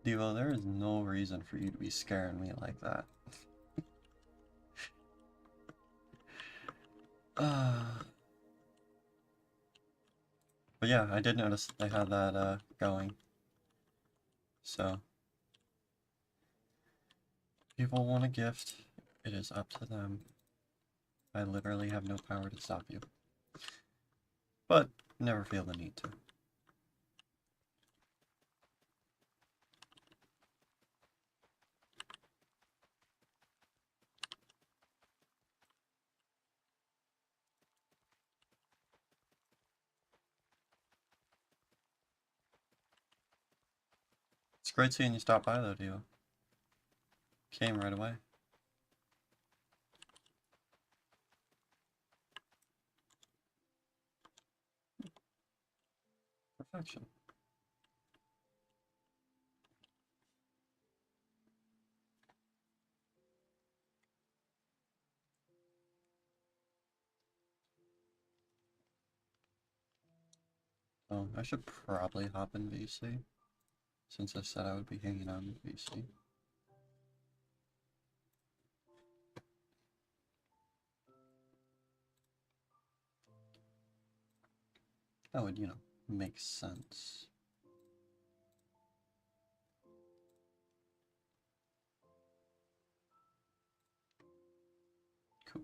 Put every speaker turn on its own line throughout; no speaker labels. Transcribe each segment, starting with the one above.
Devo, there is no reason for you to be scaring me like that. But yeah, I did notice they had that going. So, people want a gift, it is up to them. I literally have no power to stop you. But, never feel the need to. It's great seeing you stop by though, Devo. Came right away. Perfection. Oh, I should probably hop in VC, since I said I would be hanging out in VC. That would, make sense. Cool.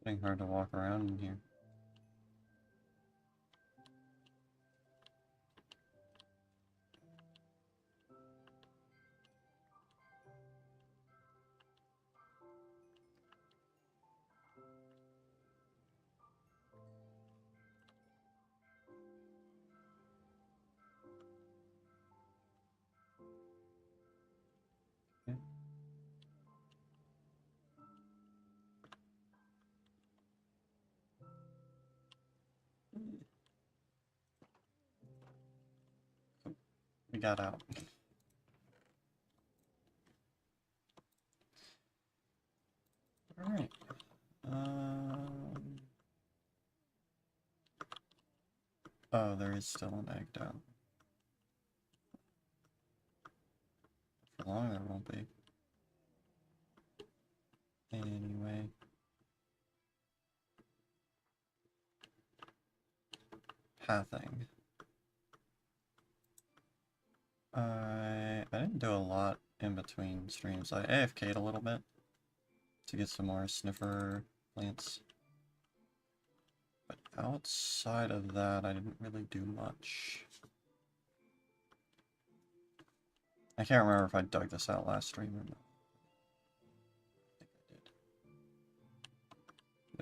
Getting hard to walk around in here. Okay. Cool. We got out. Alright. Oh, there is still an egg down. For long there won't be. Anyway. Pathing. I didn't do a lot in between streams. I AFK'd a little bit to get some more sniffer plants. But outside of that, I didn't really do much. I can't remember if I dug this out last stream or not. I think I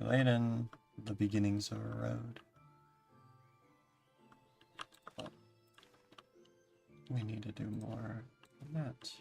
did. We laid in the beginnings of a road. But we need to do more than that.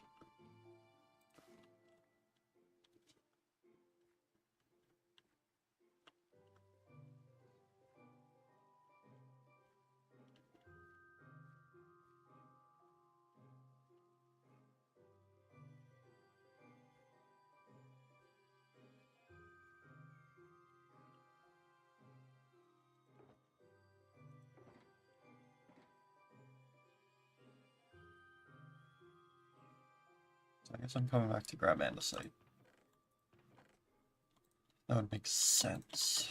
So I guess I'm coming back to grab andesite. That would make sense.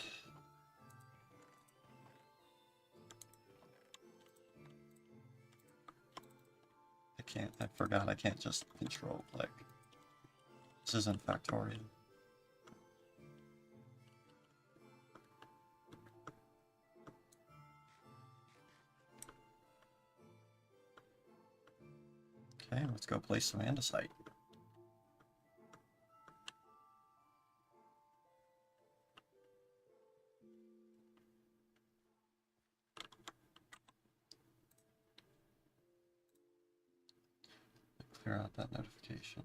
I forgot I can't just control click. This isn't Factorial. Okay, let's go place some andesite. clear out that notification.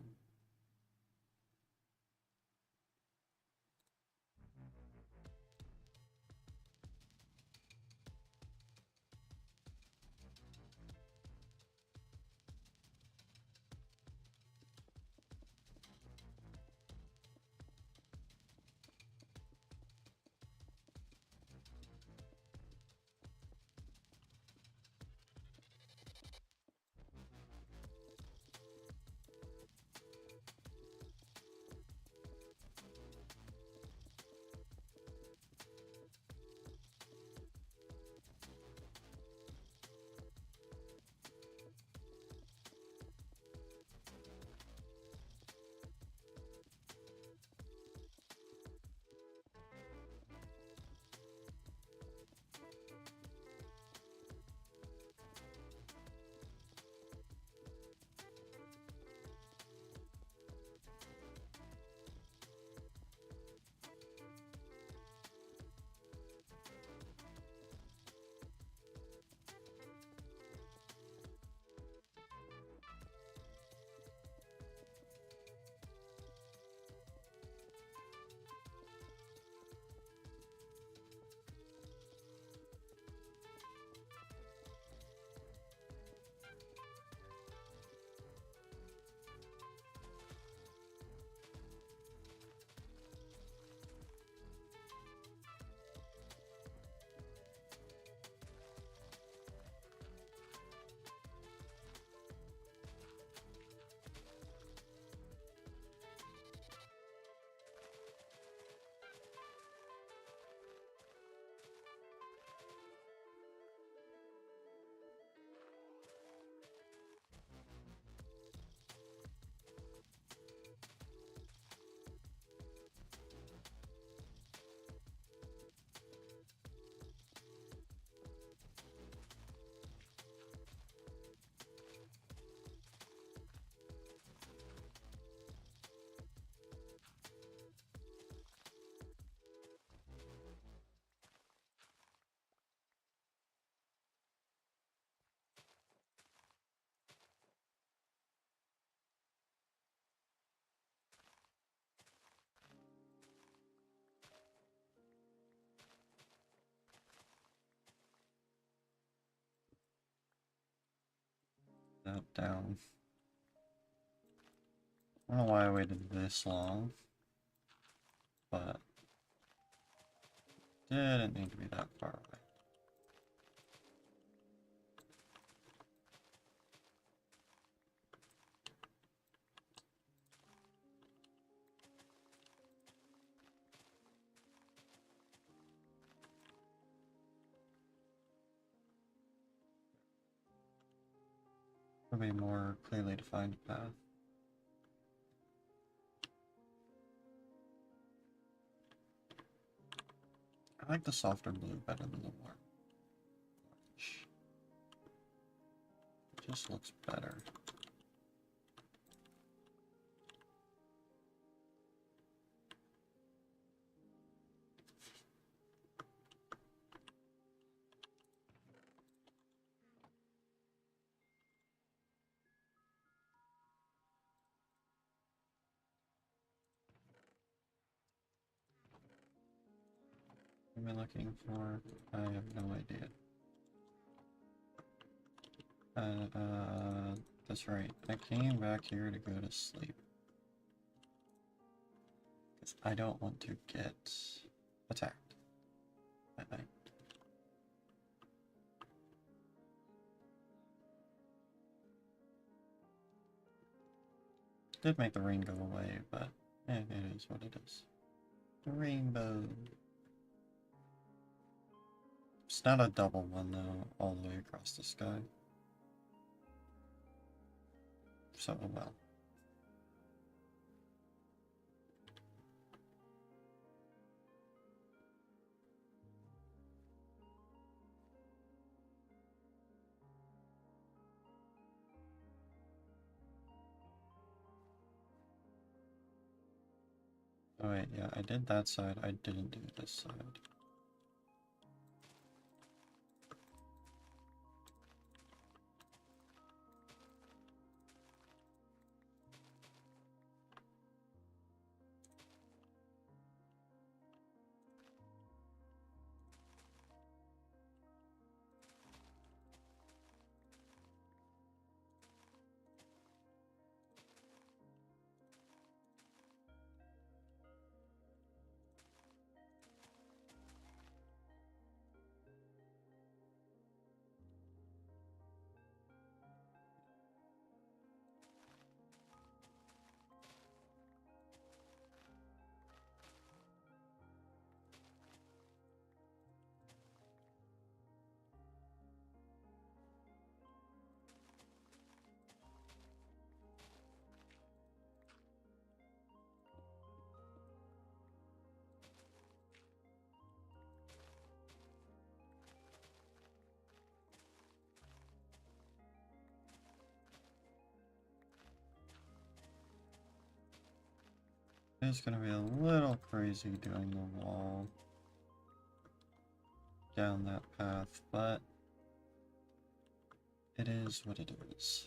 That down. I don't know why I waited this long, but didn't need to be that far away. There'll be more clearly defined path. I like the softer blue better than the warm orange. It just looks better. What am I looking for? I have no idea. That's right. I came back here to go to sleep. Because I don't want to get attacked at night. Did make the rain go away, but it is what it is. The rainbow. It's not a double one though, all the way across the sky. So well. Oh wait, yeah, I did that side, I didn't do this side. It's gonna be a little crazy doing the wall down that path, but it is what it is.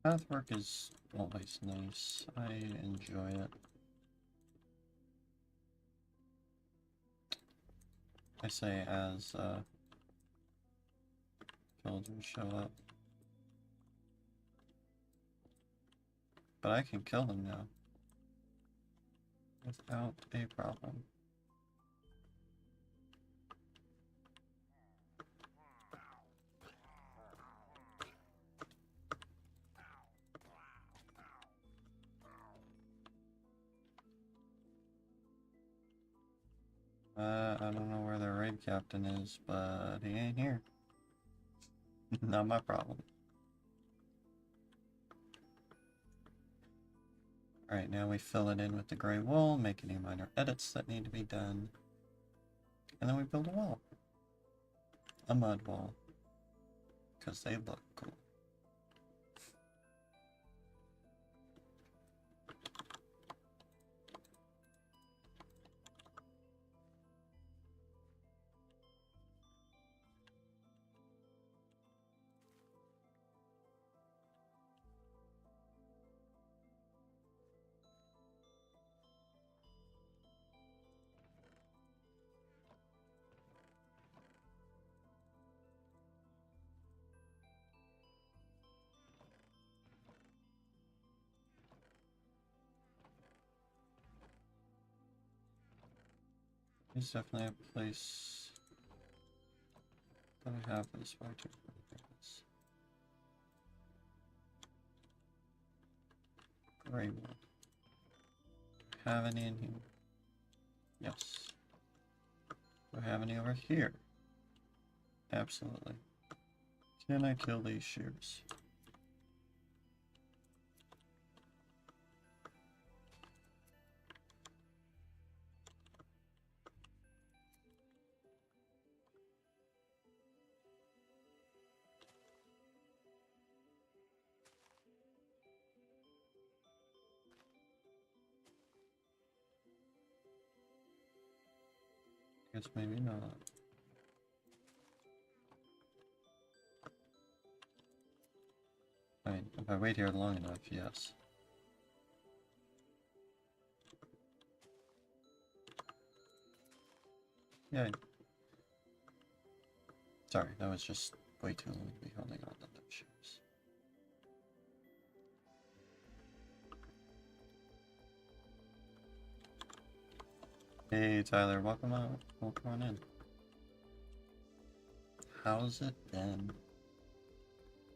Pathwork is always nice. I enjoy it. I say as villagers show up. But I can kill them now. Without a problem. I don't know where the raid captain is, but he ain't here. Not my problem. Alright, now we fill it in with the gray wool, make any minor edits that need to be done, and then we build a wall. A mud wall. Because they look cool. There's definitely a place that I have for the spider. Gray wool. Have any in here? Yes. Do I have any over here? Absolutely. Can I kill these shears? Guess maybe not. I mean, if I wait here long enough, yes. Yeah. Sorry, that was just way too long to be holding on to those shears. Hey Tyler, welcome on in. How's it been?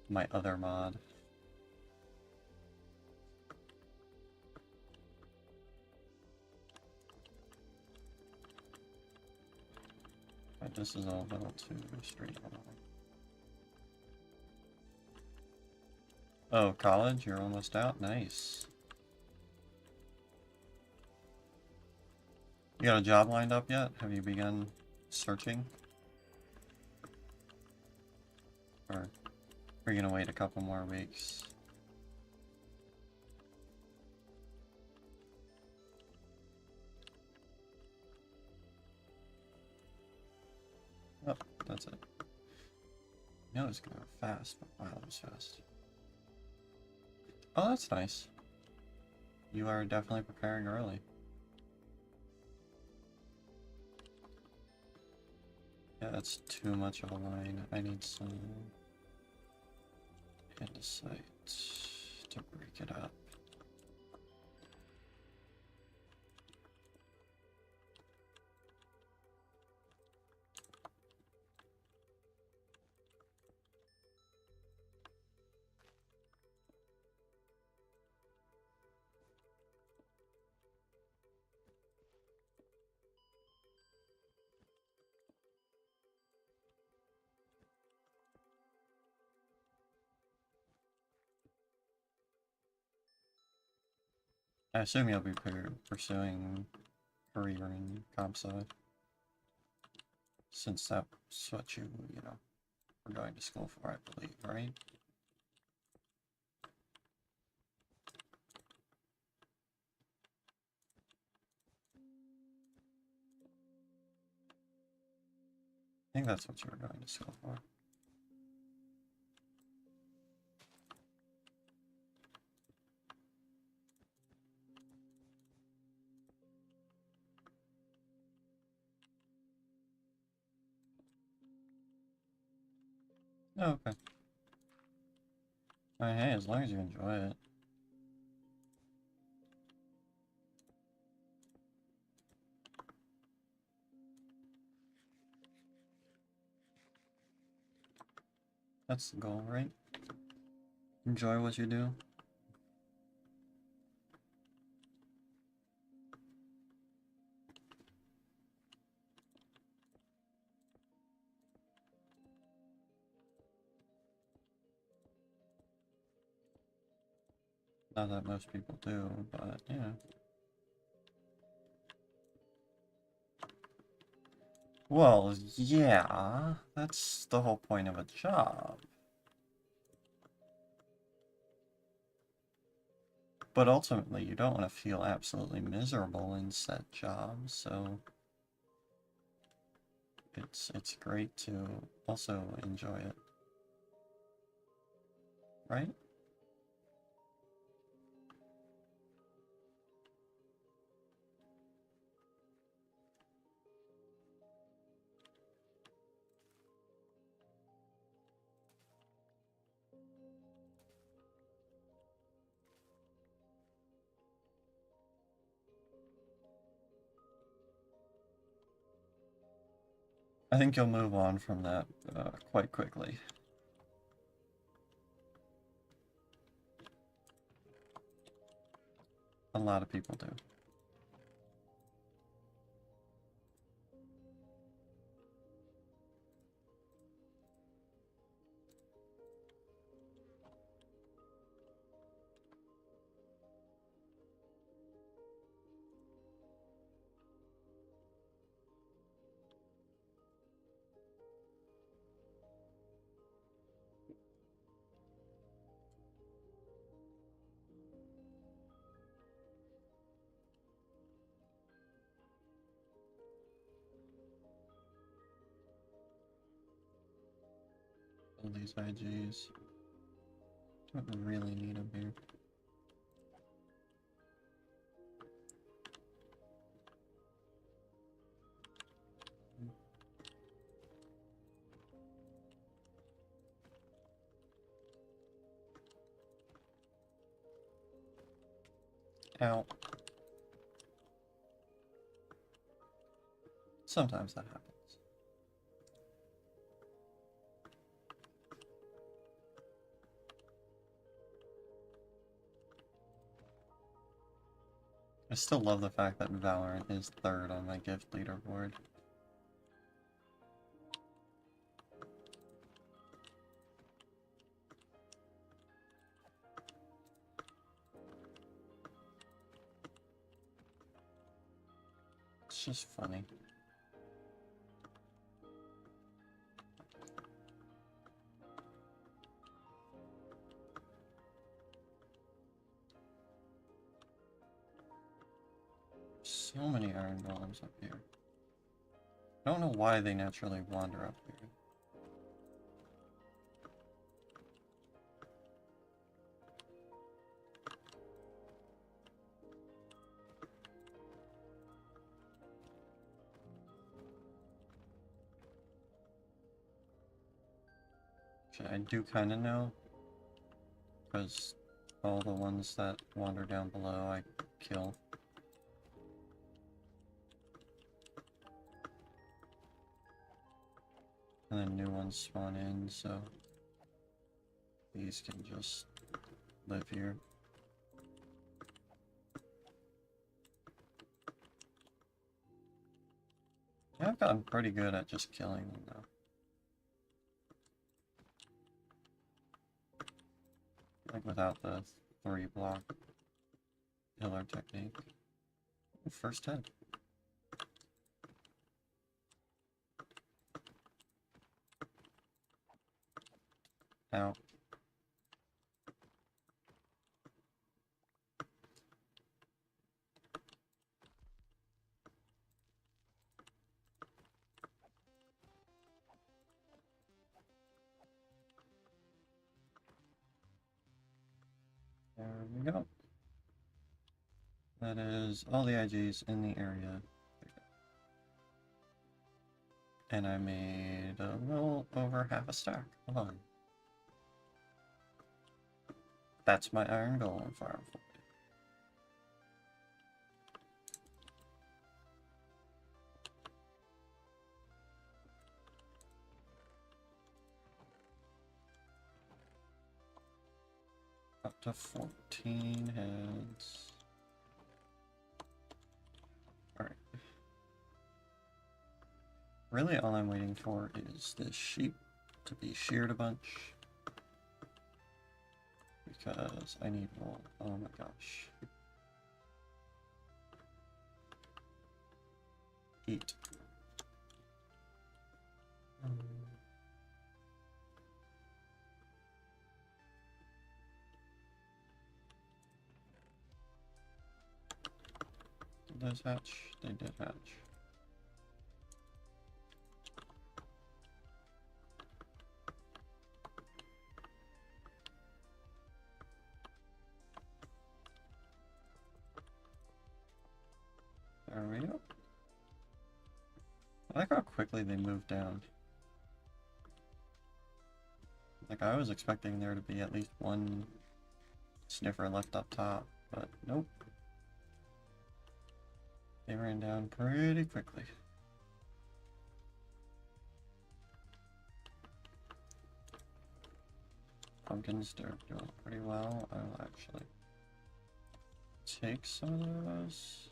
My other mod. Right, this is a little too straight on. Oh, college? You're almost out? Nice. You got a job lined up yet? Have you begun searching? Or are you gonna wait a couple more weeks? Oh, that's it. I know it's gonna go fast, but wow, that was fast. Oh, that's nice. You are definitely preparing early. Yeah, that's too much of a line. I need some andesite to break it up. I assume you'll be pursuing career in comp sci, since that's what you know, were going to school for, I believe, right? I think that's what you were going to school for. Oh, okay. Hey, as long as you enjoy it. That's the goal, right? Enjoy what you do. Not that most people do, but yeah. Well, yeah, that's the whole point of a job. But ultimately, you don't want to feel absolutely miserable in said job, so it's great to also enjoy it, right? I think you'll move on from that quite quickly. A lot of people do. All these IGs. Don't really need them here. Ow. Sometimes that happens. I still love the fact that Valorant is third on my gift leaderboard. It's just funny. So many iron golems up here. I don't know why they naturally wander up here. Actually, I do kind of know, because all the ones that wander down below I kill. And then new ones spawn in, so these can just live here. Yeah, I've gotten pretty good at just killing them now. Like without the 3-block pillar technique. First head. Ow. There we go. That is all the IGs in the area. And I made a little over half a stack of iron. That's my iron golem farm for you. Up to 14 heads. Alright. Really all I'm waiting for is this sheep to be sheared a bunch. Because I need wool. Oh my gosh. Eat. Did those hatch? They did hatch. There we go. I like how quickly they moved down. Like, I was expecting there to be at least one sniffer left up top, but nope. They ran down pretty quickly. Pumpkins are doing pretty well. I'll actually take some of those.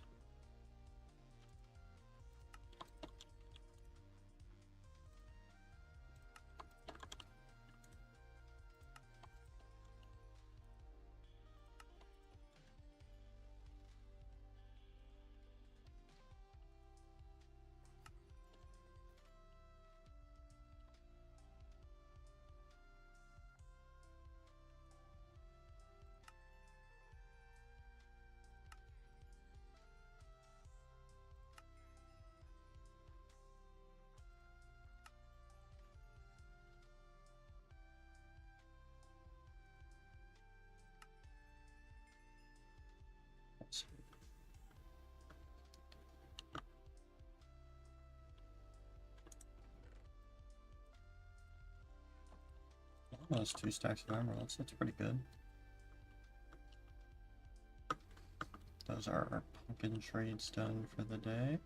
Almost 2 stacks of emeralds, that's pretty good. Those are our pumpkin trades done for the day.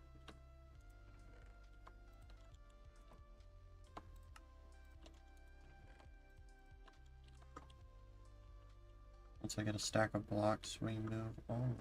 Once I get a stack of blocks, we move on.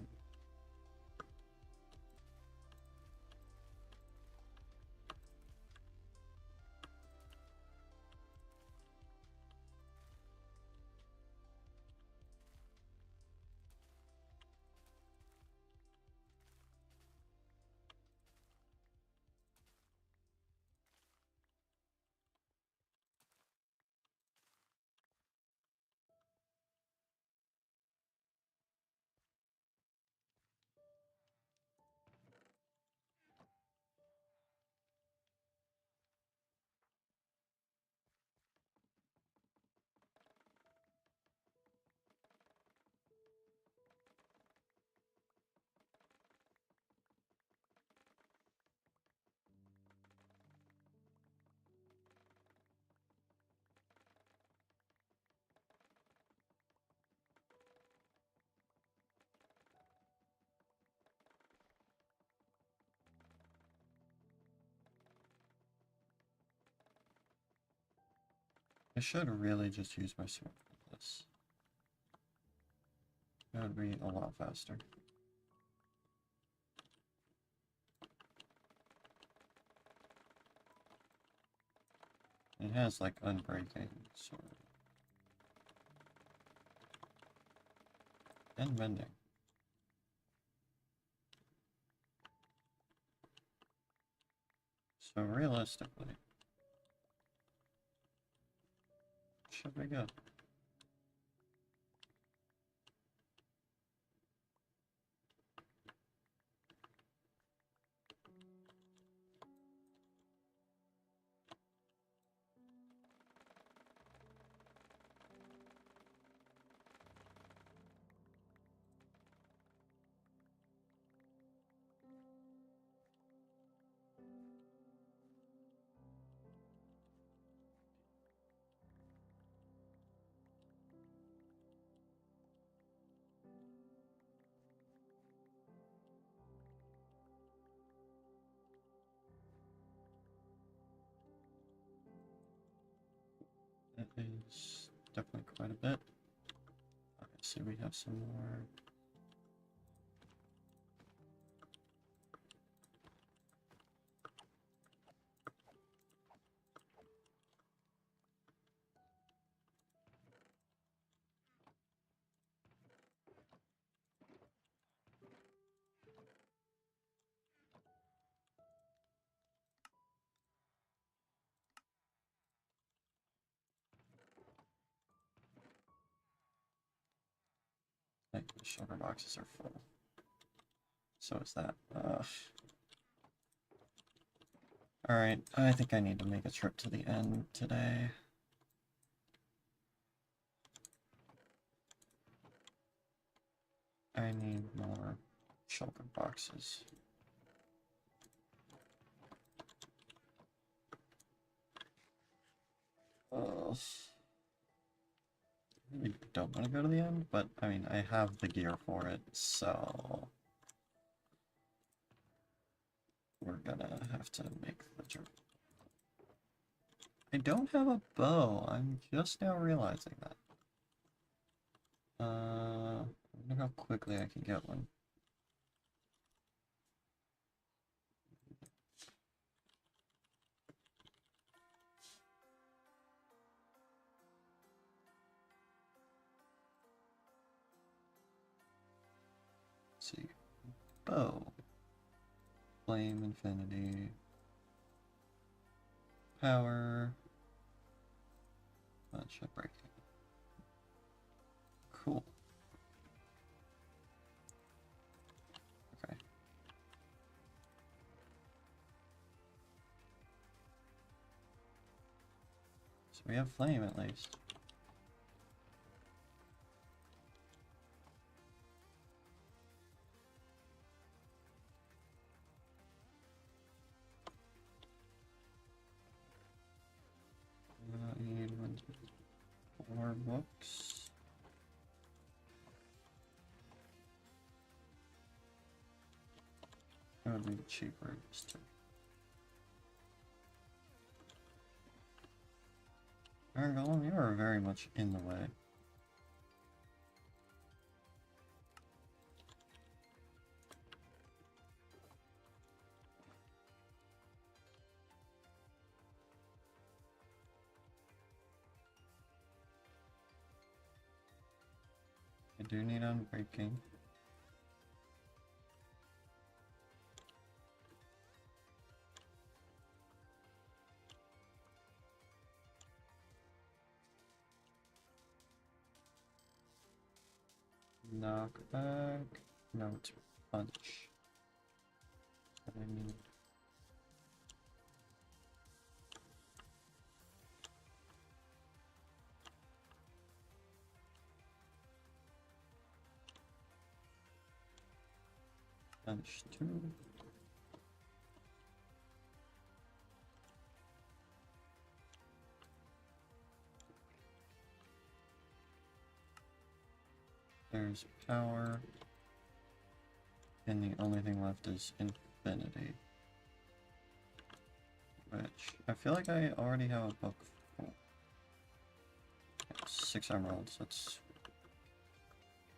I should really just use my sword for this. That would be a lot faster. It has like unbreaking sword. And mending. So realistically, should be good. That is definitely quite a bit. Obviously, we have some more. Like, the sugar boxes are full. So is that. Alright, I think I need to make a trip to the end today. I need more sugar boxes. I really don't want to go to the end, but I mean, I have the gear for it, so we're gonna have to make the trip. I don't have a bow. I'm just now realizing that. I wonder how quickly I can get one. Let's see. Bow. Flame Infinity. Power. Ship breaking. Cool. Okay. So we have flame at least. I need 1, 2, 4 books. That would be cheaper just to. Argyle, you are very much in the way. do need unbreaking. Knockback. No, it's punch. I need. Punch 2. There's power. And the only thing left is infinity. Which, I feel like I already have a book for. 6 emeralds, that's...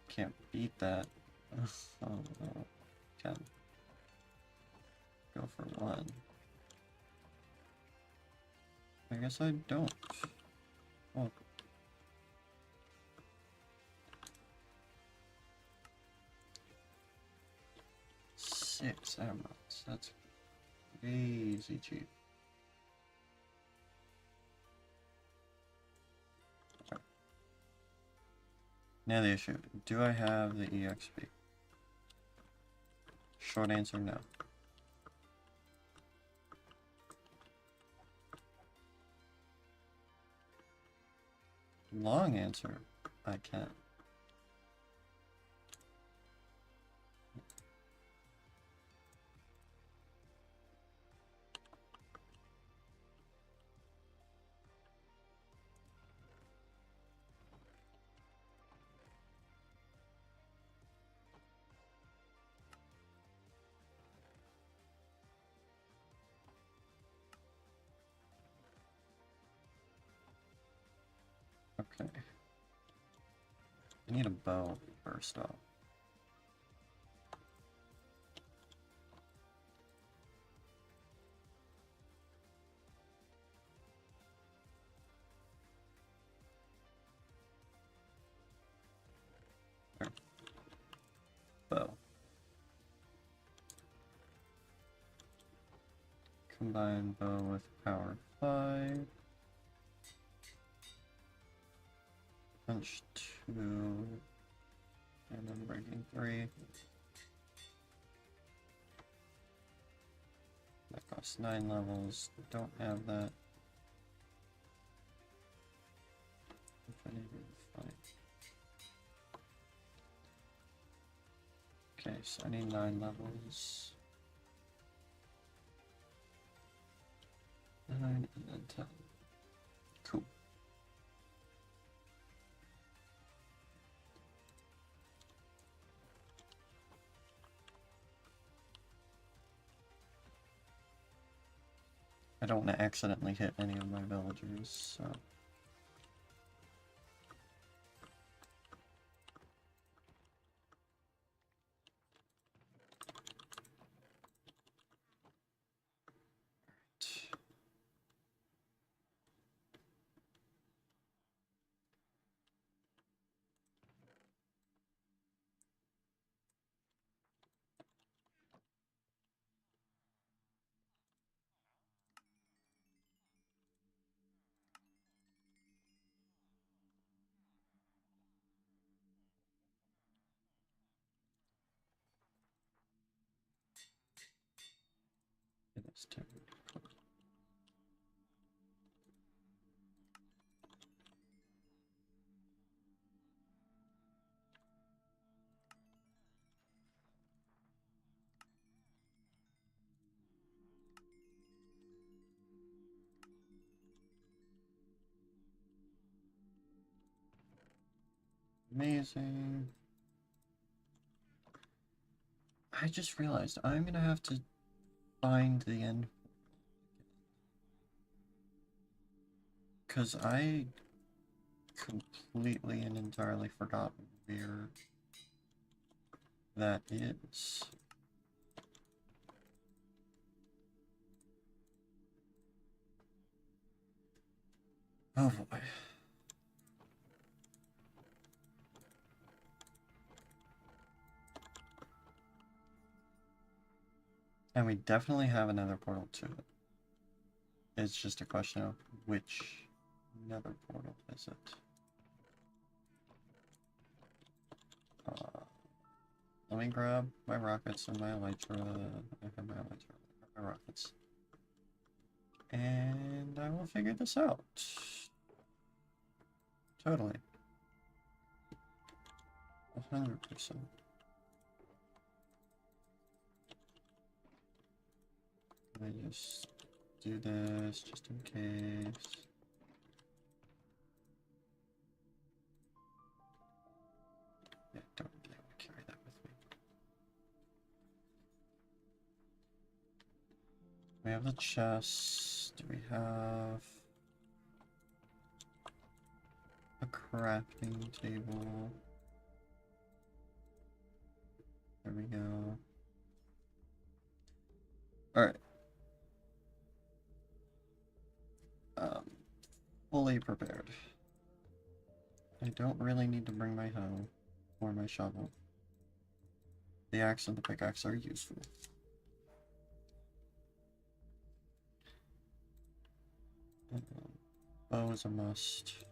Can't beat that. Oh no. Can. Go for 1. I guess I don't. Oh. Six emeralds. That's crazy cheap. Okay. Now the issue. Do I have the EXP? Short answer, no. Long answer, I can. Okay. I need a bow first off. There. Bow. Combine bow with power 5. Punch 2. And then breaking 3. That costs 9 levels. Don't have that. If I need to fight. Okay, so I need 9 levels. 9 and then 10. Cool. I don't want to accidentally hit any of my villagers, so... It is terrible. Amazing. I just realized I'm gonna have to find the end. Because I completely and entirely forgot where that is. Oh boy. And we definitely have another portal to it. It's just a question of which nether portal is it. Let me grab my rockets and my elytra. I have my elytra, my rockets. And I will figure this out. Totally. 100%. Let me just do this just in case. Yeah, don't really want to carry that with me. We have the chest. Do we have a crafting table? There we go. Alright. Fully prepared. I don't really need to bring my hoe or my shovel. The axe and the pickaxe are useful. Bow is a must.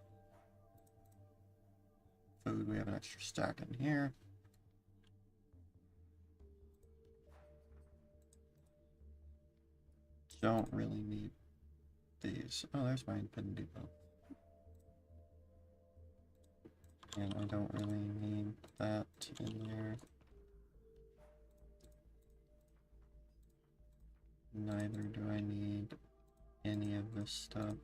Food, we have an extra stack in here. Don't really need these. Oh, there's my infinity bow. And I don't really need that in there. Neither do I need any of this stuff.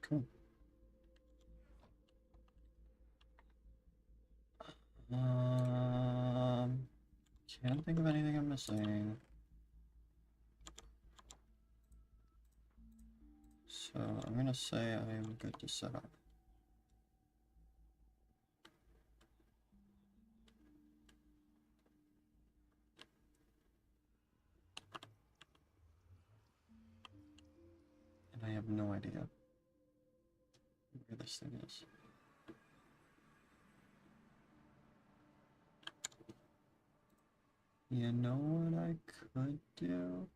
Cool. Can't think of anything I'm missing. So I'm gonna say I am good to set up. And I have no idea where this thing is. You know what I could do?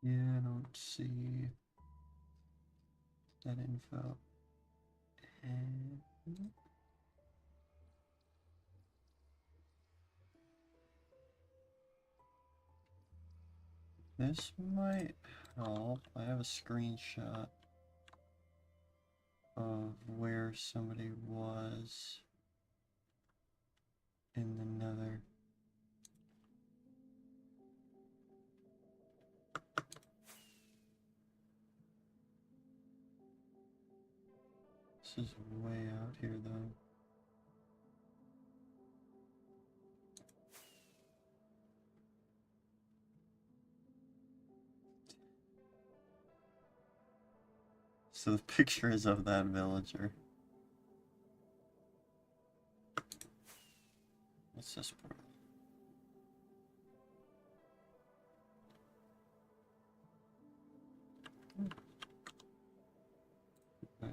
Yeah, I don't see that info. And this might help. I have a screenshot of where somebody was in the nether. This is way out here though. So the picture is of that villager. What's this portal? Okay.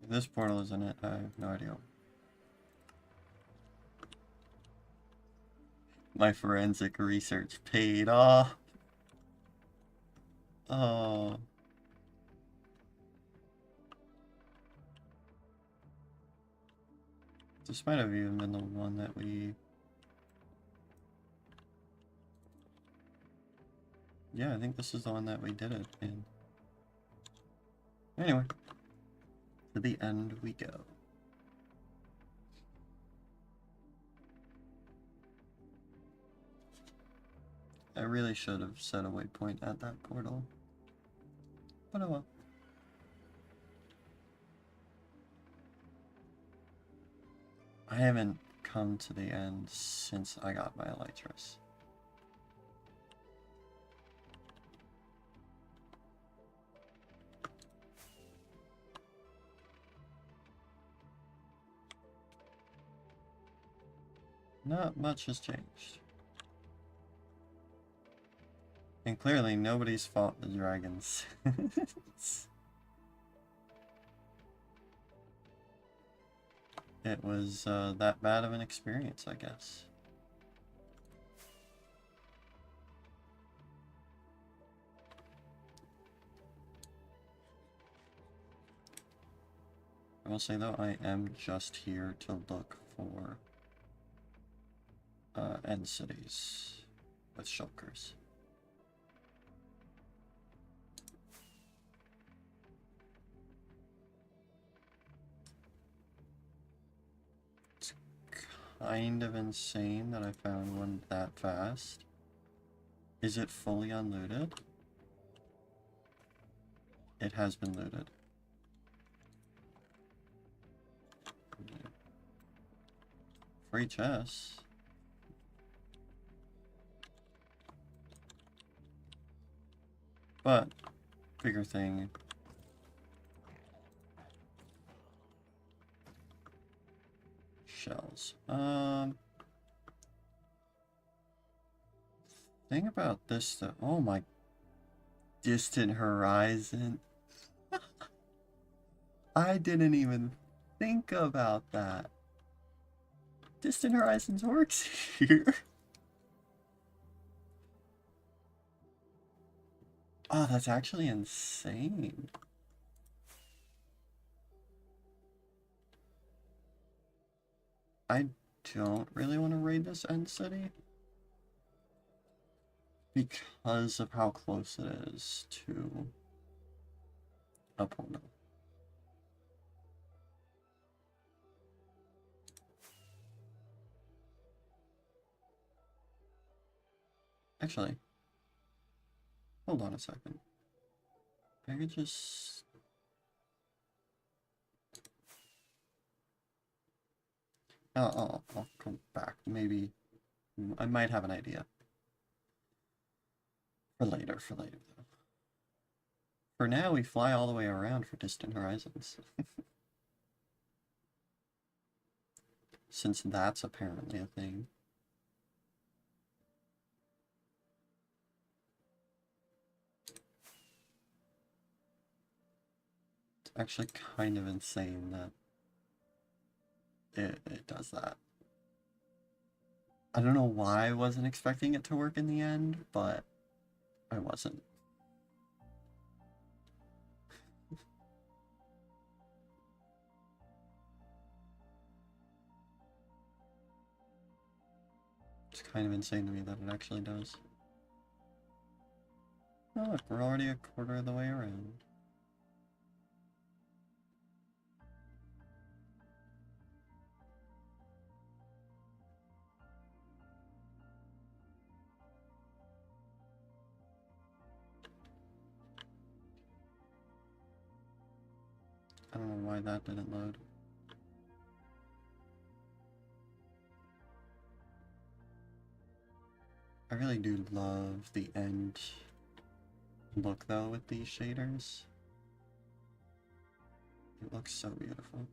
If this portal is in it, I have no idea. My forensic research paid off. Oh. This might have even been the one that we... Yeah, I think this is the one that we did it in. Anyway. To the end we go. I really should have set a waypoint at that portal. But oh well. I haven't come to the end since I got my elytras. Not much has changed. And clearly nobody's fought the dragons. It was that bad of an experience, I guess. I will say though, I am just here to look for end cities with shulkers. It's kind of insane that I found one that fast. Is it fully unlooted? It has been looted. Free chests. But, bigger thing. Shells. Thing about this though, oh my, distant horizon. I didn't even think about that. Distant Horizons works here. Oh, that's actually insane. I don't really want to raid this end city because of how close it is to a portal. Actually, hold on a second. I could just... I'll come back. Maybe I might have an idea. For later though. For now, we fly all the way around for Distant Horizons. Since that's apparently a thing. It's actually kind of insane that it does that. I don't know why I wasn't expecting it to work in the end, but I wasn't. It's kind of insane to me that it actually does. Oh, look, we're already a quarter of the way around. I don't know why that didn't load. I really do love the end look though with these shaders. It looks so beautiful.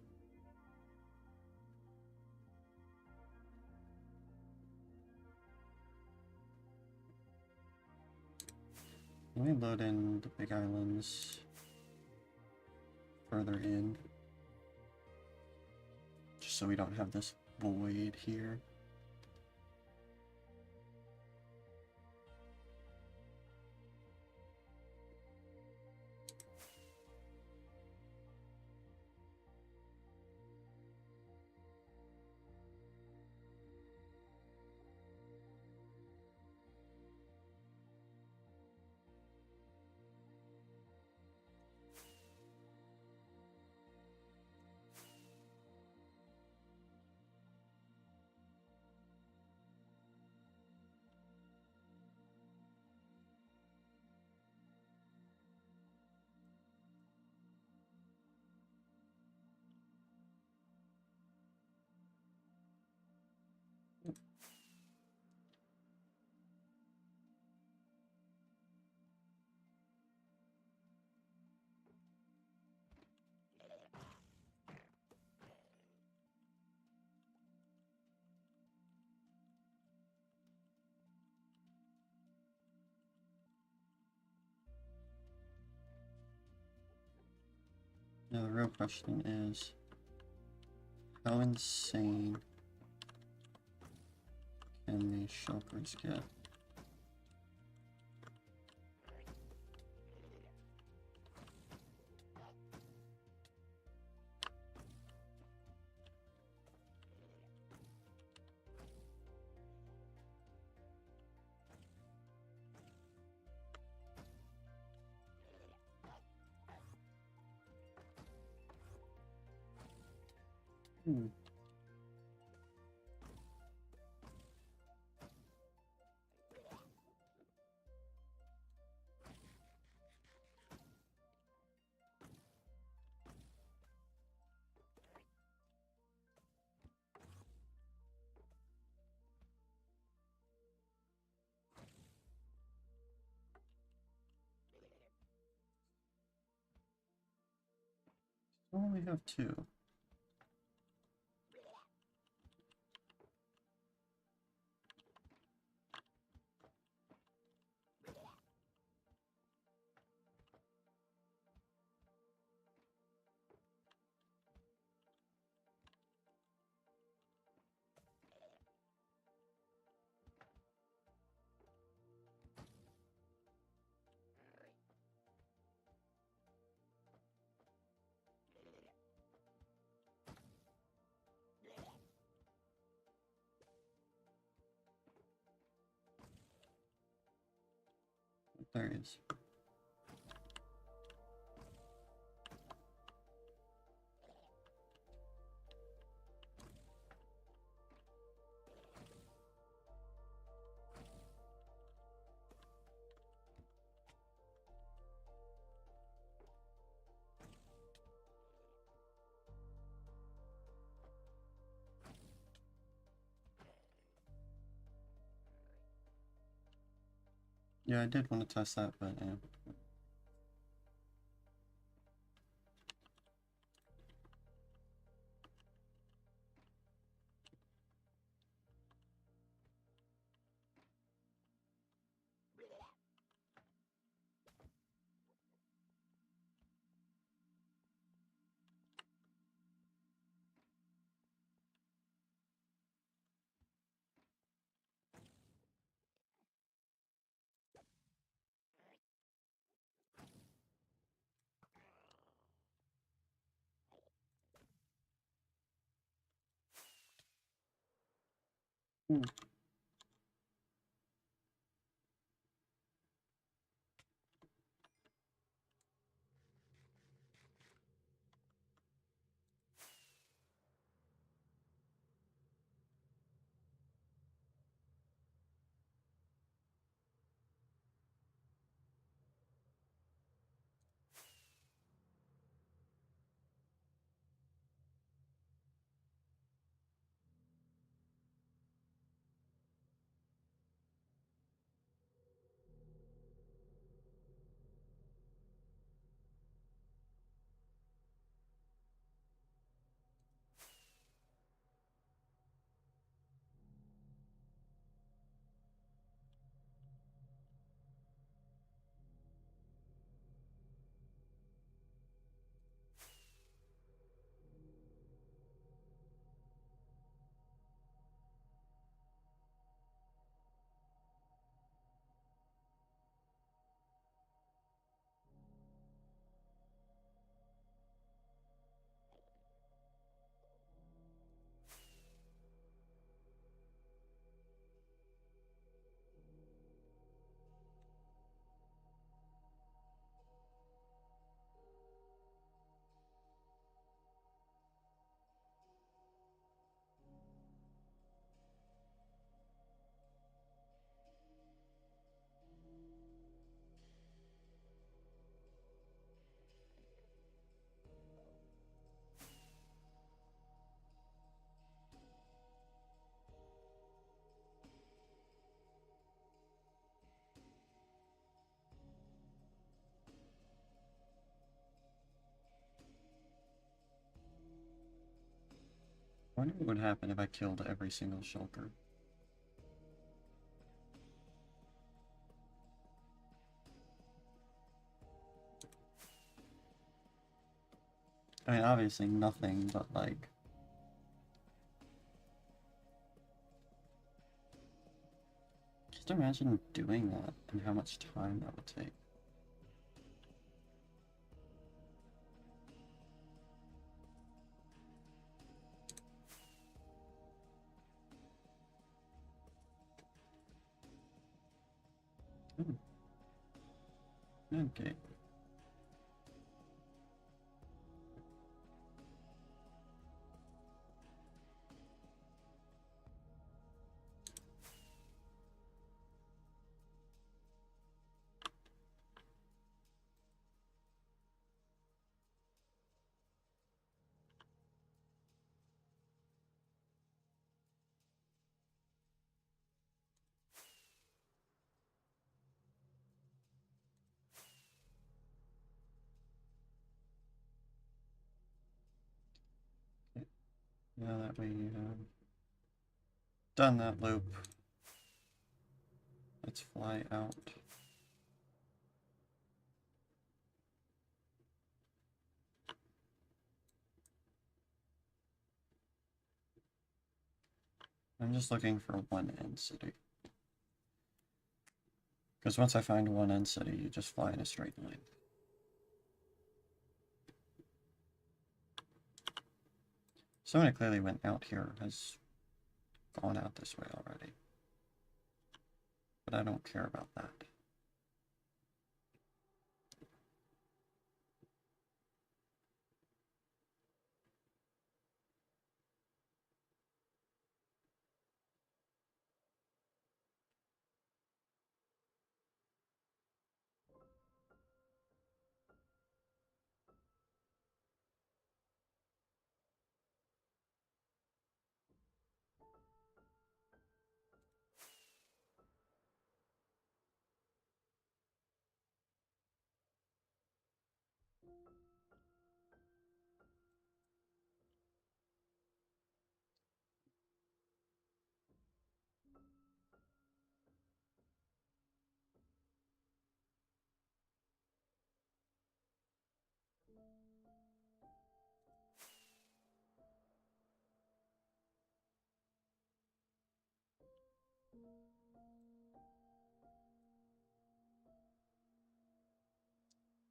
Let me load in the big islands further in, just so we don't have this void here. Now the real question is, how insane can these shulkers get? Hmm. I only have two. There he is. Yeah, I did want to test that, but yeah. Hmm. wonder what would happen if I killed every single shulker. I mean, obviously nothing, but like... Just imagine doing that and how much time that would take. Ooh. Okay. Now that we done that loop, let's fly out. I'm just looking for one end city. Because once I find one end city, you just fly in a straight line. Someone who clearly went out here has gone out this way already. But I don't care about that.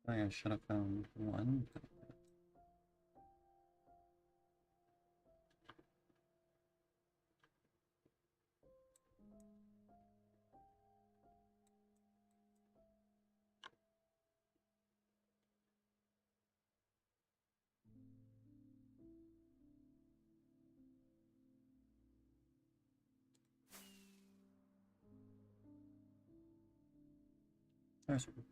I should have found one. There's one.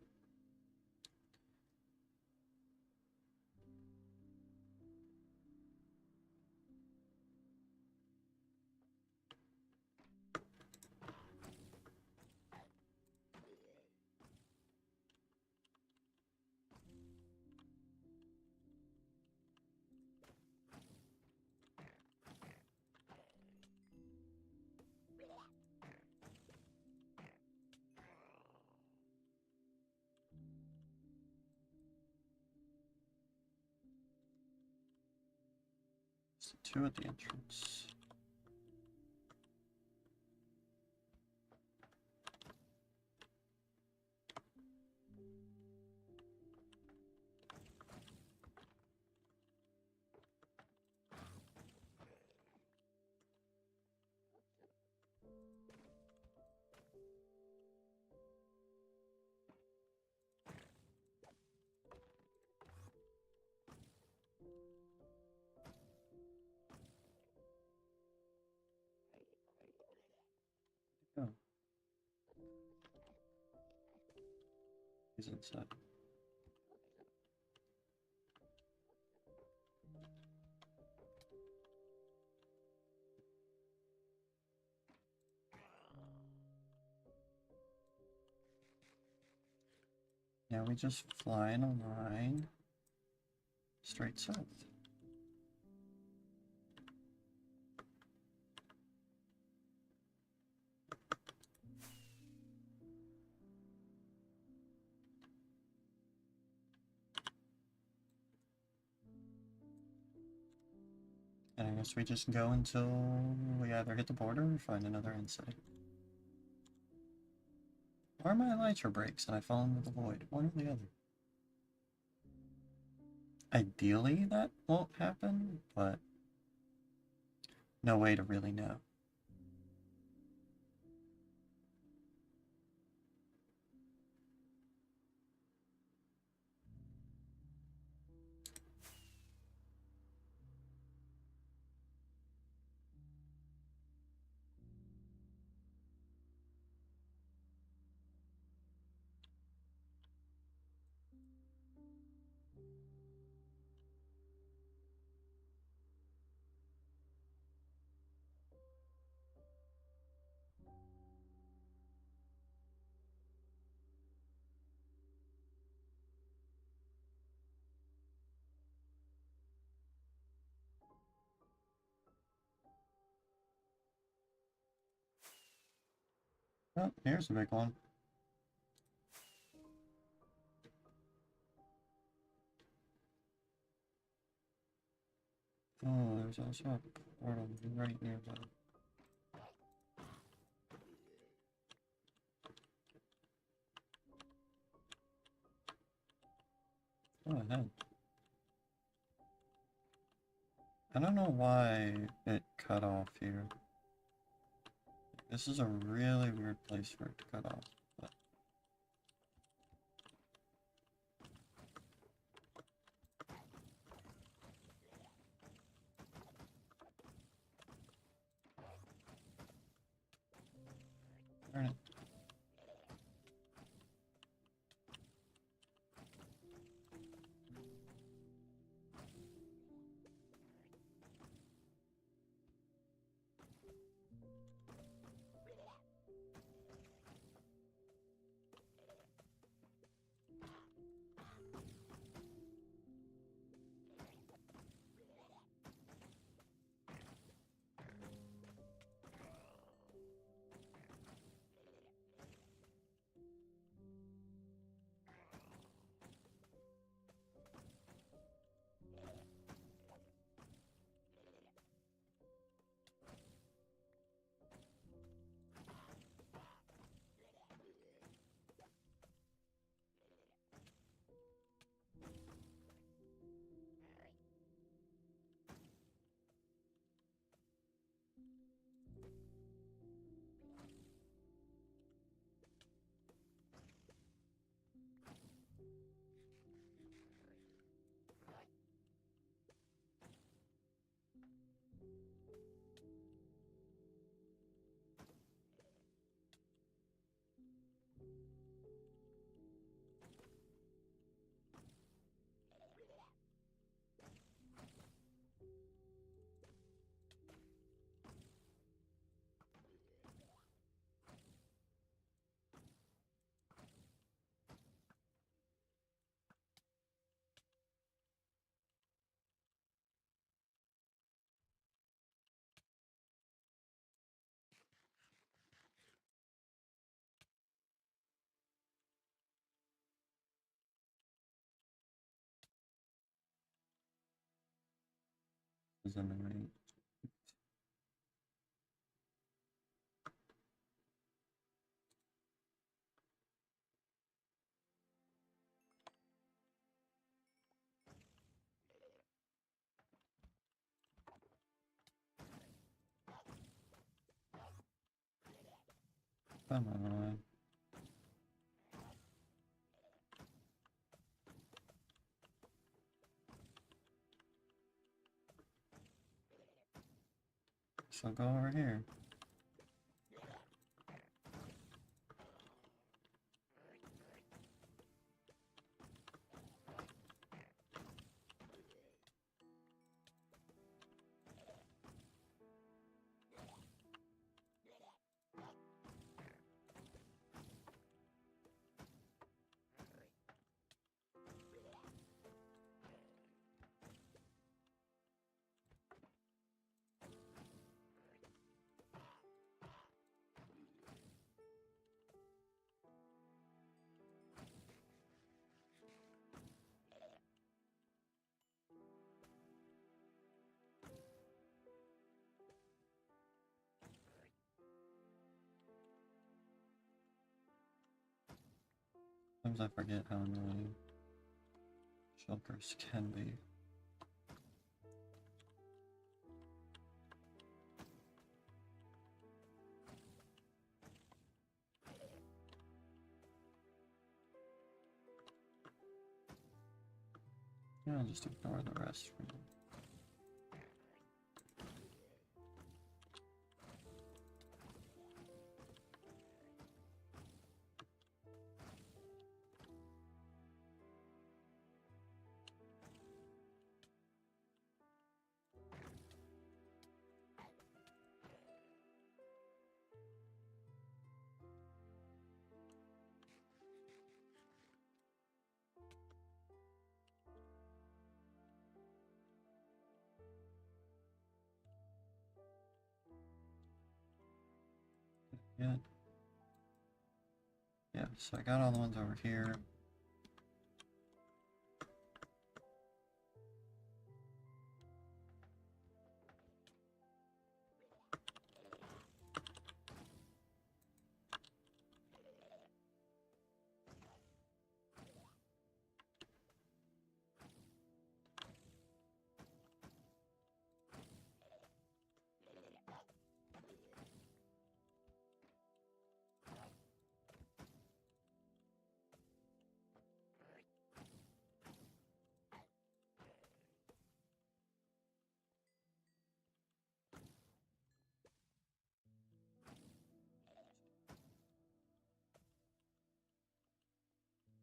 So two at the entrance. Oh, he's inside. Now we just fly in a line straight south. guess we just go until we either hit the border or find another end city. Or my elytra breaks and I fall into the void. One or the other. Ideally, that won't happen, but no way to really know. Oh, here's a big one. Oh, there's also a portal right nearby. Go ahead. I don't know why it cut off here. This is a really weird place for it to cut off. But... Darn it. Is annoying. Come on. So go over here. Sometimes I forget how annoying shulkers can be. Yeah, I'll just ignore the rest for now. Yeah. Yeah, so I got all the ones over here.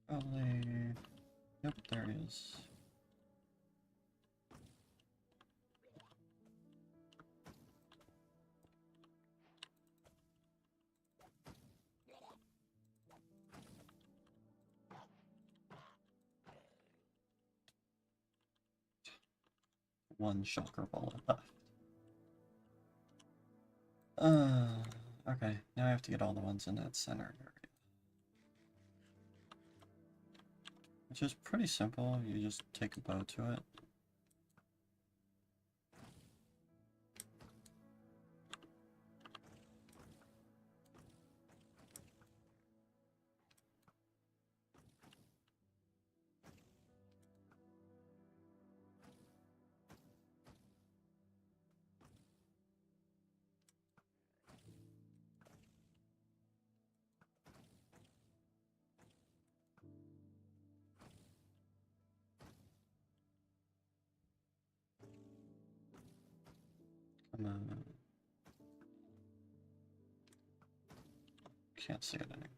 Probably, yep, there it is. One shulker bullet left. Okay, now I have to get all the ones in that center area. Which is pretty simple, you just take a bow to it. Come on. Can't see it anymore.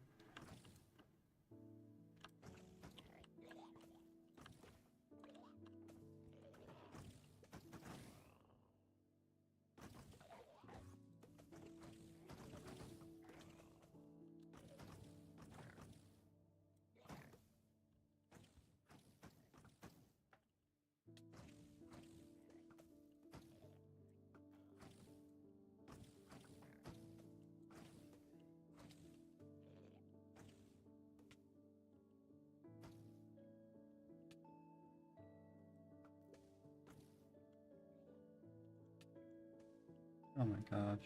Oh my gosh.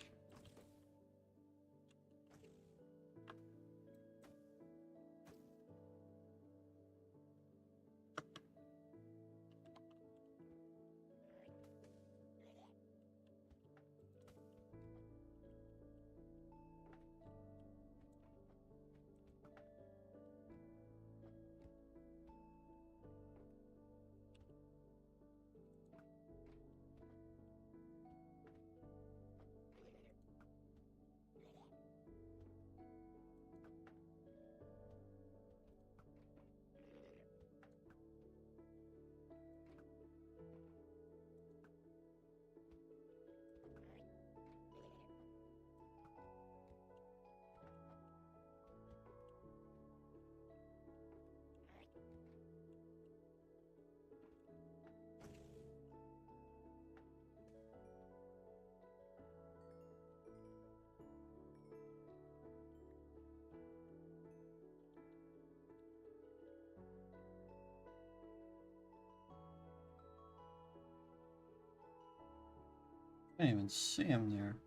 I can't even see him there.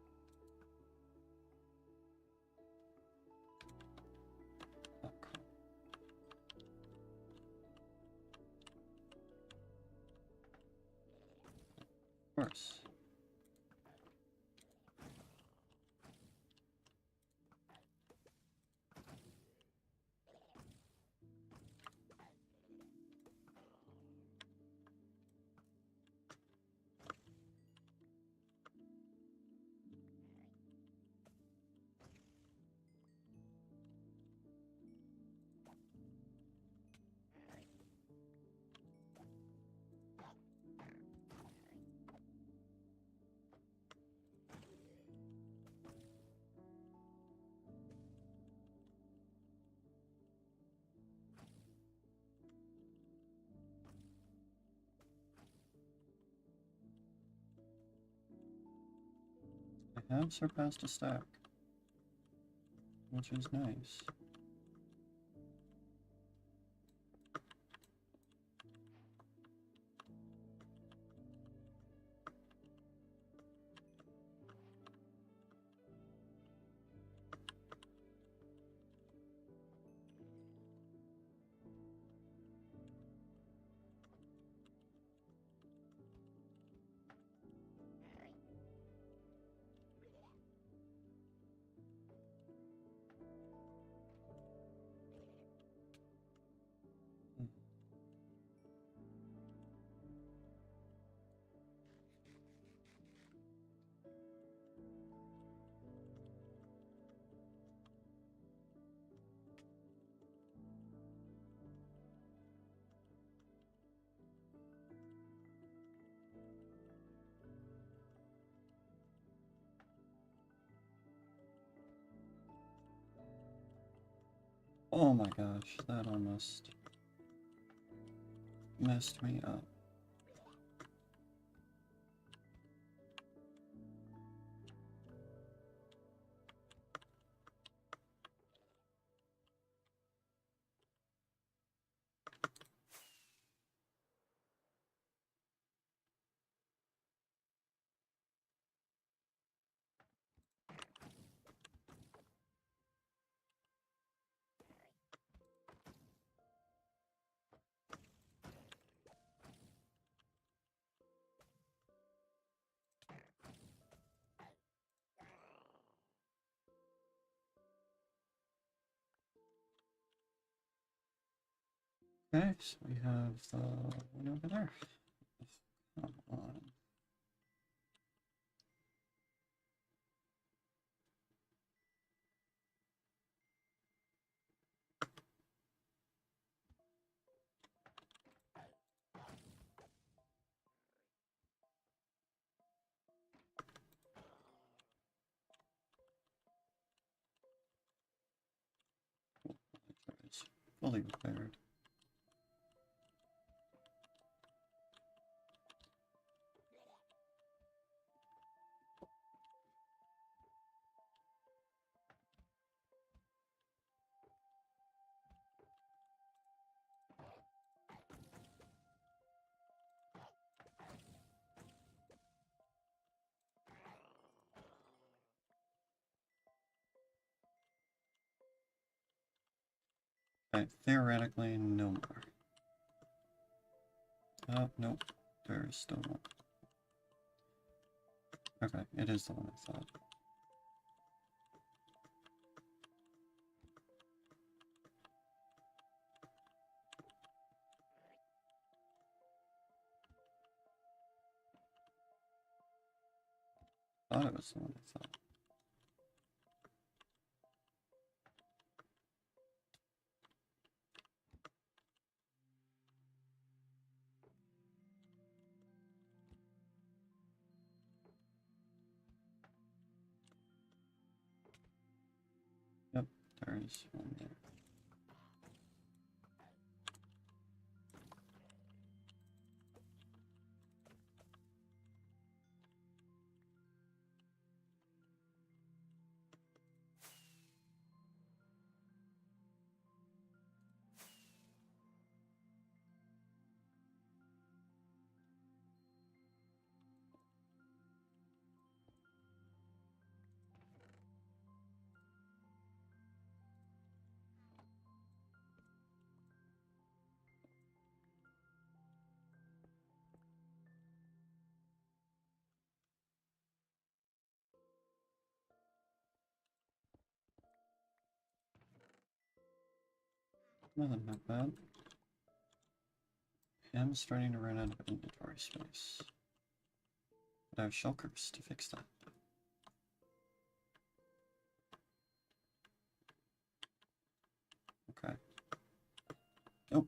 Oh, cool. course. I have surpassed a stack, which is nice. Oh my gosh, that almost messed me up. Okay, so we have the one over there. Come on. It's fully repaired. Okay, theoretically, no more. Oh, nope. There is still one. Okay, it is the one I thought. Thought it was the one I thought. Yep, there is one there. Nothing that bad. I'm starting to run out of inventory space. But I have shulkers to fix that. Okay. Oh.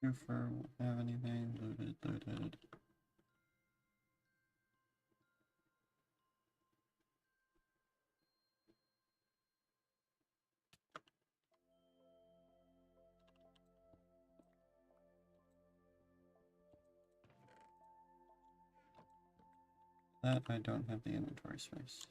Roofer won't have anything. Looted. That I don't have the inventory space.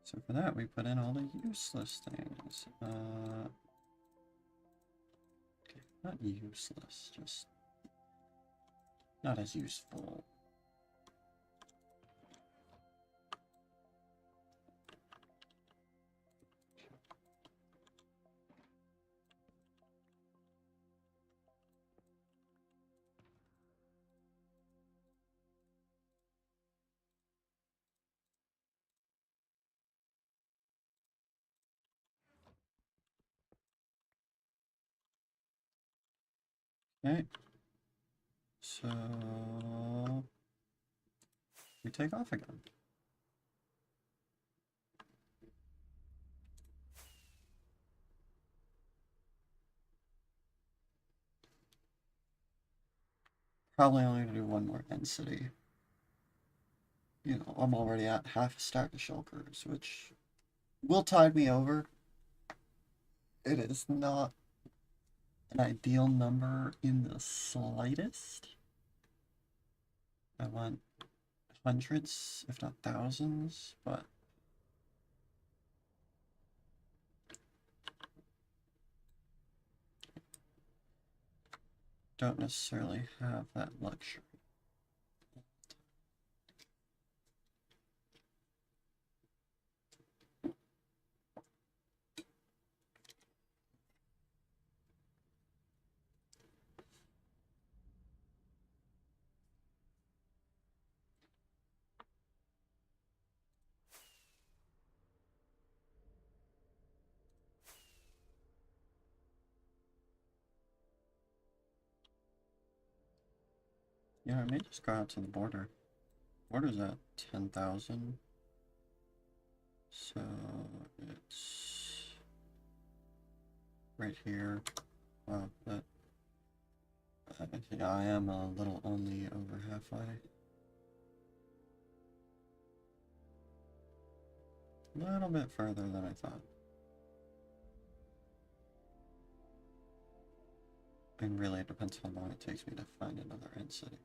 So for that, we put in all the useless things. Okay, not useless, just not as useful. Okay, so we take off again. Probably only gonna do one more density. You know, I'm already at half a stack of shulkers, which will tide me over. It is not an ideal number in the slightest. I want hundreds, if not thousands, but don't necessarily have that luxury. Yeah, I may just go out to the border. Border's at 10,000. So it's right here. Wow, but yeah, I am a little only over halfway. A little bit further than I thought. And really, it depends how long it takes me to find another end city.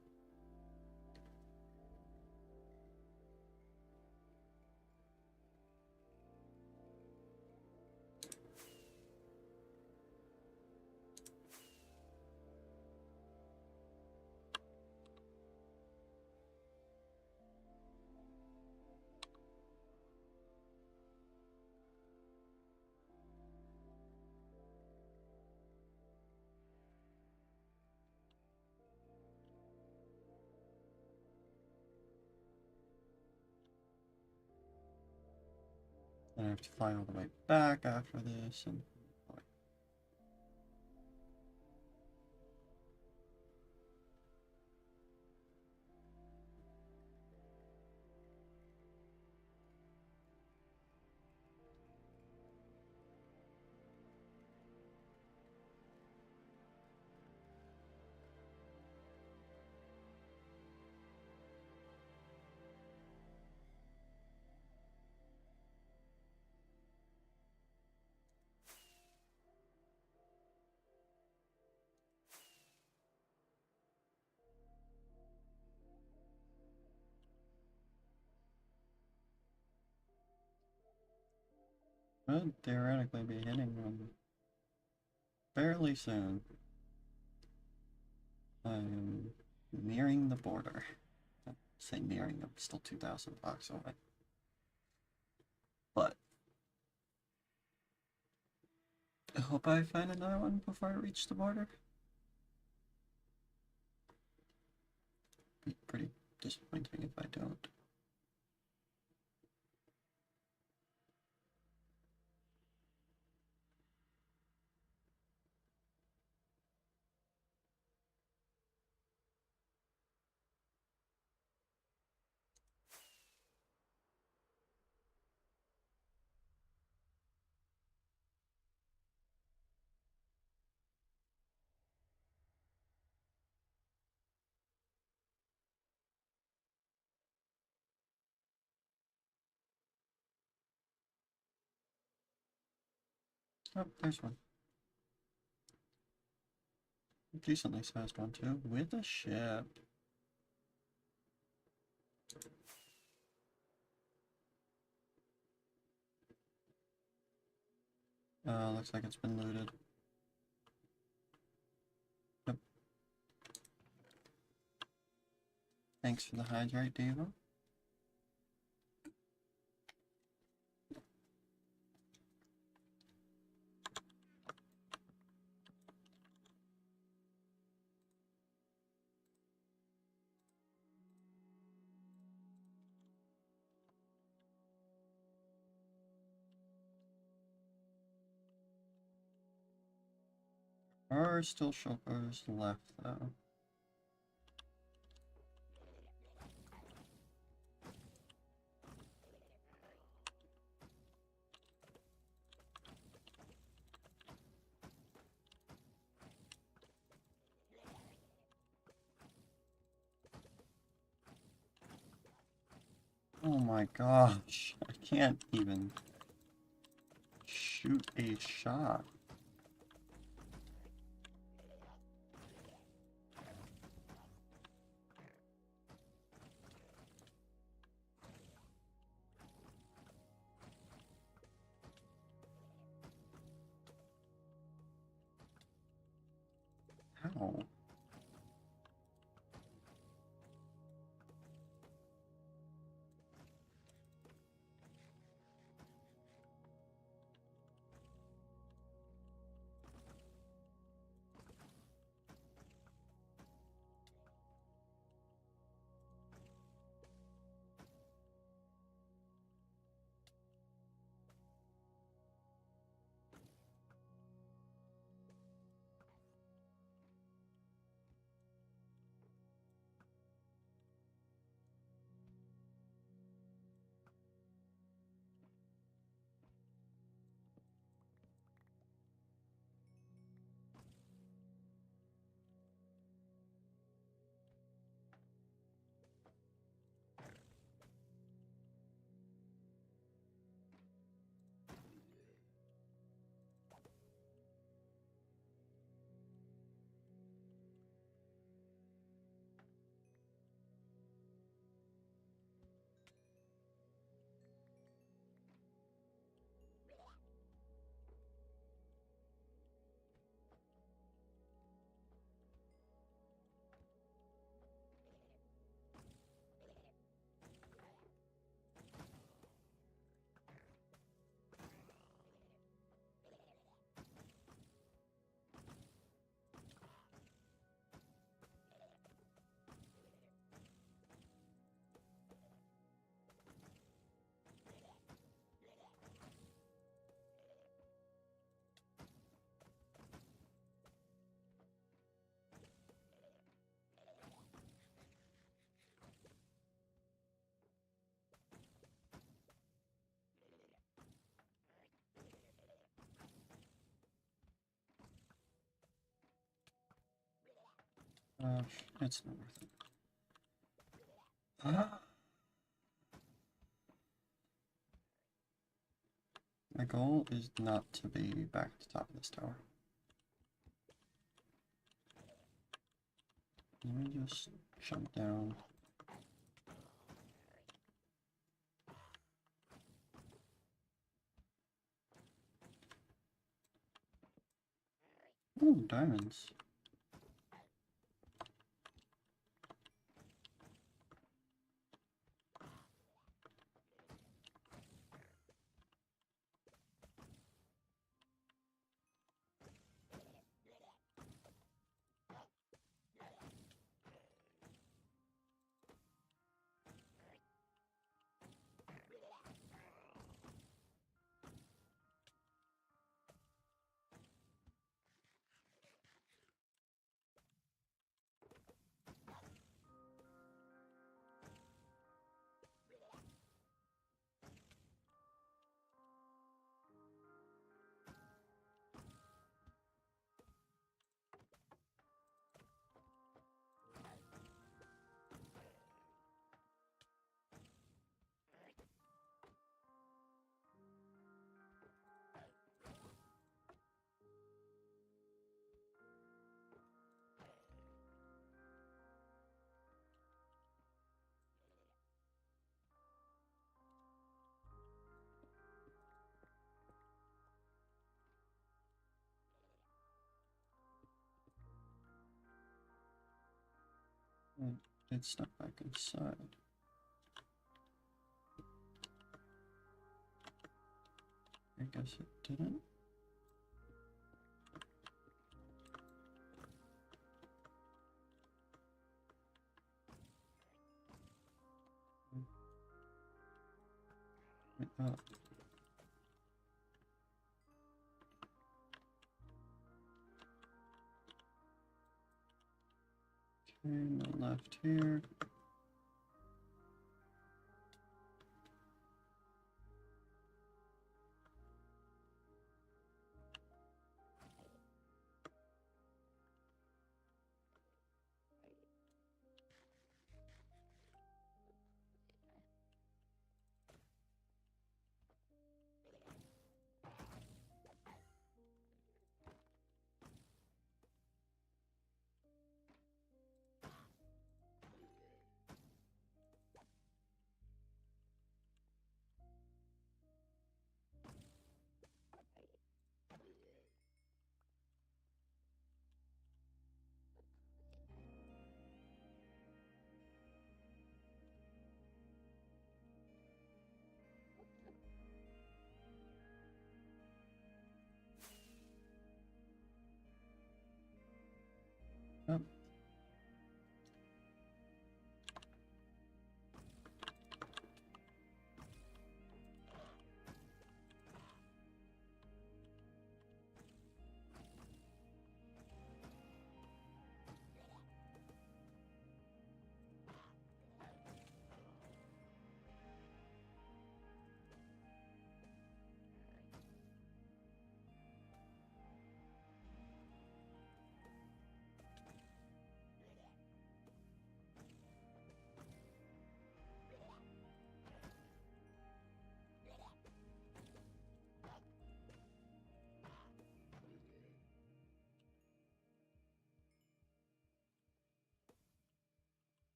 Then I have to fly all the way back after this, and Should theoretically be hitting them fairly soon. I'm nearing the border. I say nearing, I'm still 2,000 blocks away. But I hope I find another one before I reach the border. Be pretty disappointing if I don't. Oh, there's one. Decently sized one too, with a ship. Looks like it's been looted. Yep. Thanks for the hydrate, Devo. There are still shoppers left, though. Oh my gosh, I can't even shoot a shot. How? It's not worth it. My goal is not to be back at the top of this tower. Let me just jump down. Ooh, diamonds. It stuck back inside. I guess it didn't. Oh. Okay, no left here. Yep.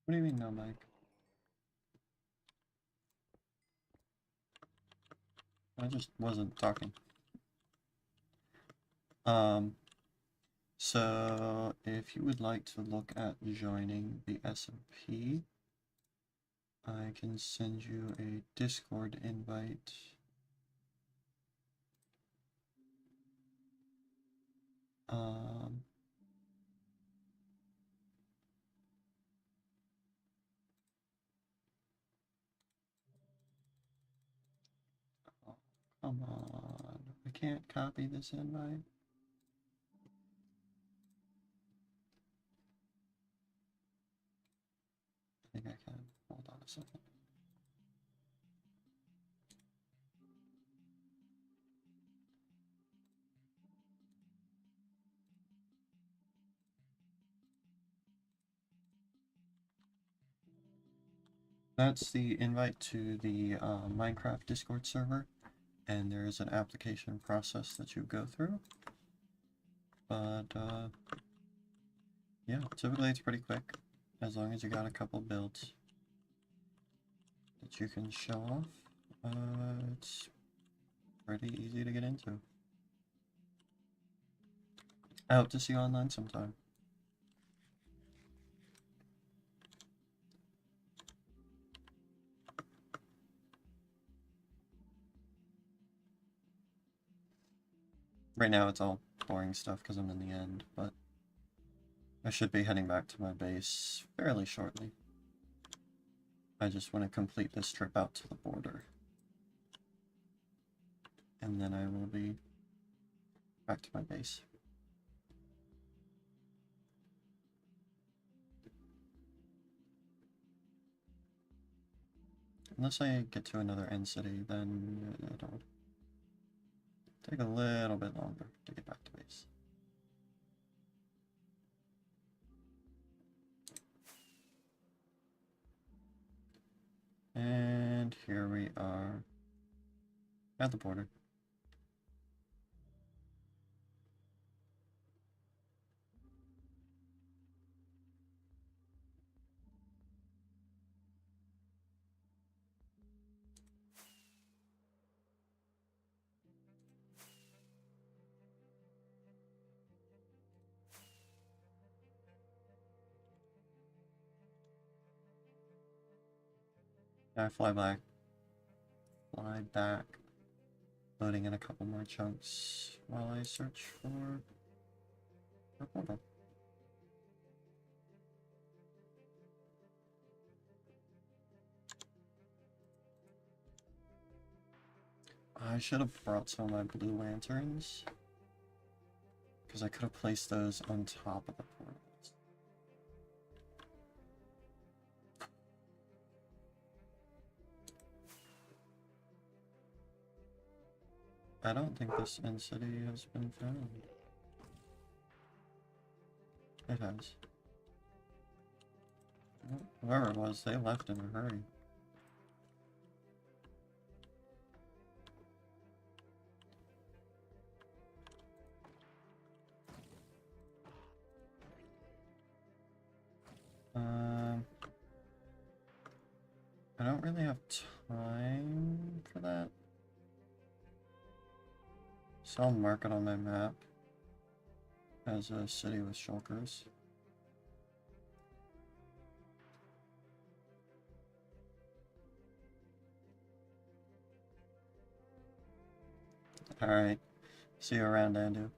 What do you mean no mic? I just wasn't talking. So if you would like to look at joining the SMP, I can send you a Discord invite. Oh, come on, I can't copy this invite. I think I can. Hold on a second. That's the invite to the Minecraft Discord server, and there is an application process that you go through. But yeah, typically it's pretty quick, as long as you got a couple builds that you can show off. It's pretty easy to get into. I hope to see you online sometime. Right now it's all boring stuff because I'm in the end, but I should be heading back to my base fairly shortly. I just want to complete this trip out to the border. And then I will be back to my base. Unless I get to another end city, then it'll take a little bit longer to get back to base. And here we are at the border. I fly back, loading in a couple more chunks while I search for a portal. I should have brought some of my blue lanterns, because I could have placed those on top of the portals. I don't think this end city has been found. It has. Well, whoever it was, they left in a hurry. I don't really have time for that. So I'll mark it on my map as a city with shulkers. Alright, see you around, Andu.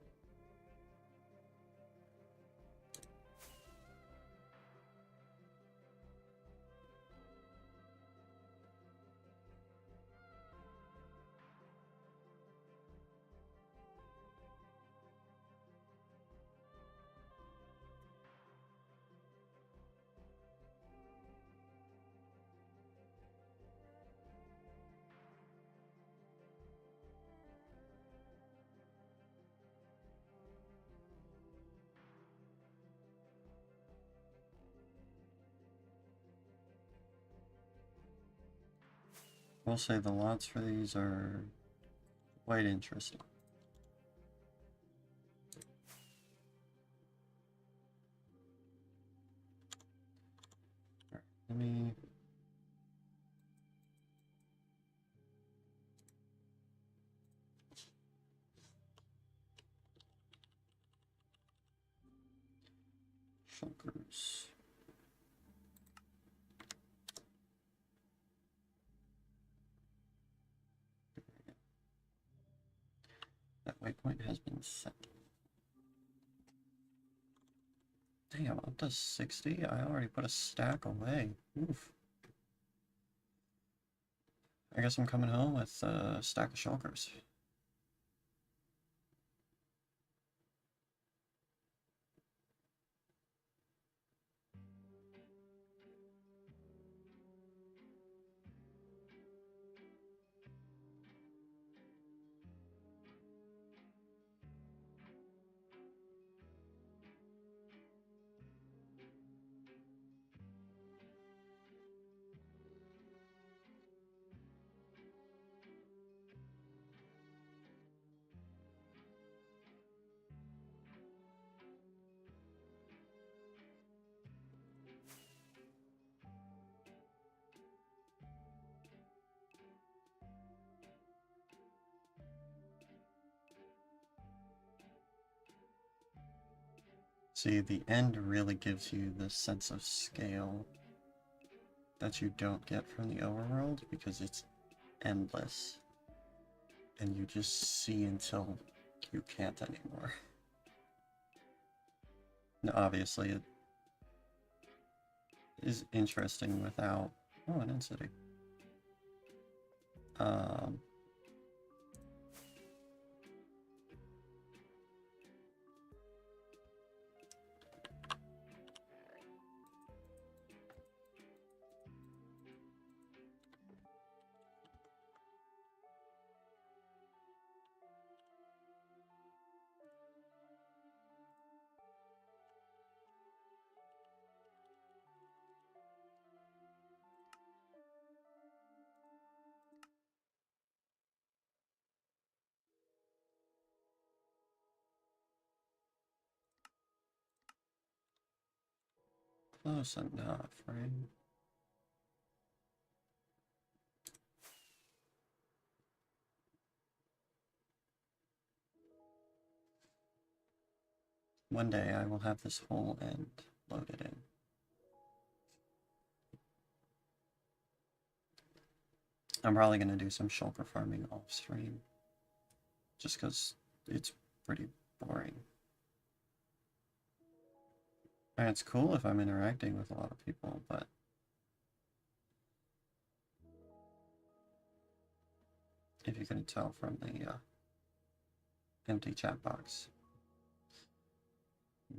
I'll say the lots for these are quite interesting. All right, let me... Shulkers. That waypoint has been set. Damn, up to 60? I already put a stack away. Oof. I guess I'm coming home with a stack of shulkers. See, the end really gives you this sense of scale that you don't get from the overworld because it's endless. And you just see until you can't anymore. Now, obviously, it is interesting without... Oh, an in-city. Close enough, right? One day I will have this whole end loaded in. I'm probably going to do some shulker farming off stream. Just because it's pretty boring. And it's cool if I'm interacting with a lot of people, but... If you can tell from the empty chat box.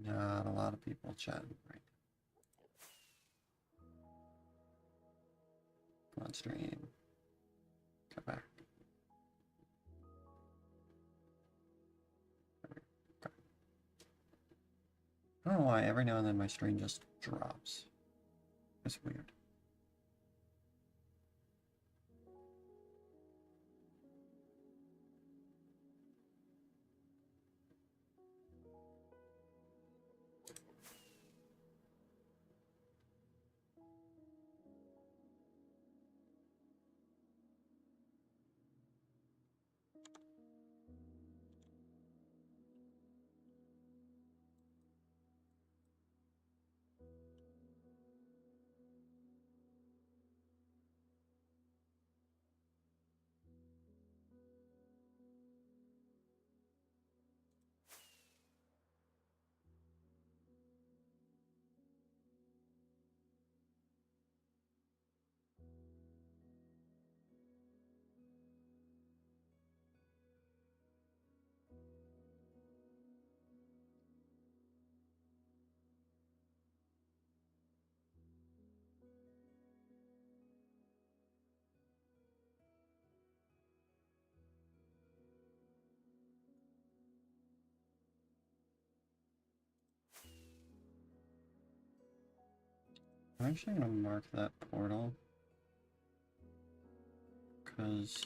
Not a lot of people chatting right now. Come on, stream. Come back. Okay. I don't know why every now and then my stream just drops. It's weird. I'm actually gonna mark that portal. Because...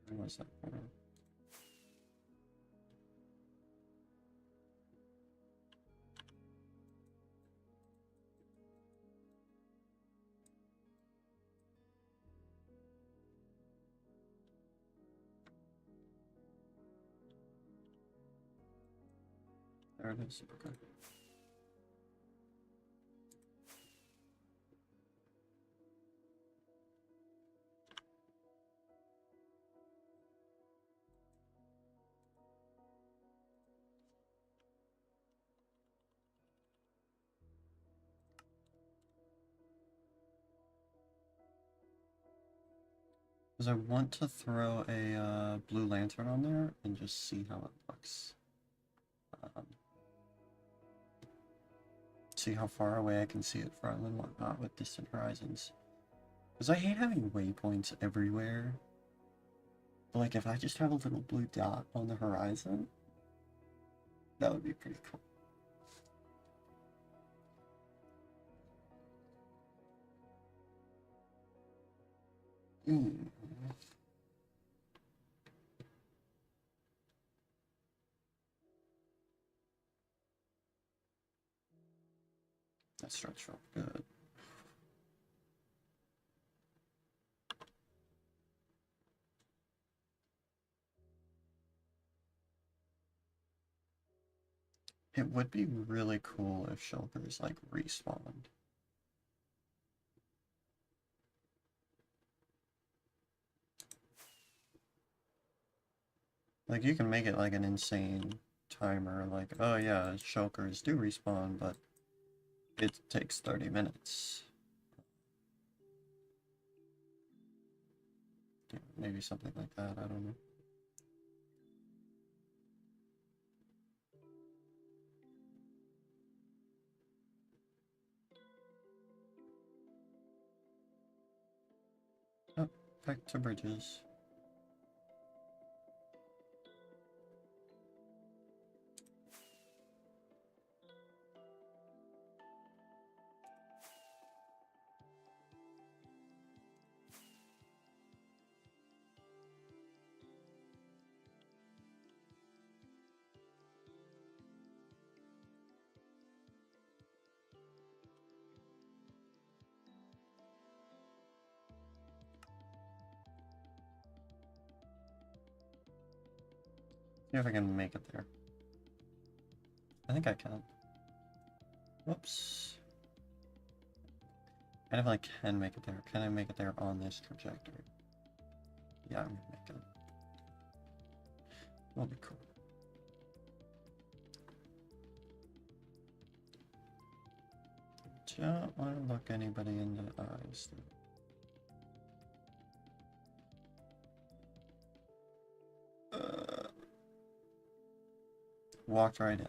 Where was that portal? There it is. Okay. Because I want to throw a blue lantern on there and just see how it looks. See how far away I can see it from and whatnot with distant horizons. Because I hate having waypoints everywhere. But like if I just have a little blue dot on the horizon, that would be pretty cool. That stretch felt good. It would be really cool if shulkers like respawned. Like you can make it like an insane timer, like, oh yeah, shulkers do respawn, but it takes 30 minutes. Yeah, maybe something like that, I don't know. Oh, back to bridges. See if I can make it there. I think I can. Whoops. I definitely can make it there. Can I make it there on this trajectory? Yeah, I'm gonna make it. That'll be cool. Don't want to look anybody in the eyes. Walked right in.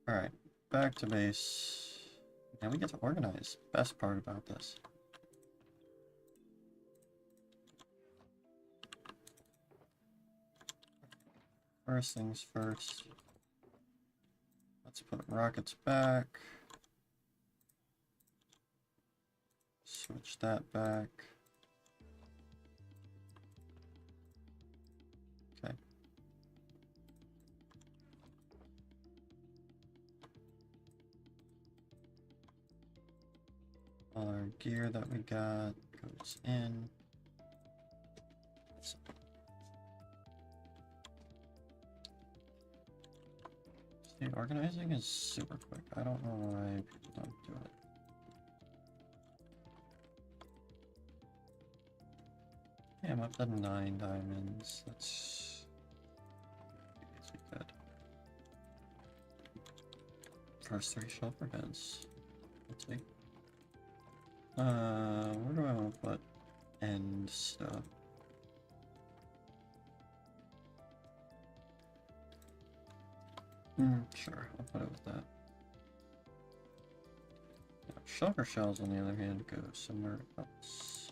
Alright, back to base. And we get to organize. Best part about this. First things first. Let's put rockets back. Switch that back. Okay. All our gear that we got goes in. See, organizing is super quick. I don't know why people don't do it. Yeah, I'm up to 9 diamonds. That's good. First 3 shulker heads. Let's see. Where do I want to put end stuff? Sure, I'll put it with that. Yeah, shulker shells, on the other hand, go somewhere else.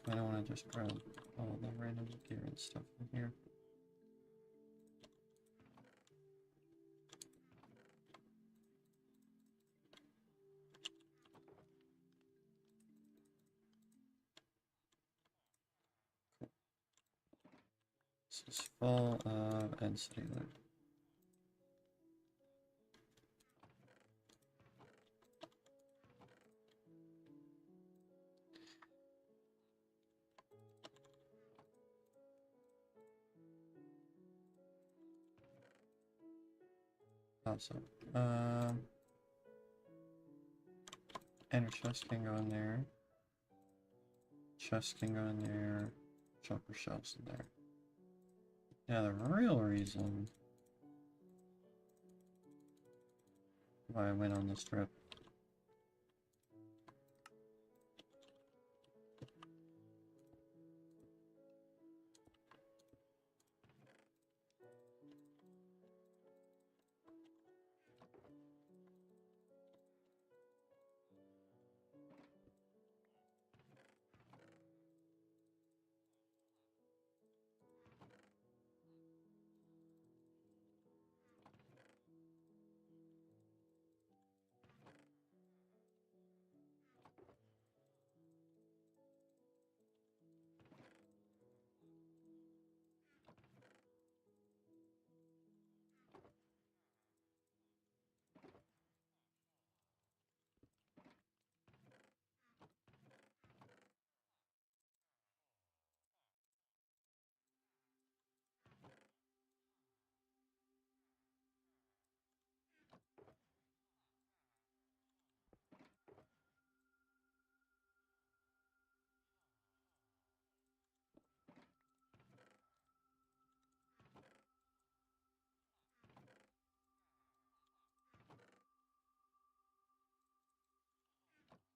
I don't want to just grab all the random gear and stuff in here. This is full of density loot. Awesome. Ender chest can go in there. Chest can go in there. Chopper shelves in there. Yeah, the real reason why I went on this trip.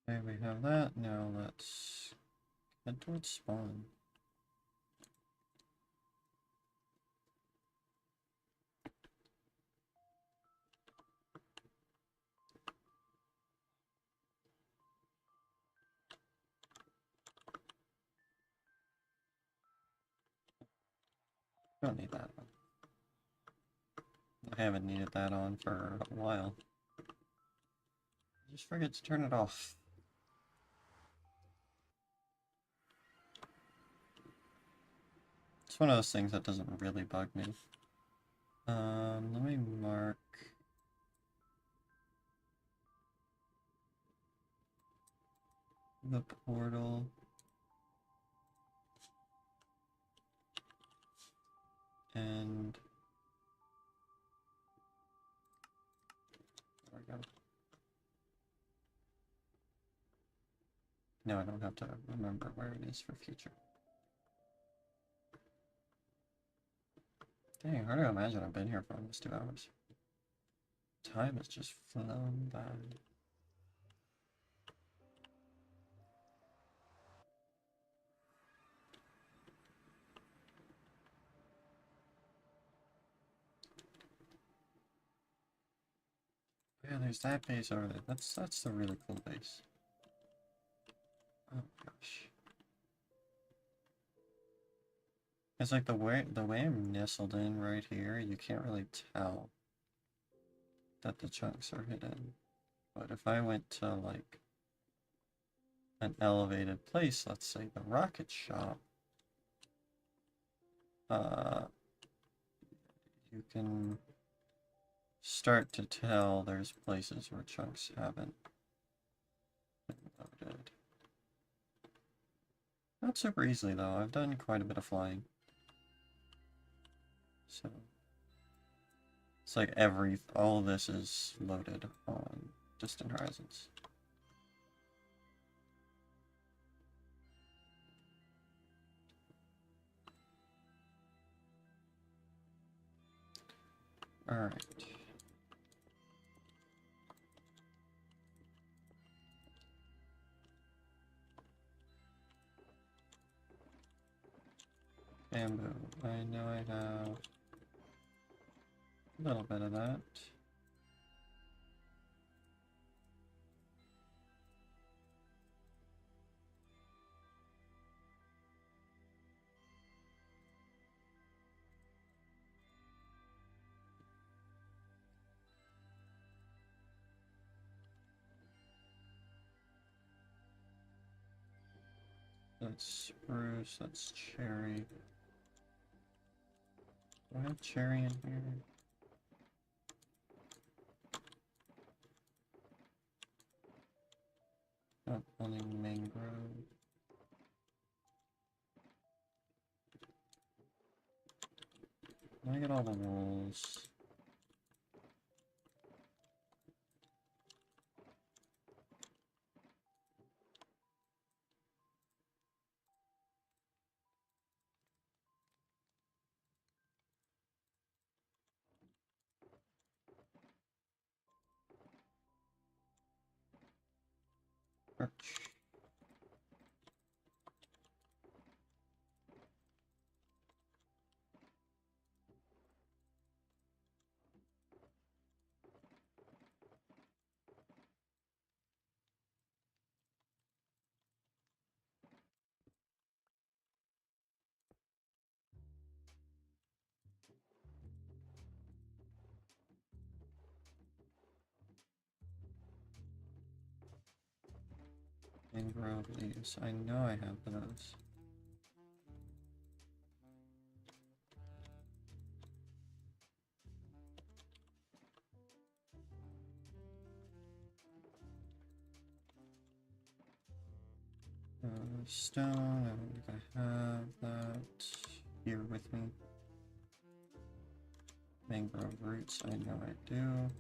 Okay, we have that. Now let's head towards spawn. Don't need that one. I haven't needed that on for a while. Just forget to turn it off. It's one of those things that doesn't really bug me. Let me mark the portal. And there we go. Now I don't have to remember where it is for future. Dang, hard to imagine I've been here for almost 2 hours. Time has just flown by. Yeah, there's that base over there. That's the really cool base. Oh gosh. It's like the way I'm nestled in right here, you can't really tell that the chunks are hidden. But if I went to like an elevated place, let's say the rocket shop, you can start to tell there's places where chunks haven't been loaded. Not super easily though, I've done quite a bit of flying. So it's like all of this is loaded on distant horizons. Alright. Bamboo. I know I have a little bit of that. That's spruce, that's cherry. Do I have cherry in here? Not only mangrove. Can I get all the wools? Birch. Mangrove leaves. I know I have those. Stone, I don't think I have that here with me. Mangrove roots, I know I do.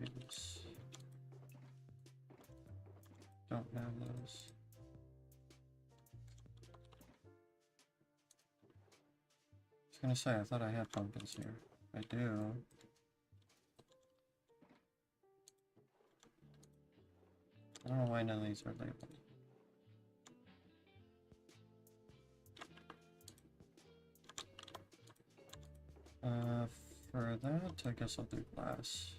pumpkins. Don't have those. I was gonna say, I thought I had pumpkins here. I do. I don't know why none of these are labeled. For that, I guess I'll do glass.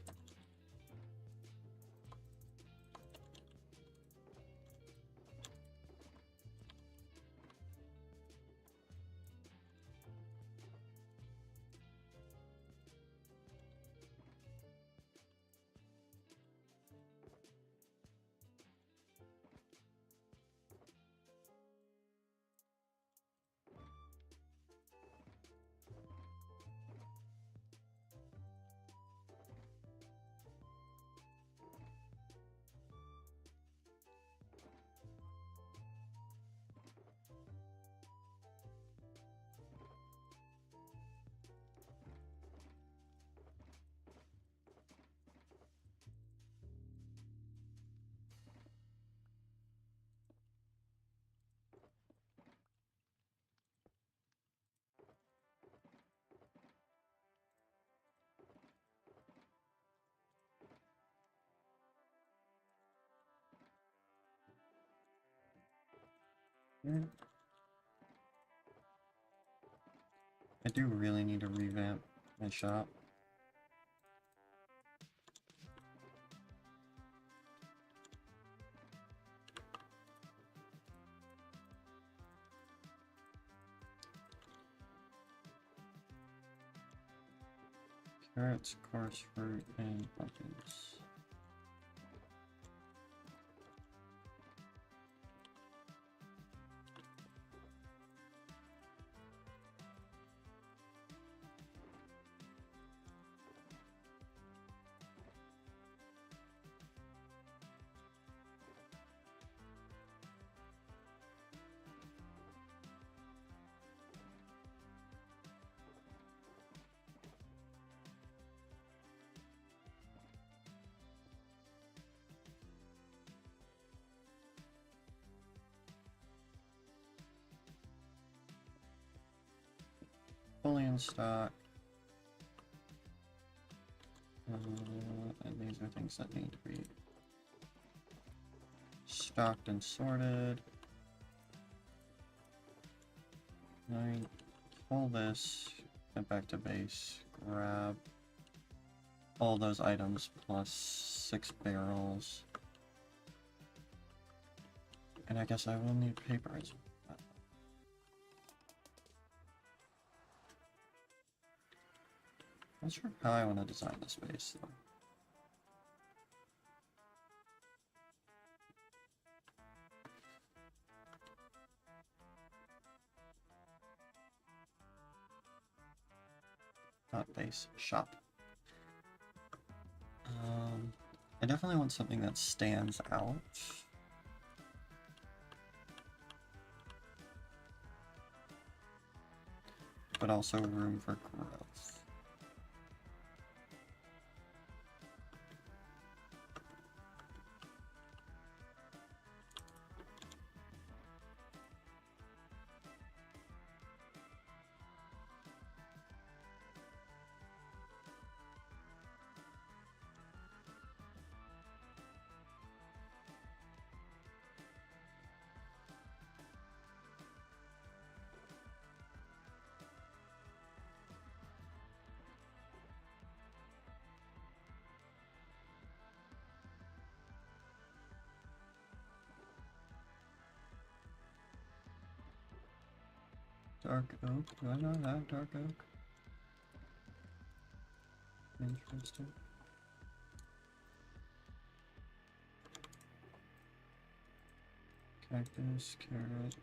I do really need to revamp my shop. Carrots, coarse fruit, and pumpkins. Fully in stock. And these are things that need to be stocked and sorted. I pull this, get back to base, grab all those items plus 6 barrels. And I guess I will need paper as well. Not sure how I want to design this base though. Not base, shop. I definitely want something that stands out. But also room for growth. Dark oak? Do I not have dark oak? Interesting. Cactus, carrot.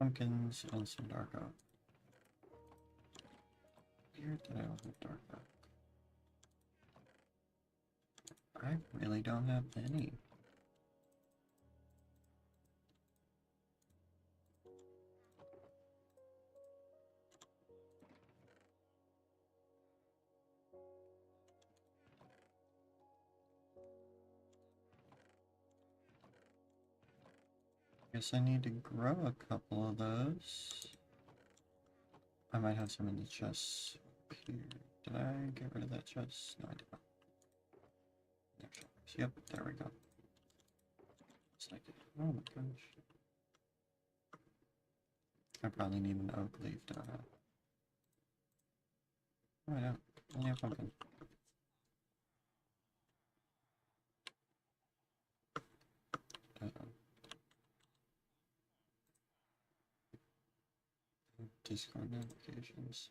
pumpkins and some dark oak. Weird that I don't have dark oak. I really don't have any. Guess I need to grow a couple of those. I might have some in the chest here. Did I get rid of that chest? No, I did not. Yep, there we go. It's like, oh my gosh. I probably need an oak leaf, don't I? Oh, I don't. Only a pumpkin. Discord notifications.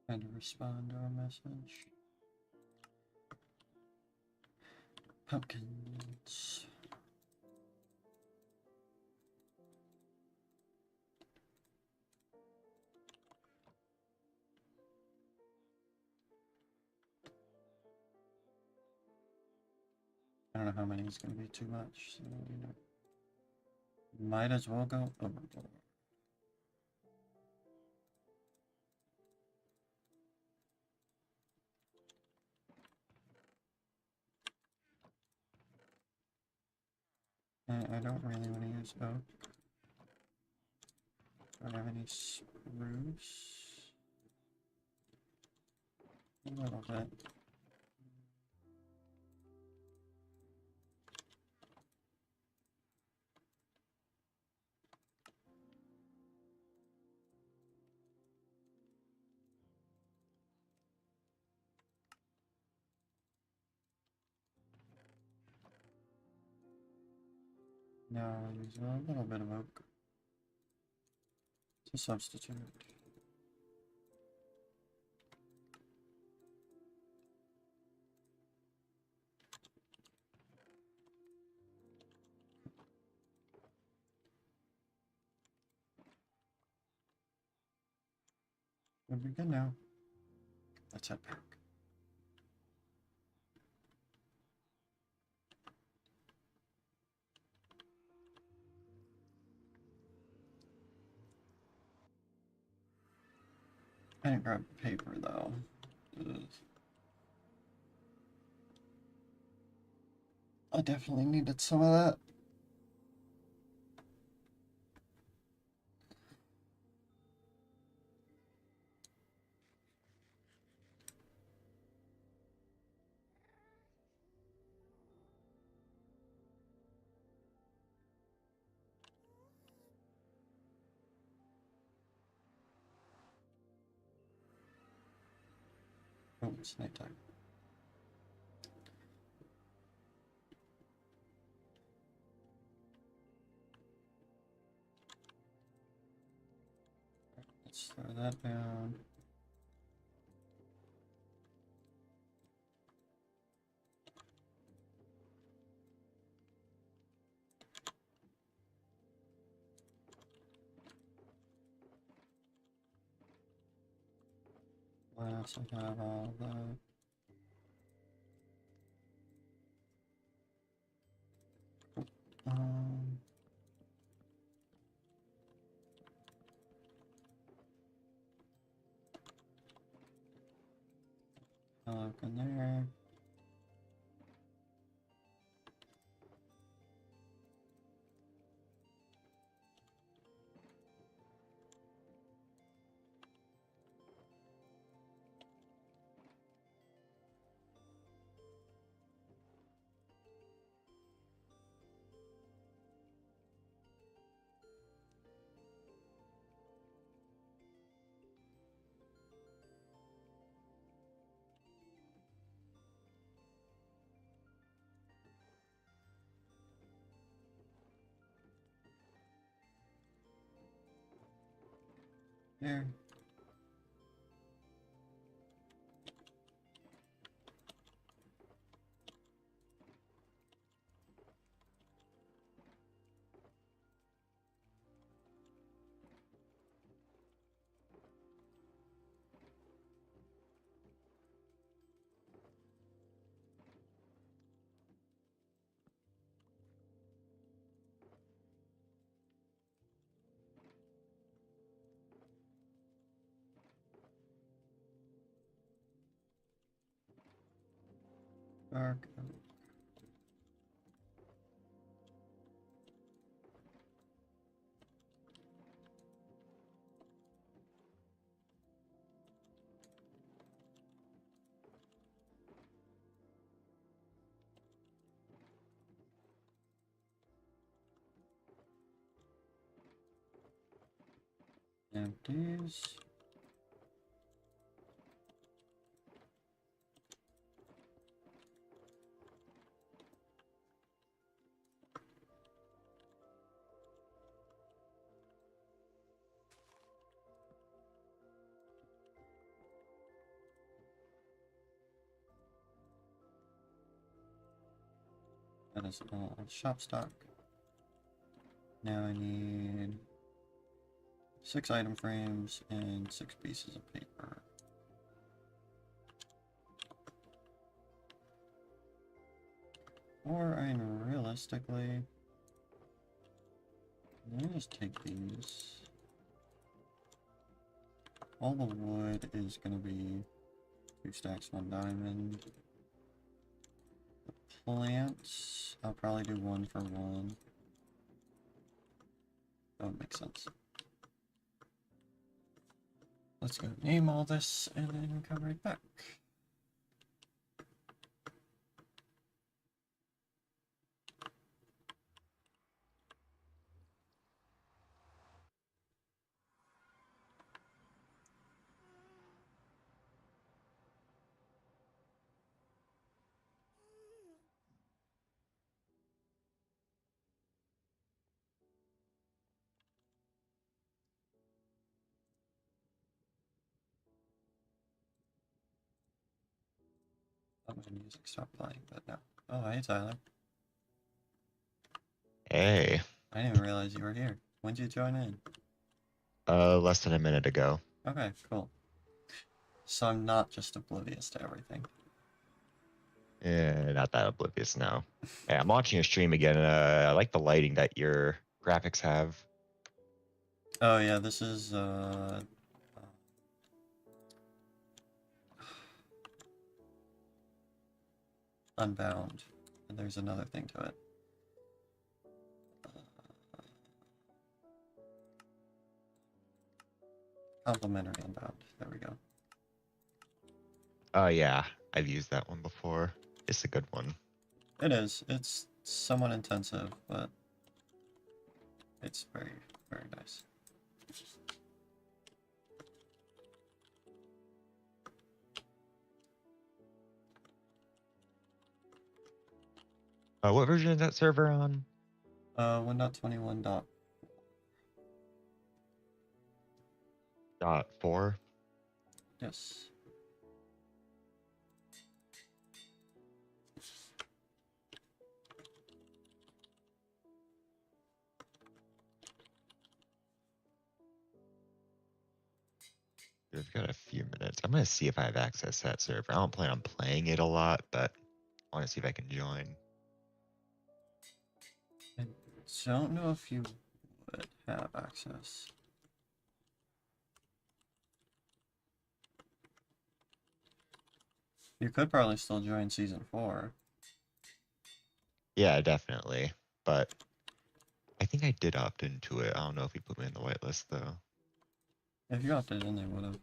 Trying to respond to a message. Pumpkins. I don't know how many is going to be too much, so you know, might as well go overboard. I don't really want to use oak. Do I have any spruce? A little bit. Now I'll use a little bit of oak to substitute. We'll be good now. Let's head back. I didn't grab paper though. Ugh. I definitely needed some of that. Oh, it's nighttime. Let's throw that down. So I have all the... Um... Look in there. Here. Dark. Empties. That is all shop stock. Now I need 6 item frames and 6 pieces of paper. Or I mean, realistically, let me just take these. All the wood is gonna be 2 stacks, 1 diamond. The plants, I'll probably do 1 for 1. That would make sense. Let's go name all this and then come right back. Thought my music stopped playing, but no. Oh, hey Tyler.
Hey.
I didn't even realize you were here. When did you join in?
Less than a minute ago.
Okay, cool. So I'm not just oblivious to everything.
Not that oblivious now. Hey, I'm watching your stream again. I like the lighting that your graphics have.
Oh yeah, this is Unbound. And there's another thing to it. Complimentary Unbound. There we go.
Oh yeah, I've used that one before. It's a good one.
It is. It's somewhat intensive, but it's very, very nice.
What version is that server on?
1.21.
.4.
Yes.
We've got a few minutes. I'm gonna see if I have access to that server. I don't plan on playing it a lot, but I want to see if I can join.
I don't know if you would have access. You could probably still join season 4.
Yeah, definitely. But I think I did opt into it. I don't know if he put me in the whitelist though.
If you opted in, they would have.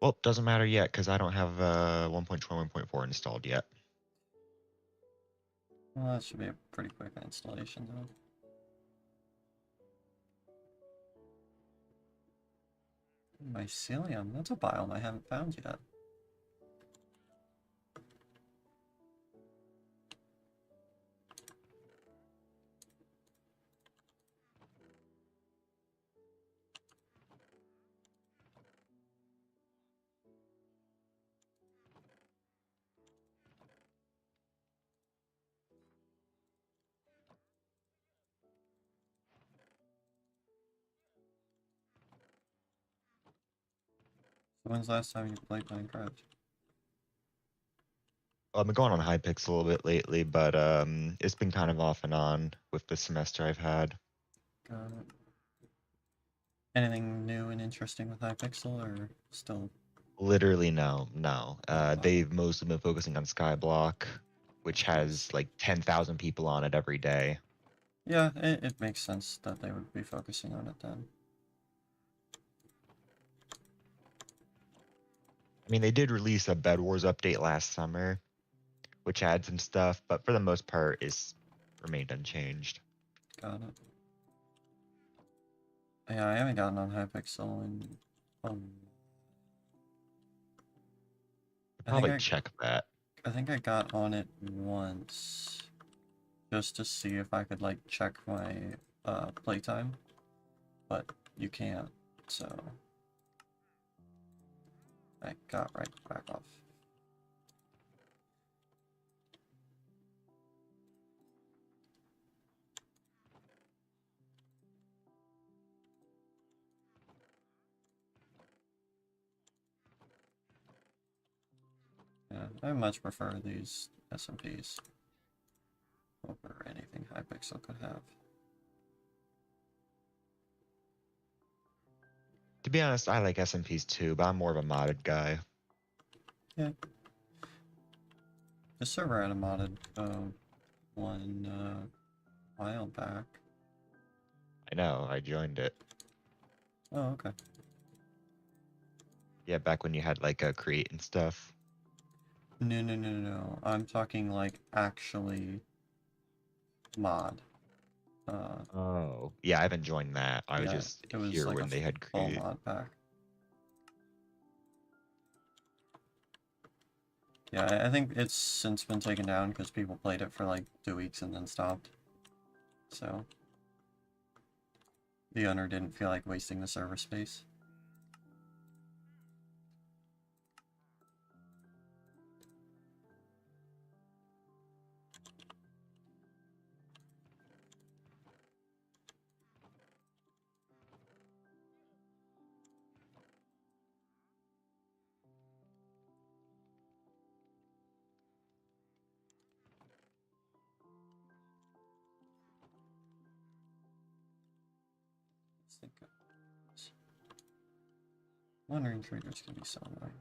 Well, doesn't matter yet because I don't have 1.21.4 installed yet.
Well, that should be a pretty quick installation, though. Mycelium, that's a biome I haven't found yet. So when's the last time you played Minecraft?
Well, I've been going on Hypixel a little bit lately, but it's been kind of off and on with the semester I've had.
Got it. Anything new and interesting with Hypixel, or still?
Literally, no.
Wow.
They've mostly been focusing on Skyblock, which has
Nice.
like 10,000 people on it every day.
Yeah, it makes sense that they would be focusing on it then.
I mean, they did release a Bed Wars update last summer, which had some stuff, but for the most part, it's remained unchanged.
Got it. Yeah, I haven't gotten on Hypixel in. I think
Probably check that.
I think I got on it once, just to see if I could like check my playtime, but you can't, so I got right back off. Yeah, I much prefer these SMPs over anything Hypixel could have.
To be honest, I like SMPs too, but I'm more of a modded guy.
Yeah. The server had a modded one while back.
I know, I joined it.
Oh, okay.
Yeah, back when you had like a create and stuff.
No. I'm talking like actually mod.
Oh. Yeah, I haven't joined that. I was
Yeah,
just
it was
here
like a
when they had
full
create.
mod pack. Yeah, I think it's since been taken down because people played it for like 2 weeks and then stopped. So the owner didn't feel like wasting the server space. Let's think of this. Wandering traders can be so annoying.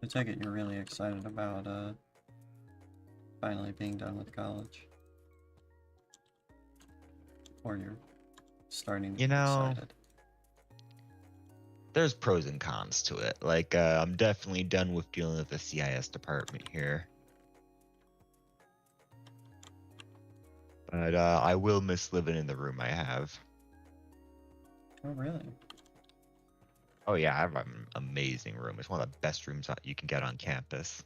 I take it you're really excited about finally being done with college. Or you're starting to
You
be
know,
excited.
there's pros and cons to it. Like, I'm definitely done with dealing with the CIS department here. But I will miss living in the room I have.
Oh, really?
Oh yeah, I have an amazing room. It's one of the best rooms that you can get on campus.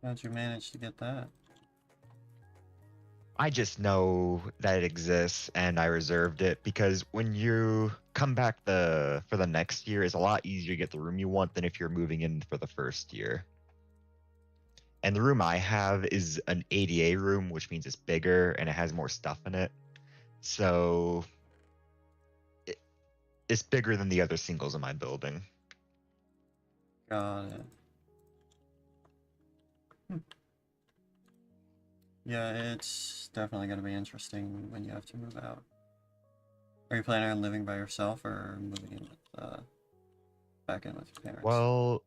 How'd you manage to get that?
I just know that it exists and I reserved it because when you come back for the next year, it's a lot easier to get the room you want than if you're moving in for the first year. And the room I have is an ADA room, which means it's bigger and it has more stuff in it. So it's bigger than the other singles in my building.
Got it. Hmm. Yeah, it's definitely going to be interesting when you have to move out. Are you planning on living by yourself or moving in with, back in with your parents?
Well,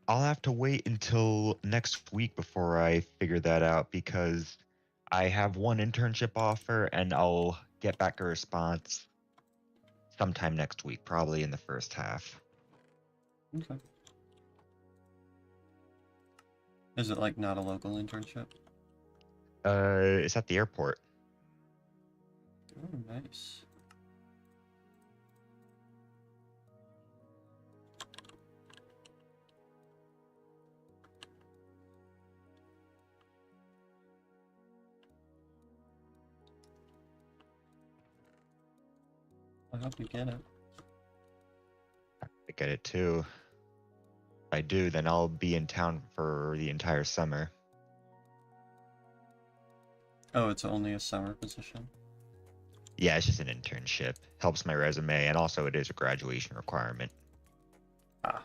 I'll have to wait until next week before I figure that out because I have one internship offer and I'll get back a response sometime next week, probably in the first half.
Okay. Is it like not a local internship?
It's at the airport.
Oh, nice. I hope you get it.
I get it too. If I do, then I'll be in town for the entire summer.
Oh, it's only a summer position?
Yeah, it's just an internship. Helps my resume, and also it is a graduation requirement,
Ah,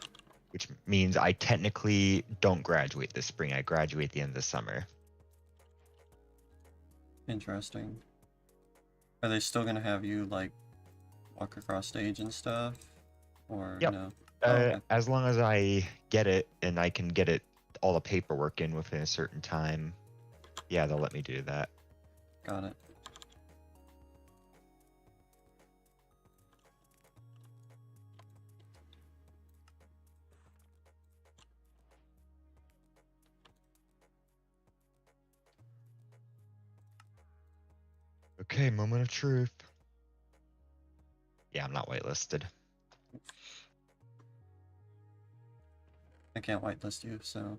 which means I technically don't graduate this spring. I graduate at the end of the summer.
interesting. Are they still gonna have you, like, walk across stage and stuff? Or
Yep.
no? Oh, okay.
As long as I get it and I can get it all the paperwork in within a certain time, yeah, they'll let me do that.
Got it.
Okay, moment of truth. Yeah, I'm not whitelisted.
I can't whitelist you, so...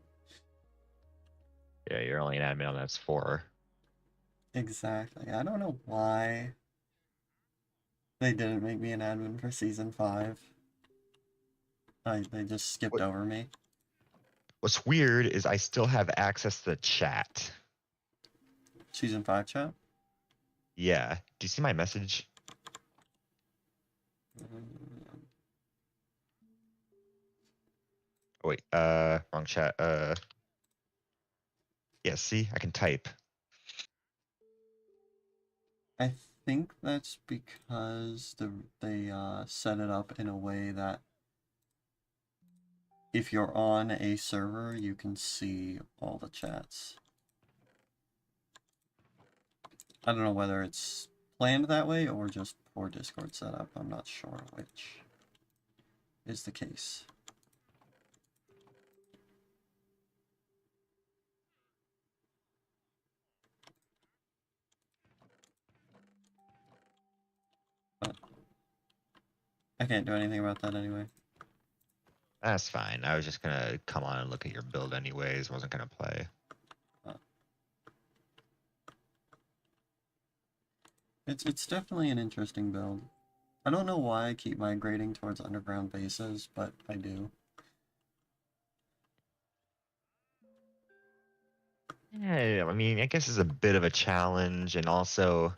Yeah, you're only an admin on that's 4.
Exactly. I don't know why they didn't make me an admin for season 5. They just skipped
What
over me.
What's weird is I still have access to the chat.
Season 5 chat?
Yeah. Do you see my message?
Mm,
Oh wait, wrong chat. Yeah, see, I can type.
I think that's because they set it up in a way that if you're on a server, you can see all the chats. I don't know whether it's planned that way or just poor Discord setup. I'm not sure which is the case. But I can't do anything about that anyway.
That's fine. I was just gonna come on and look at your build anyways. Wasn't gonna play.
Uh, it's definitely an interesting build. I don't know why I keep migrating towards underground bases, but I do.
Yeah, I mean, I guess it's a bit of a challenge, and also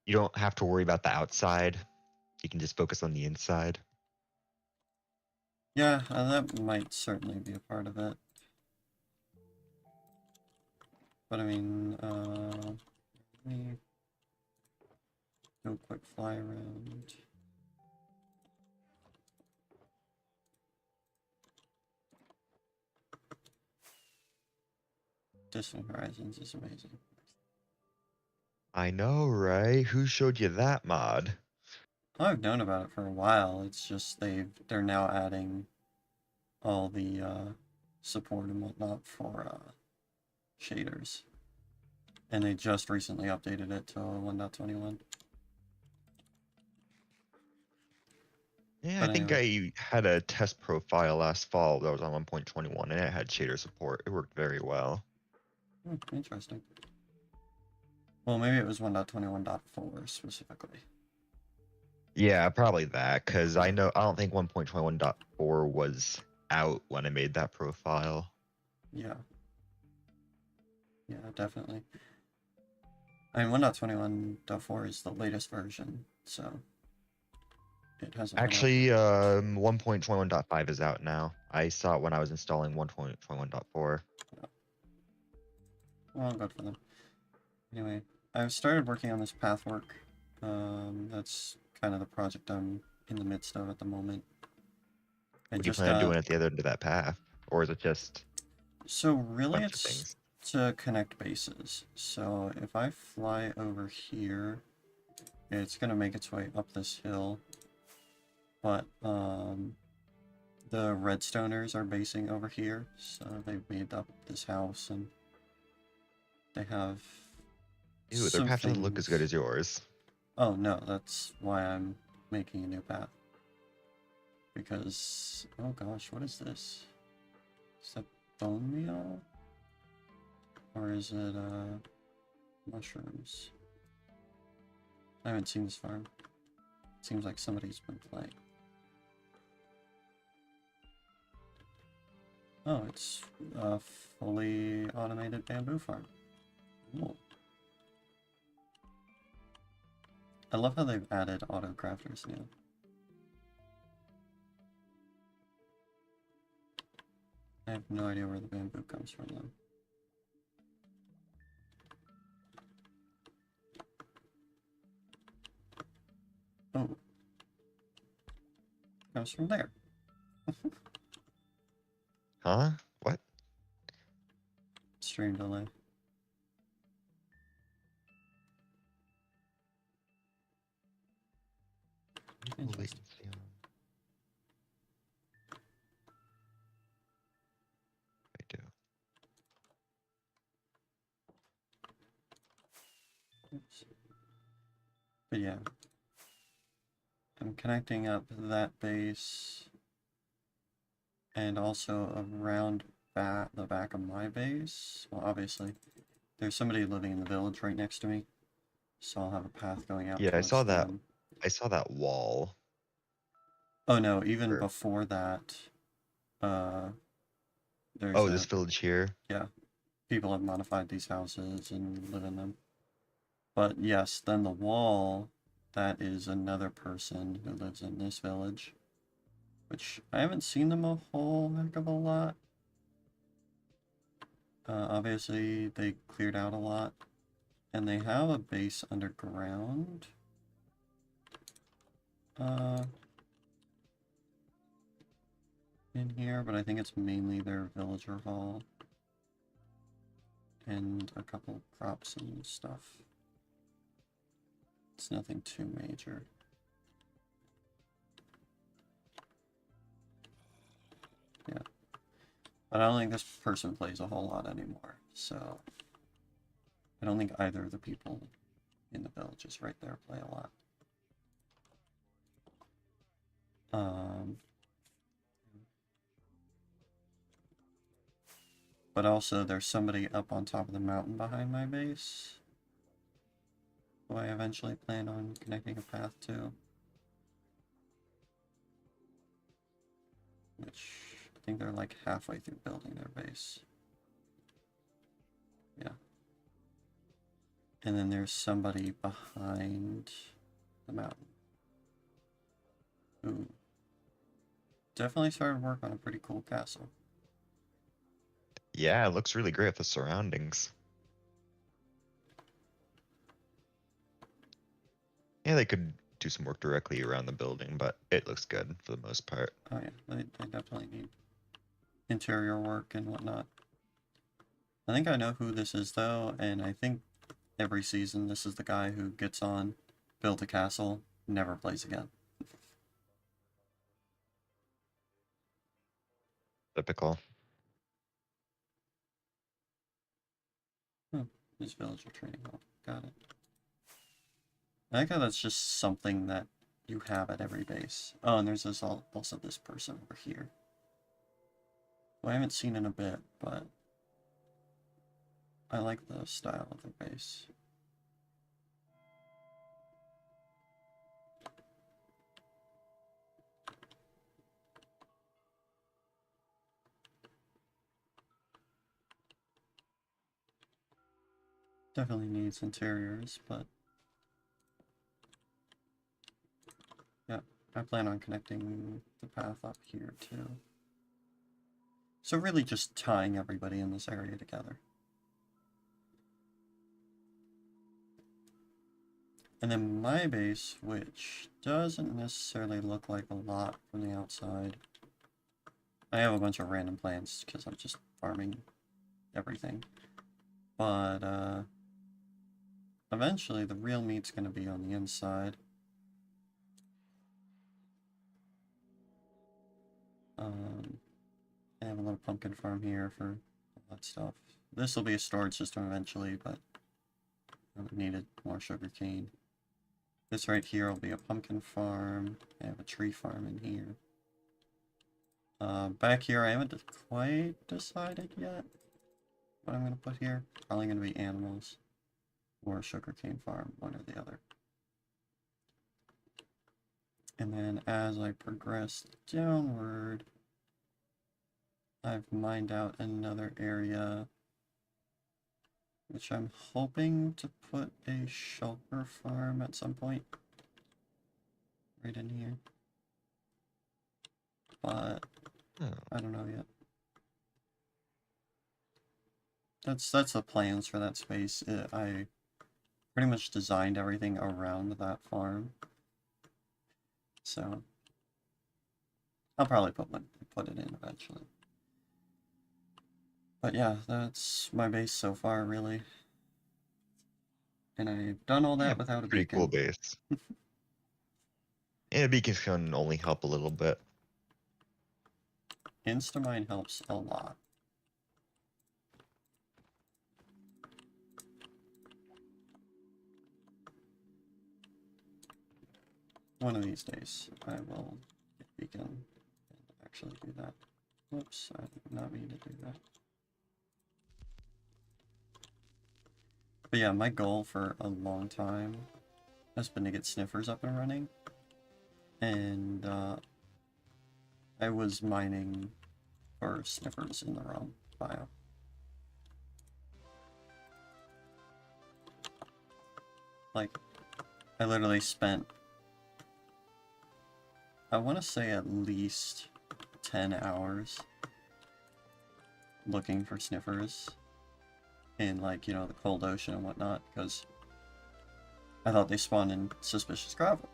you don't have to worry about the outside. You can just focus on the inside.
Yeah, that might certainly be a part of it. But I mean, let me do a quick fly around. Distant Horizons is amazing.
I know, right? Who showed you that mod?
I've known about it for a while. It's just they're now adding all the support and whatnot for shaders, and they just recently updated it to 1.21.
Yeah, I
But
think
anyway,
I had a test profile last fall that was on 1.21 and it had shader support. It worked very well.
interesting. Well, maybe it was 1.21.4 specifically.
Yeah, probably that, because I don't think 1.21.4 was out when I made that profile.
Yeah. Yeah, definitely. I mean, 1.21.4 is the latest version, so it hasn't been out.
Actually, 1.21.5 is out now. I saw it when I was installing 1.21.4.
Well, good for them. Anyway, I've started working on this path work. That's kind of the project I'm in the midst of at the moment. I
What do you
just
plan on
got...
doing at the other end of that path? Or is it just
So
a
really
bunch of
it's
things?
to connect bases. So if I fly over here, it's going to make its way up this hill. But the Redstoners are basing over here, so they've made up this house, and they have
Ew, their
some
path doesn't look as good
things.
as yours.
Oh no, that's why I'm making a new path. Because, oh gosh, what is this? Is that bone meal? Or is it, mushrooms? I haven't seen this farm. Seems like somebody's been playing. Oh, it's a fully automated bamboo farm. Cool. I love how they've added auto crafters now. I have no idea where the bamboo comes from though. Oh, comes from there.
Huh? What?
Stream delay. Interesting.
Latency on. I do.
Oops. But yeah, I'm connecting up that base and also around the back of my base. Well, obviously, there's somebody living in the village right next to me, so I'll have a path going out
Yeah, I
towards
saw that.
them.
I saw that wall.
Oh no, even
Or,
before that, uh, there's
oh, this village here.
yeah, people have modified these houses and live in them. But yes, then the wall, that is another person who lives in this village, which I haven't seen them a whole heck of a lot. Obviously, they cleared out a lot, and they have a base underground. In here, but I think it's mainly their villager hall and a couple crops and stuff. It's nothing too major. Yeah. But I don't think this person plays a whole lot anymore, so I don't think either of the people in the villages right there play a lot. But also there's somebody up on top of the mountain behind my base who I eventually plan on connecting a path to. Which I think they're like halfway through building their base. Yeah. And then there's somebody behind the mountain who definitely started work on a pretty cool castle.
Yeah, it looks really great with the surroundings. Yeah, they could do some work directly around the building, but it looks good for the most part.
Oh yeah, they definitely need interior work and whatnot. I think I know who this is though, and I think every season this is the guy who gets on, builds a castle, never plays again.
Typical.
Hmm. This villager training hall. Got it. I think that's just something that you have at every base. Oh, and there's this also this person over here. Who I haven't seen in a bit, but I like the style of their base. Definitely needs interiors, but yeah, I plan on connecting the path up here too. So really just tying everybody in this area together. And then my base, which doesn't necessarily look like a lot from the outside. I have a bunch of random plants because I'm just farming everything. But eventually the real meat's going to be on the inside. I have a little pumpkin farm here for all that stuff. This will be a storage system eventually, but I needed more sugar cane. This right here will be a pumpkin farm. I have a tree farm in here. Back here I haven't quite decided yet what I'm going to put here. Probably going to be animals or a sugarcane farm, one or the other. And then as I progress downward, I've mined out another area which I'm hoping to put a shulker farm at some point. Right in here. But I don't know yet. That's the plans for that space. I pretty much designed everything around that farm. So I'll probably put it in eventually. But yeah, that's my base so far, really. And I've done all that without a
Pretty
beacon.
cool base. And a beacon can only help a little bit.
Instamine helps a lot. One of these days, I will get beacon and actually do that. Whoops, I did not mean to do that. But yeah, my goal for a long time has been to get Sniffers up and running. And I was mining for Sniffers in the wrong bio. Like, I literally spent, I want to say at least 10 hours looking for Sniffers in, like, you know, the cold ocean and whatnot, because I thought they spawned in suspicious gravel.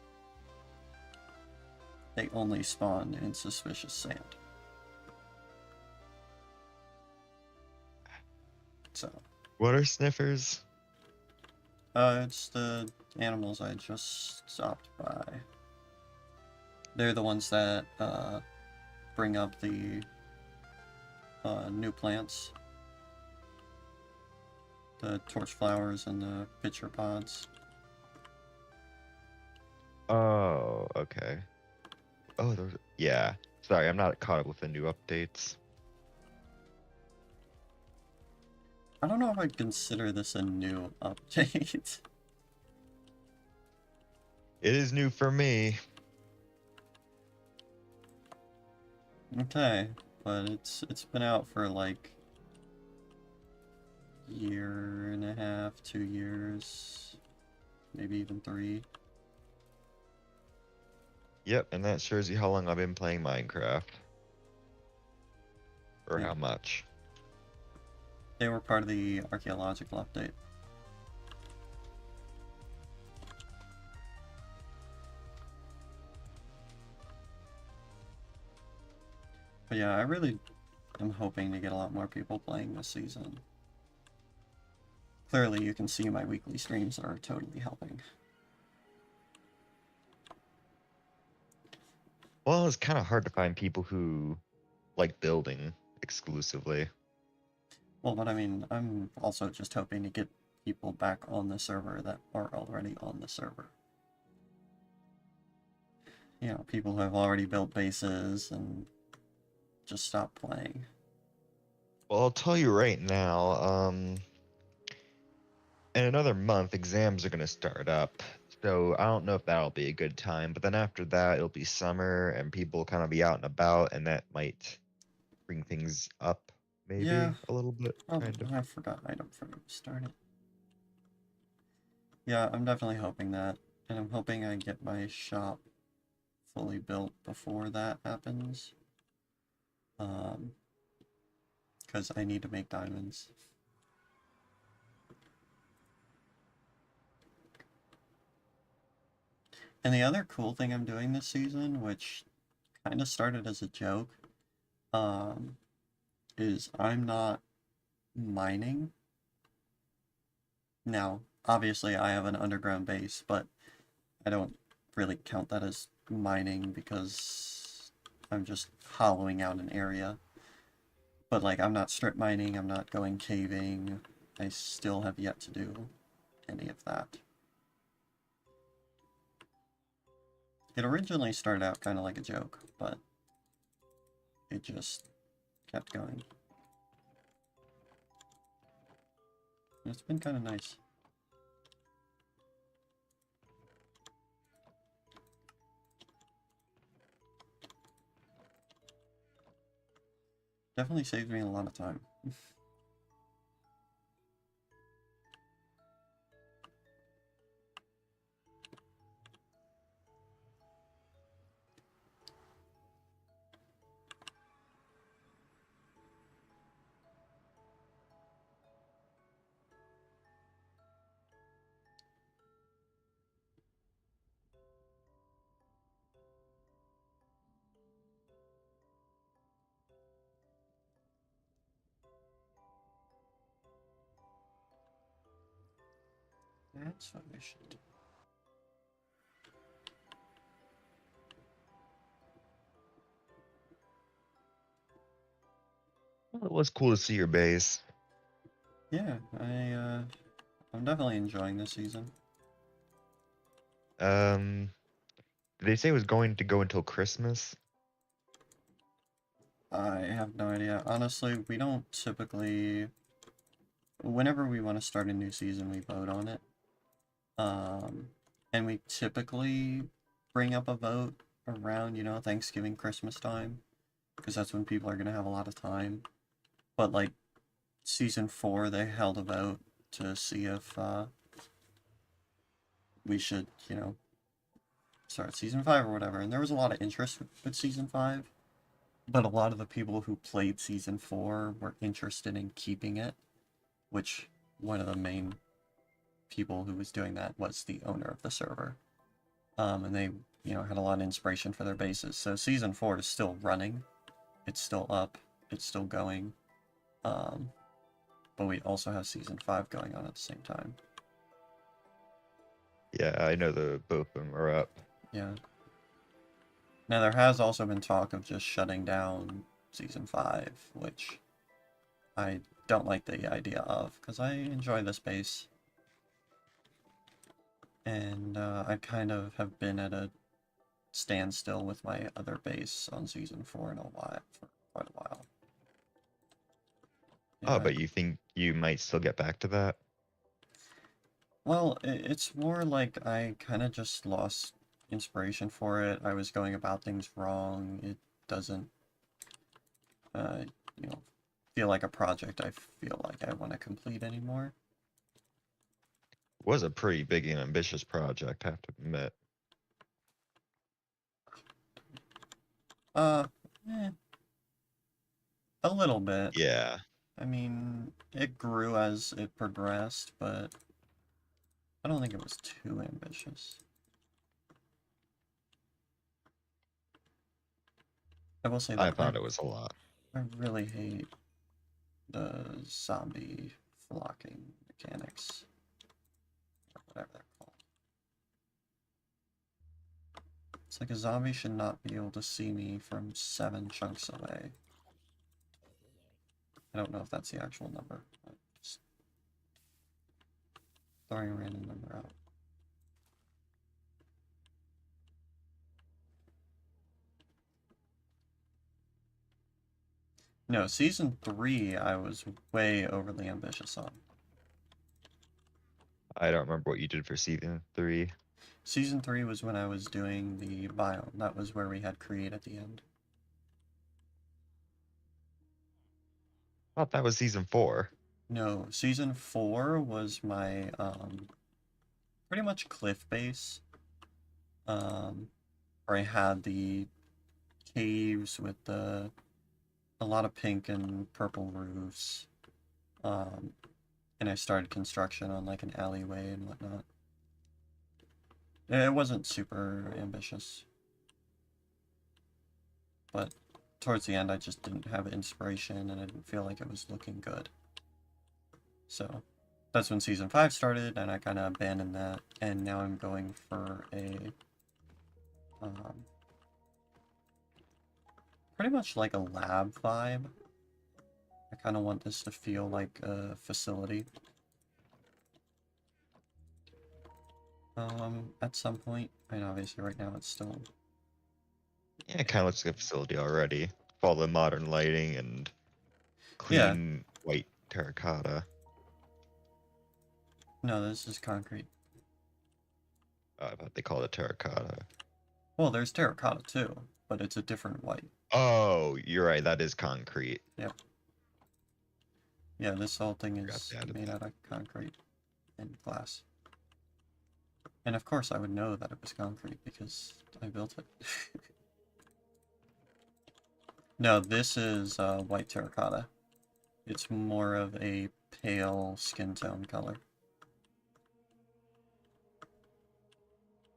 They only spawn in suspicious sand. So.
What are Sniffers?
It's the animals I just stopped by. They're the ones that, bring up the, new plants. The torch flowers and the pitcher pods.
Oh, okay. Oh, yeah. Sorry, I'm not caught up with the new updates.
I don't know if I'd consider this a new update.
It is new for me.
Okay, but it's been out for like year and a half, 2 years, maybe even 3.
Yep, and that shows you how long I've been playing Minecraft. Or
Yeah.
how much.
They were part of the archaeological update. But yeah, I really am hoping to get a lot more people playing this season. clearly you can see my weekly streams are totally helping.
Well, it's kind of hard to find people who like building exclusively.
Well, but I mean, I'm also just hoping to get people back on the server that are already on the server. You know, people who have already built bases and just stopped playing.
Well, I'll tell you right now, in another month, exams are going to start up. So I don't know if that'll be a good time. But then after that, it'll be summer and people will kind of be out and about, and that might bring things up
Yeah,
maybe a little bit,
probably.
kind of.
I forgot item for start it. Yeah, I'm definitely hoping that. And I'm hoping I get my shop fully built before that happens. Because I need to make diamonds. And the other cool thing I'm doing this season, which kind of started as a joke, um, is I'm not mining. Now, obviously I have an underground base, but I don't really count that as mining because I'm just hollowing out an area. But like, I'm not strip mining, I'm not going caving. I still have yet to do any of that. It originally started out kind of like a joke, but it just kept going. It's been kind of nice. Definitely saves me a lot of time. That's what I should do.
Well, it was cool to see your base.
Yeah, I'm definitely enjoying this season.
Did they say it was going to go until Christmas?
I have no idea. Honestly, we don't typically... Whenever we want to start a new season, we vote on it. And we typically bring up a vote around, you know, Thanksgiving, Christmas time. Because that's when people are going to have a lot of time. But, like, Season 4, they held a vote to see if we should, you know, start Season 5 or whatever. And there was a lot of interest with Season 5. But a lot of the people who played Season 4 were interested in keeping it. Which, one of the main people who was doing that was the owner of the server. And they, you know, had a lot of inspiration for their bases. So Season 4 is still running. It's still up. It's still going. But we also have Season 5 going on at the same time.
Yeah, I know the both of them are up.
Yeah. Now, there has also been talk of just shutting down Season 5, which I don't like the idea of, because I enjoy this base. And I kind of have been at a standstill with my other base on Season 4 in a while, for quite a while.
Oh,
Yeah,
but you think you might still get back to that?
well, it's more like I kind of just lost inspiration for it. I was going about things wrong. It doesn't, uh, you know, feel like a project I feel like I want to complete anymore.
It was a pretty big and ambitious project, I have to admit.
Uh, eh, a little bit.
Yeah.
I mean, it grew as it progressed, but I don't think it was too ambitious. I will say
I
though,
thought it was a lot.
I really hate the zombie flocking mechanics, or whatever they're called. It's like a zombie should not be able to see me from 7 chunks away. I don't know if that's the actual number. I'm just throwing a random number out. No, season 3 I was way overly ambitious on.
I don't remember what you did for season 3.
Season 3 was when I was doing the biome. That was where we had create at the end.
I thought that was season 4.
No, season 4 was my pretty much cliff base. Where I had the caves with a lot of pink and purple roofs. And I started construction on like an alleyway and whatnot. It wasn't super ambitious. But towards the end I just didn't have inspiration and I didn't feel like it was looking good. So that's when season 5 started and I kind of abandoned that, and now I'm going for a pretty much like a lab vibe. I kind of want this to feel like a facility. At some point. I mean, obviously right now it's still...
Yeah, it kind of looks like a facility already. With all the modern lighting and clean white terracotta.
No, this is concrete.
Oh, I thought they called it terracotta.
Well, there's terracotta too, but it's a different white.
Oh, you're right. That is concrete.
Yep. Yeah, this whole thing
Forgot
is
they added
made
that.
out of concrete and glass. And of course I would know that it was concrete because I built it. No, this is white terracotta. It's more of a pale skin tone color.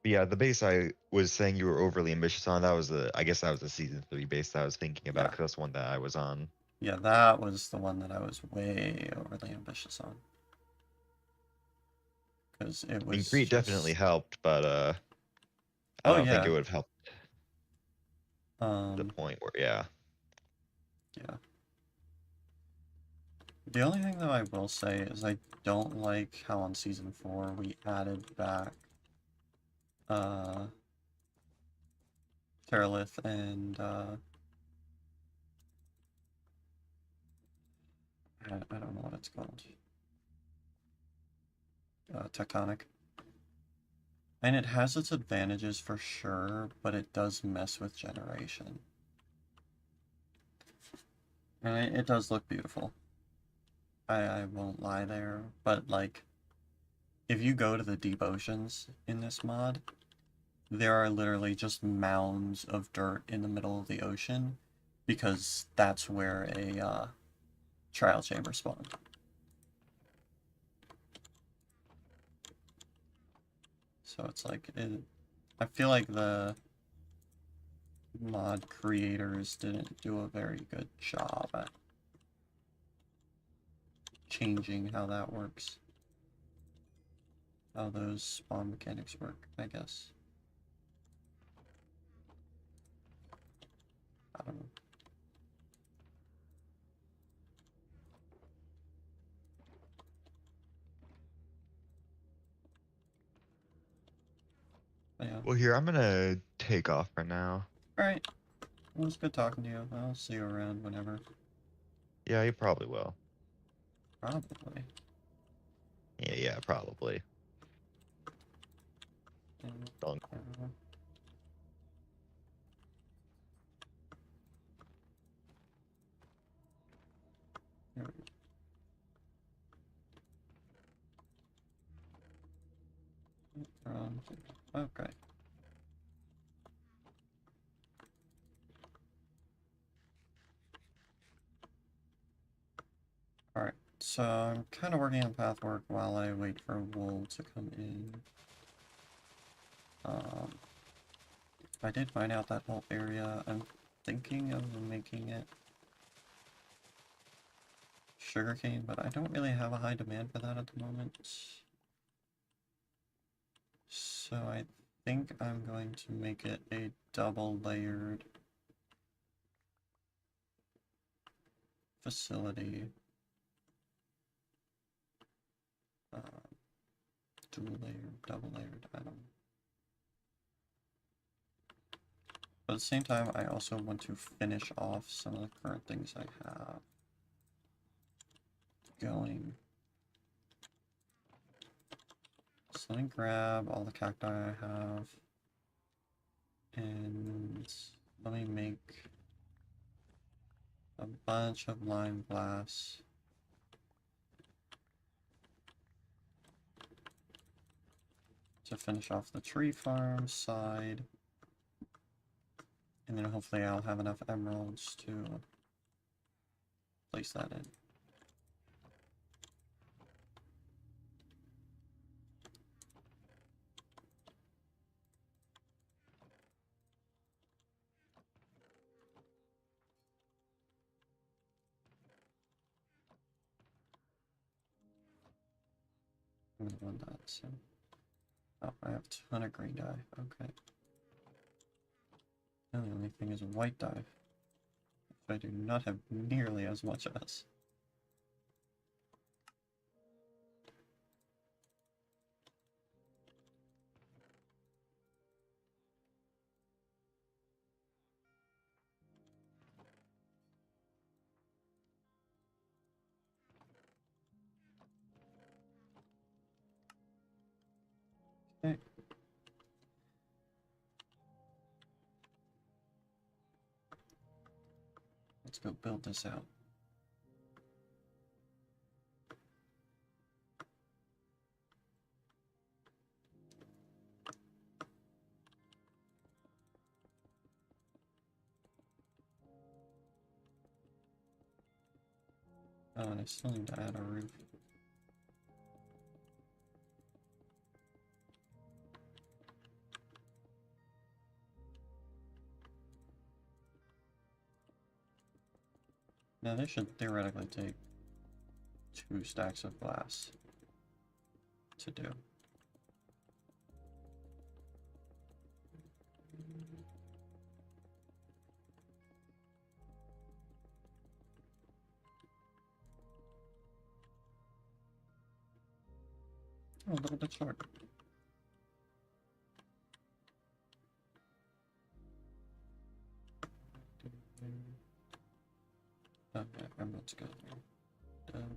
But yeah, the base I was saying you were overly ambitious on, that was I guess that was the season 3 base that I was thinking about,
Yeah.
because that's one that I was on.
Yeah, that was the one that I was way overly ambitious on. Because it was
Concrete definitely
just...
helped, but I
Oh
don't think
yeah.
it would have helped the point where, yeah.
Yeah. The only thing that I will say is I don't like how on season 4 we added back Terralith and I don't know what it's called. Tectonic. And it has its advantages for sure, but it does mess with generation. And it does look beautiful. I won't lie there, but like, if you go to the deep oceans in this mod, there are literally just mounds of dirt in the middle of the ocean, because that's where a trial chamber spawned. So it's like, I feel like the mod creators didn't do a very good job at changing how that works. How those spawn mechanics work, I guess. I don't know. But yeah.
Well, here, I'm gonna take off for now.
Alright. Well, it was good talking to you. I'll see you around whenever.
Yeah, you probably will.
Probably.
Yeah, probably.
Yeah,
Don't.
I don't know. There we go. Okay. Alright, so I'm kind of working on path work while I wait for wool to come in. I did find out that whole area. I'm thinking of making it sugarcane, but I don't really have a high demand for that at the moment. So I think I'm going to make it a double layered facility. Dual layered, double layered, I don't know. But at the same time, I also want to finish off some of the current things I have going. So let me grab all the cacti I have, and let me make a bunch of lime glass. To finish off the tree farm side. And then hopefully I'll have enough emeralds to place that in. I'm gonna want that, so. Oh, I have a ton of green dye, okay. And the only thing is white dye, which I do not have nearly as much as. Okay. Let's go build this out. Oh, and I still need to add a roof. Now this should theoretically take 2 stacks of glass to do. Oh, a little bit short. Okay, emeralds go there. Done.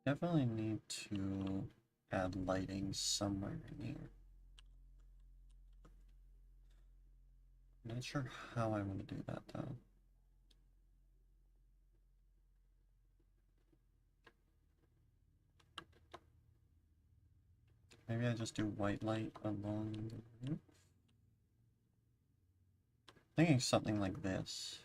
Definitely need to add lighting somewhere in here. Not sure how I want to do that though. Maybe I just do white light along the roof. Thinking something like this.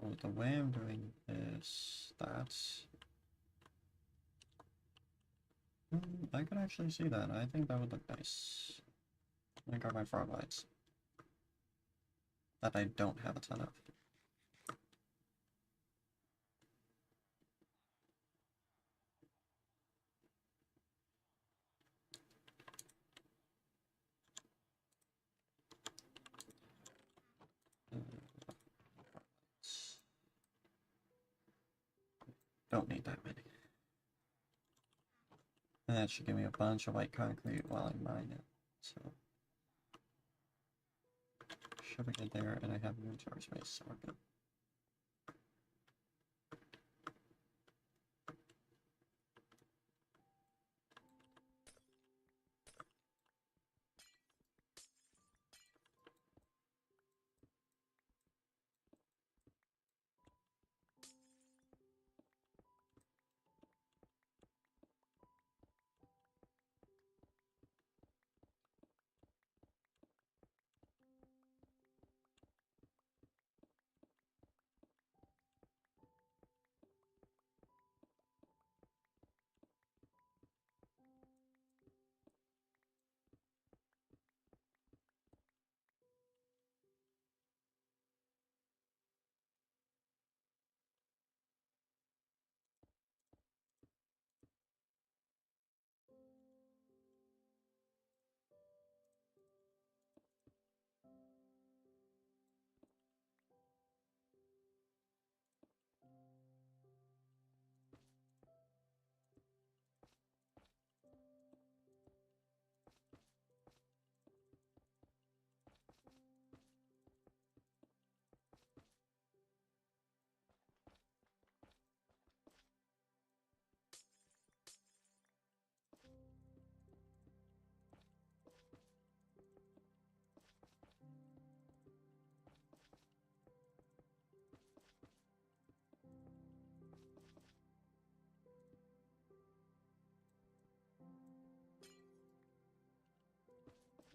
Well, the way I'm doing this, that's... I could actually see that. I think that would look nice. I got my frog lights. That I don't have a ton of. Don't need that many. And that should give me a bunch of white concrete while I mine it. So shove it in there, and I have inventory space, so we're good.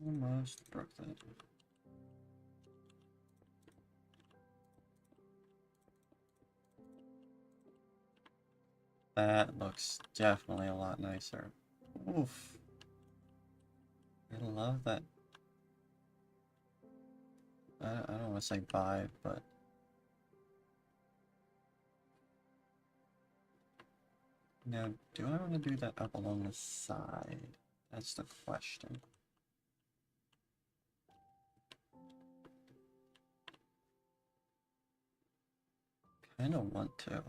Almost broke that. That looks definitely a lot nicer. Oof. I love that. I don't want to say vibe, but now, do I want to do that up along the side? That's the question. Kind of want to.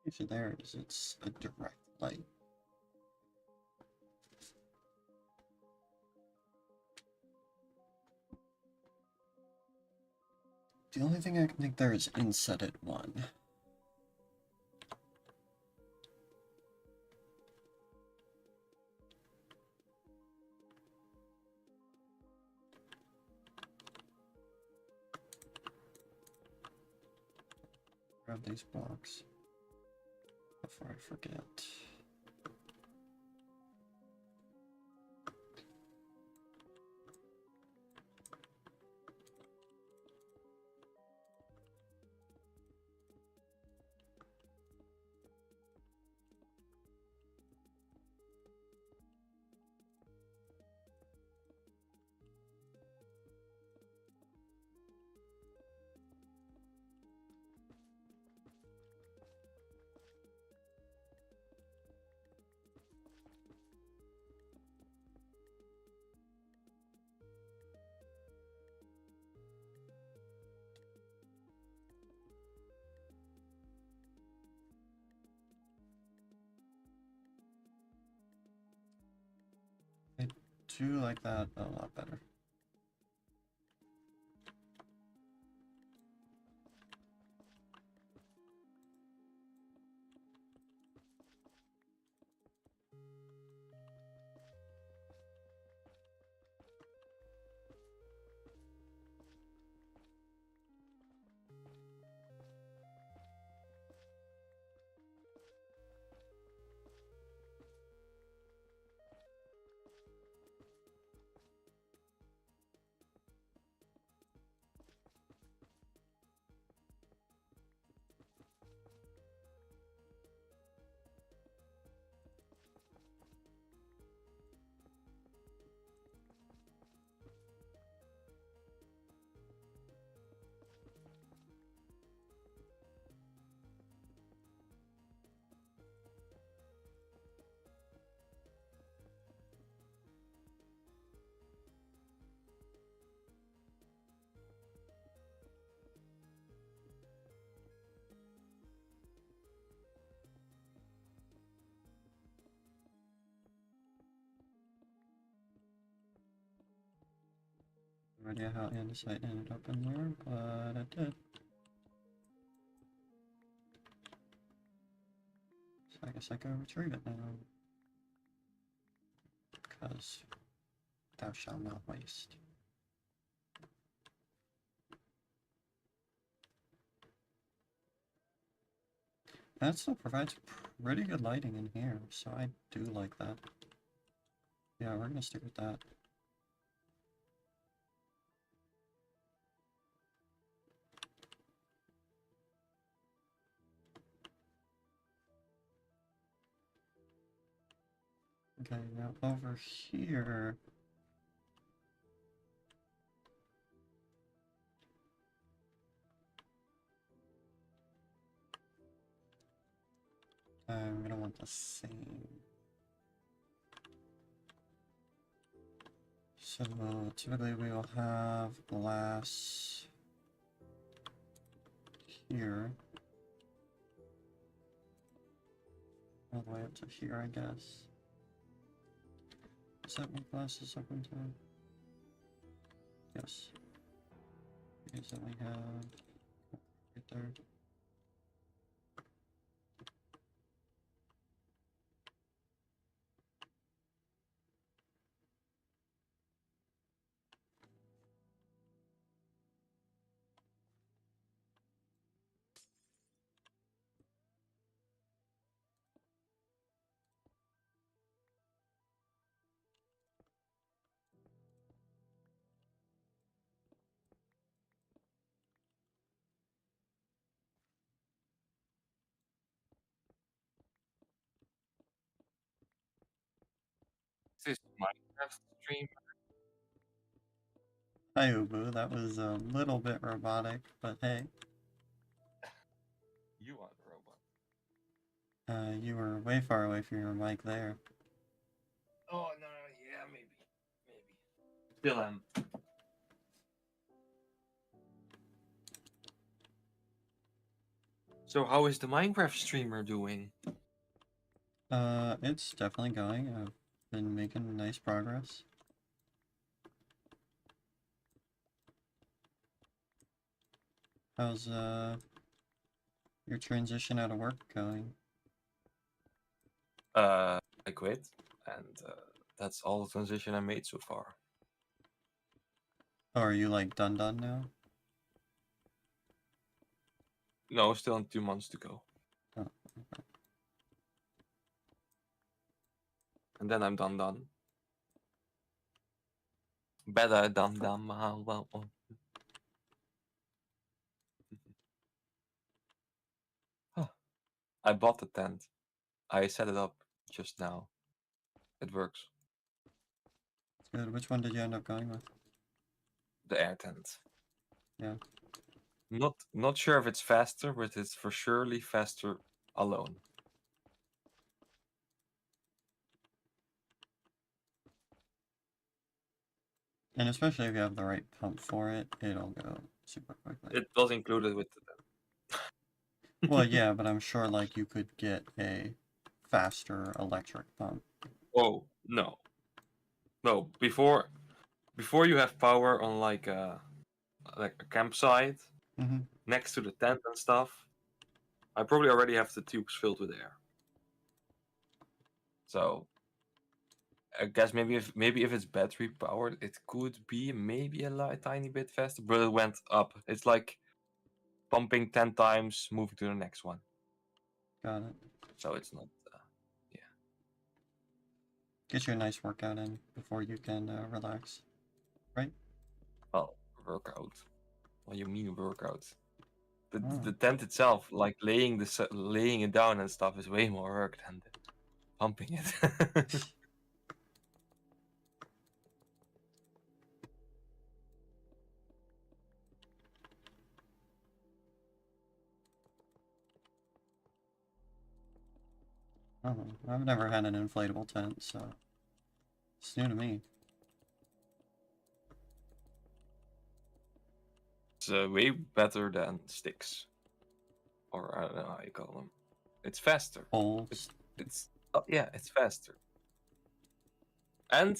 issue there is it's a direct light. The only thing I can think there is inset at 1. Grab these blocks before I forget. I do like that a lot better. No idea how andesite ended up in there, but it did. So I guess I go retrieve it now. Because thou shalt not waste. That still provides pretty good lighting in here, so I do like that. Yeah, we're gonna stick with that. Okay, now over here. I'm gonna want the same. So typically we will have glass here. All the way up to here, I guess. Is that what glass is open to? Yes. Because then we have right there.
Is this Minecraft stream?
Hi Ubu, that was a little bit robotic, but hey.
You are the robot.
You were way far away from your mic there.
Oh no, yeah, maybe. Still am. So how is the Minecraft streamer doing?
It's definitely going. I've been making nice progress. How's your transition out of work going?
I quit, and that's all the transition I made so far.
Oh, are you like done now?
No, still 2 months to go.
Oh, okay.
And then I'm done. Better done. Well. I bought the tent. I set it up just now. It works.
Good. Which one did you end up going with?
The air tent.
Yeah.
Not sure if it's faster, but it's for surely faster alone.
And especially if you have the right pump for it, it'll go super quickly.
It was included with the tent.
Well, yeah, but I'm sure like you could get a faster electric pump.
Oh no. Before you have power on like a campsite
Mm-hmm.
next to the tent and stuff, I probably already have the tubes filled with air. So I guess maybe if it's battery powered, it could be maybe a tiny bit faster, but it went up. It's like pumping 10 times, moving to the next one.
Got it.
So it's not.
Get you a nice workout in before you can relax, right?
Well, workout. What do you mean workout? The
Oh.
the tent itself, like laying it down and stuff, is way more work than pumping it.
Oh, I've never had an inflatable tent, so it's new to me.
It's way better than sticks, or I don't know how you call them. It's faster.
Poles.
It's yeah, it's faster. And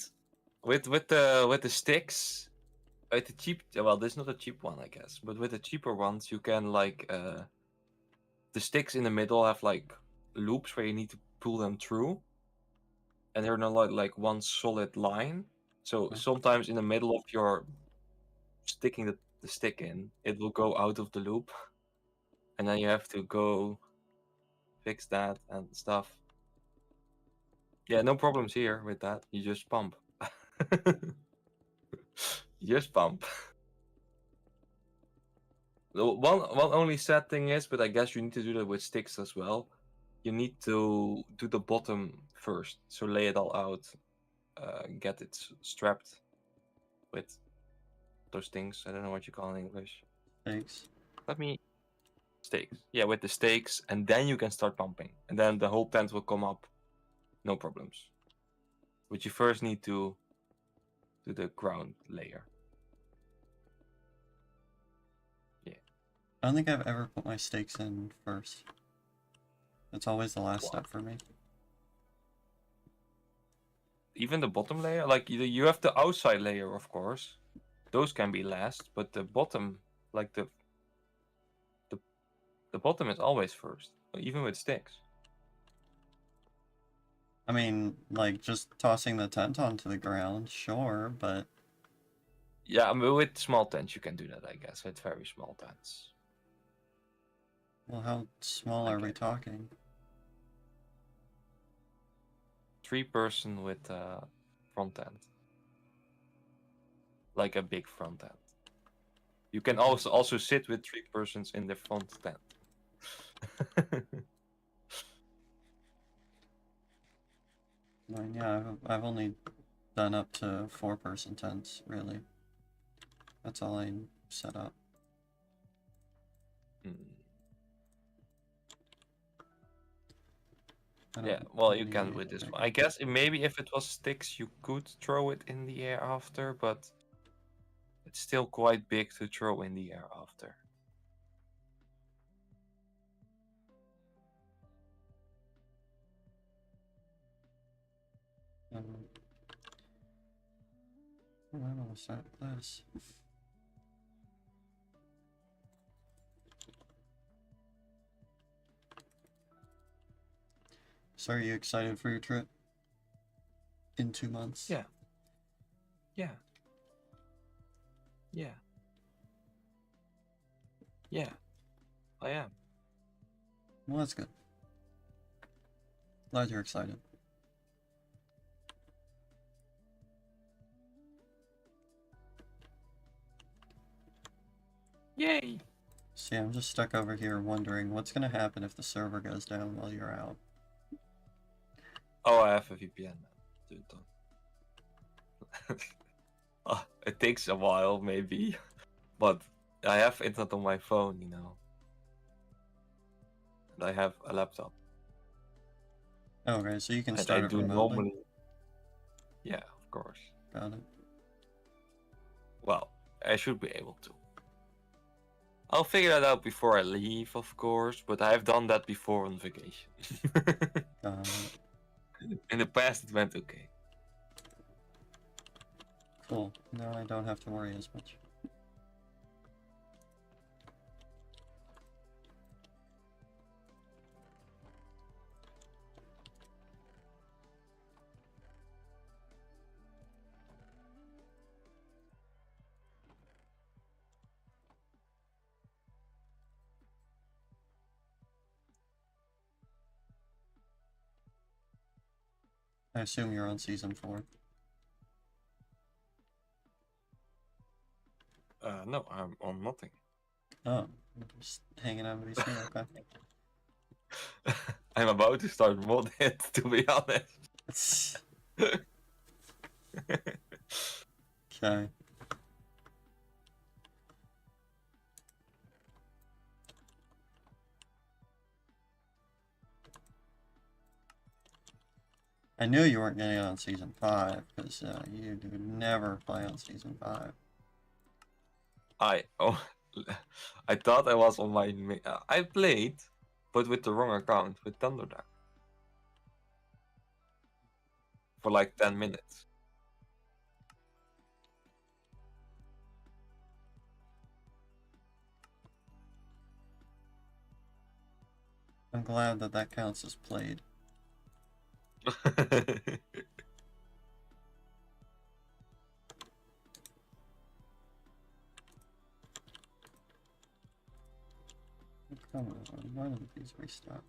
with the sticks, with the cheap, well, this is not a cheap one, I guess, but with the cheaper ones, you can like the sticks in the middle have like loops where you need to pull them through, and they're not like one solid line. So sometimes in the middle of your sticking the stick in, it will go out of the loop, and then you have to go fix that and stuff. Yeah, no problems here with that. You just pump. You just pump. The one only sad thing is, but I guess you need to do that with sticks as well. You need to do the bottom first, so lay it all out, get it strapped with those things. I don't know what you call in English.
Stakes.
Let me stakes. Yeah, with the stakes, and then you can start pumping, and then the whole tent will come up, no problems. But you first need to do the ground layer. Yeah.
I don't think I've ever put my stakes in first. It's always the last step for me.
Even the bottom layer, like you have the outside layer, of course. Those can be last, but the bottom, like the bottom is always first, even with sticks.
I mean, like, just tossing the tent onto the ground, sure, but...
Yeah, I mean, with small tents you can do that, I guess, with very small tents.
Well, how small are we talking?
3-person with front tent. Like a big front tent. You can also sit with 3 persons in the front tent.
I mean, yeah, I've only done up to 4-person tents, really. That's all I set up.
Yeah, well, you can with this one. I guess maybe if it was sticks, you could throw it in the air after, but it's still quite big to throw in the air after.
I want to start this. So are you excited for your trip? In 2 months?
Yeah. Yeah. Yeah. Yeah. I am.
Well, that's good. Glad you're excited.
Yay!
See, I'm just stuck over here wondering what's gonna happen if the server goes down while you're out.
Oh, I have a VPN, man. Dude, don't. It takes a while, maybe, but I have internet on my phone, you know. And I have a laptop.
Okay, so you can
And
start
I
it
do
remotely?
normally. Yeah, of course.
Got it.
Well, I should be able to. I'll figure that out before I leave, of course, but I've done that before on vacation. In the past, it went okay.
Cool. Now I don't have to worry as much. I assume you're on season 4.
No, I'm on nothing.
Oh, just hanging out with me, okay.
I'm about to start modded, to be honest.
Okay. I knew you weren't getting on season 5, because you do never play on season 5.
I thought I was on my. I played, but with the wrong account with Thunderdark for like 10 minutes.
I'm glad that that counts as played. Come on, why did these restock?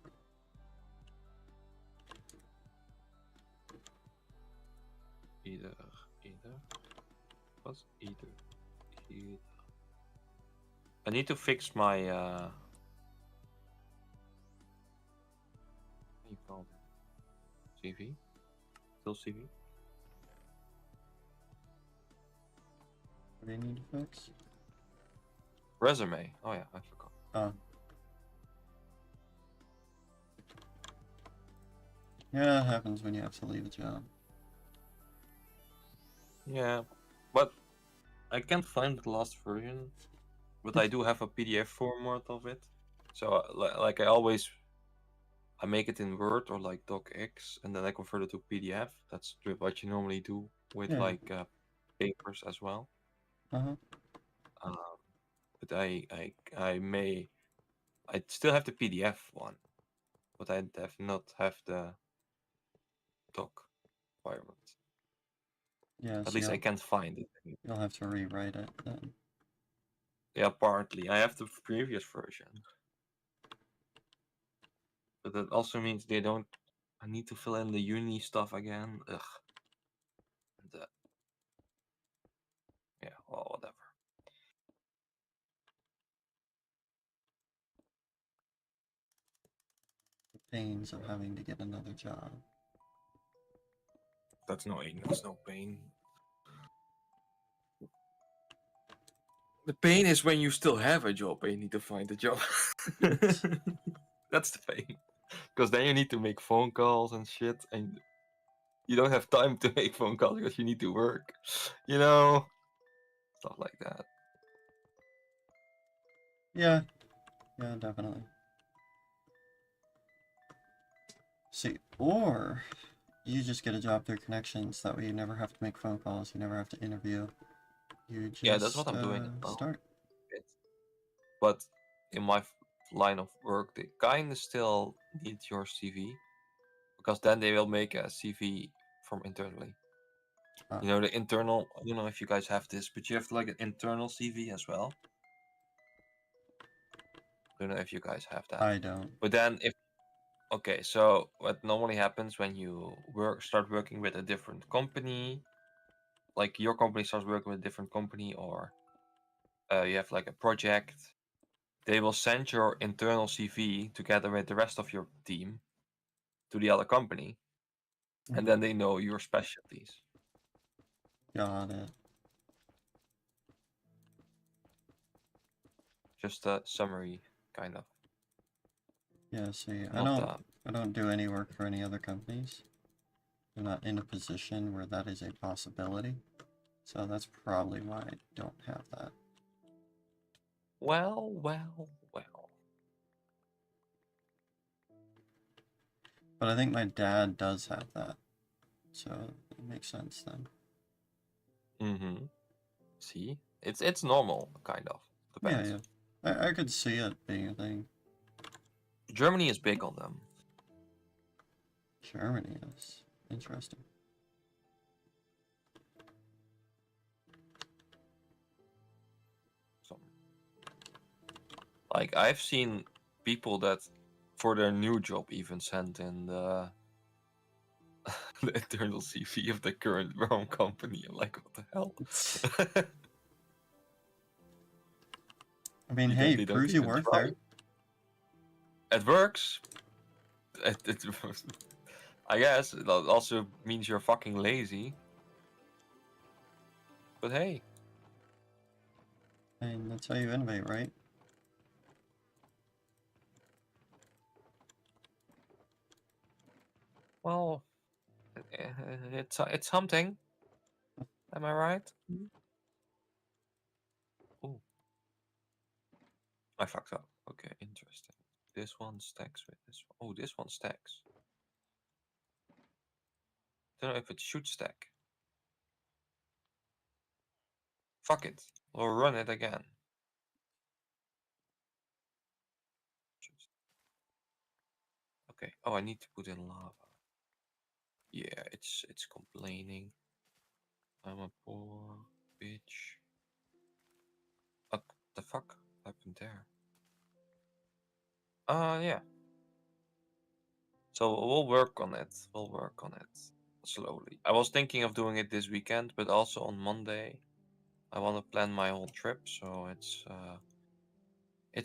Either. What's either? I need to fix my. What do you call it? CV? Still CV?
What do you need to fix?
Resume. Oh yeah, I forgot.
Yeah, it happens when you have to leave a job.
Yeah, but I can't find the last version. But I do have a PDF format of it. So like I make it in Word or like docx, and then I convert it to PDF. That's what you normally do with
Yeah.
like papers as well.
Uh-huh.
But I still have the PDF one, but I have not have the doc format.
Yeah,
At
so
least I can't find it.
you'll have to rewrite it then.
Yeah, partly. I have the previous version. But that also means they don't. I need to fill in the uni stuff again. Ugh. And, yeah, well, whatever.
The pains of having to get another job.
That's no pain. The pain is when you still have a job and you need to find a job. That's the pain. Because then you need to make phone calls and shit, and you don't have time to make phone calls because you need to work. You know? Stuff like that.
Yeah. Yeah, definitely. See, or You just get a job through connections. That way you never have to make phone calls. You never have to interview. You just
Yeah, that's what I'm doing as well.
start.
But in my line of work, they kind of still need your CV because then they will make a CV from internally.
Ah.
You know, the internal. I don't know if you guys have this, but you have like an internal CV as well. I don't know if you guys have that.
I don't.
But then if okay, so what normally happens when you start working with a different company, like your company starts working with a different company, or you have like a project, they will send your internal CV together with the rest of your team to the other company, and then they know your specialties.
Got it.
Just a summary, kind of.
Yeah, see,
Not
I don't do any work for any other companies. I'm not in a position where that is a possibility. So that's probably why I don't have that.
well.
But I think my dad does have that. So it makes sense then.
Mm-hmm. See, it's normal, kind of. Depends.
Yeah, yeah. I could see it being a thing.
Germany is big on them.
Germany is interesting.
Like I've seen people that for their new job even send in the the internal CV of the current home company. I'm like, what the hell?
I mean,
They
hey,
don't
proves you
even
work
try.
there.
It works. I guess it also means you're fucking lazy. But hey,
I mean, that's how you innovate, right?
well, it's something. Am I right? Ooh, I fucked up. Okay, interesting. This one stacks with this one. Oh, this one stacks. Don't know if it should stack. Fuck it. We'll run it again. Okay. Oh, I need to put in lava. Yeah, it's complaining. I'm a poor bitch. What the fuck happened there? Yeah. So we'll work on it. We'll work on it slowly. I was thinking of doing it this weekend, but also on Monday. I want to plan my whole trip, so it's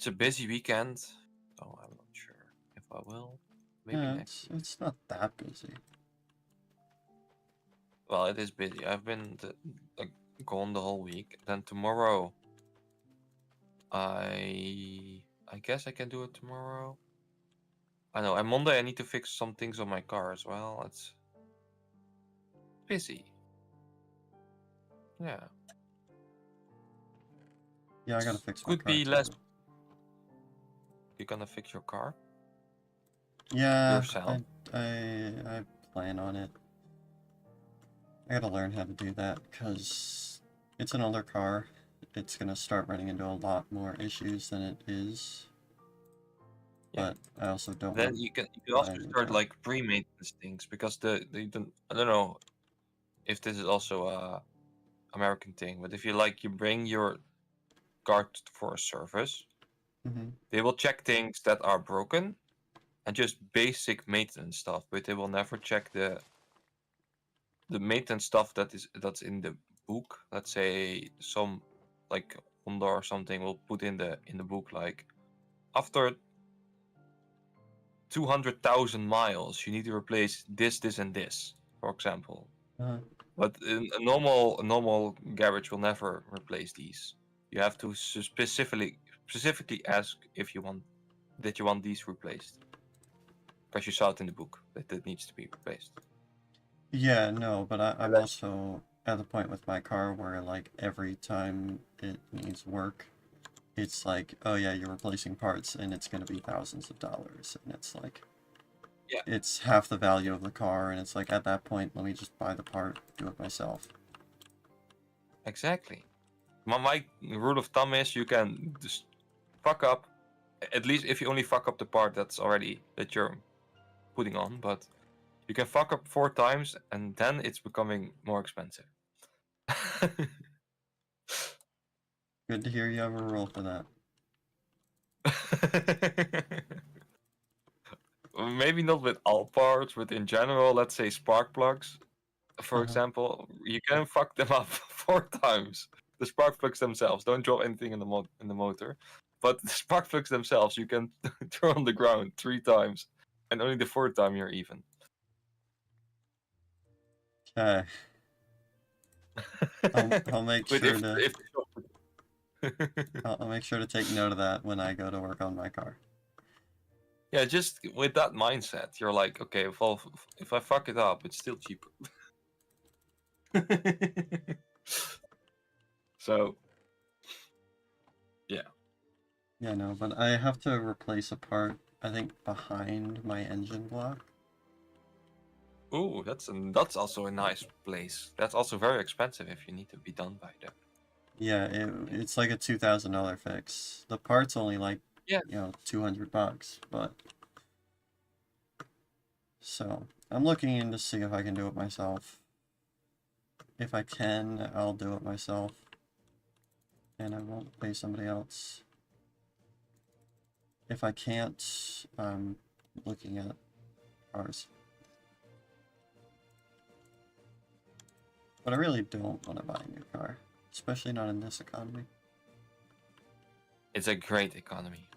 a busy weekend. So I'm not sure if I will. Maybe
Yeah,
next week.
it's not that busy.
Well, it is busy. I've been like gone the whole week. Then tomorrow, I guess I can do it tomorrow. I know. And Monday I need to fix some things on my car as well. It's busy. Yeah.
Yeah, I gotta fix my
Could
car
be
too.
less. You're gonna fix your car
Yeah,
yourself.
I plan on it. I gotta learn how to do that because it's an older car. It's gonna start running into a lot more issues than it is.
Yeah.
But I also don't
Then
want
you can
buy
also
a new
start
car.
like pre-maintenance things because the I don't know if this is also a American thing, but if you bring your car for a service,
Mm-hmm.
they will check things that are broken and just basic maintenance stuff, but they will never check the maintenance stuff that's in the book. Let's say some like Honda or something will put in the book like after 200,000 miles you need to replace this and this, for example.
Uh,
But a normal garage will never replace these. You have to specifically ask if you want these replaced because you saw it in the book that it needs to be replaced.
yeah, no, but I'm
Unless
also at the point with my car where like every time it needs work, it's like, oh yeah, you're replacing parts and it's gonna be thousands of dollars, and it's like,
Yeah.
it's half the value of the car, and it's like, at that point, let me just buy the part, do it myself.
Exactly. My rule of thumb is you can just fuck up. At least if you only fuck up the part that you're putting on, but you can fuck up 4 times and then it's becoming more expensive.
Good to hear you have a rule for that.
Maybe not with all parts, but in general, let's say spark plugs, for example, you can fuck them up 4 times. The spark plugs themselves, don't drop anything in the motor, but the spark plugs themselves you can throw on the ground 3 times, and only the 4th time you're even.
Okay. I'll make
But
sure to
if
I'll make sure to take note of that when I go to work on my car.
yeah, just with that mindset, you're like, okay, if I fuck it up, it's still cheaper. So, yeah.
Yeah, no, but I have to replace a part, I think, behind my engine block.
Ooh, that's also a nice place. That's also very expensive if you need to be done by that.
Yeah, it's like a $2,000 fix. The part's only like,
Yeah.
you know, $200, but... So, I'm looking in to see if I can do it myself. If I can, I'll do it myself. And I won't pay somebody else. If I can't, I'm looking at cars. But I really don't want to buy a new car. Especially not in this economy.
It's a great economy.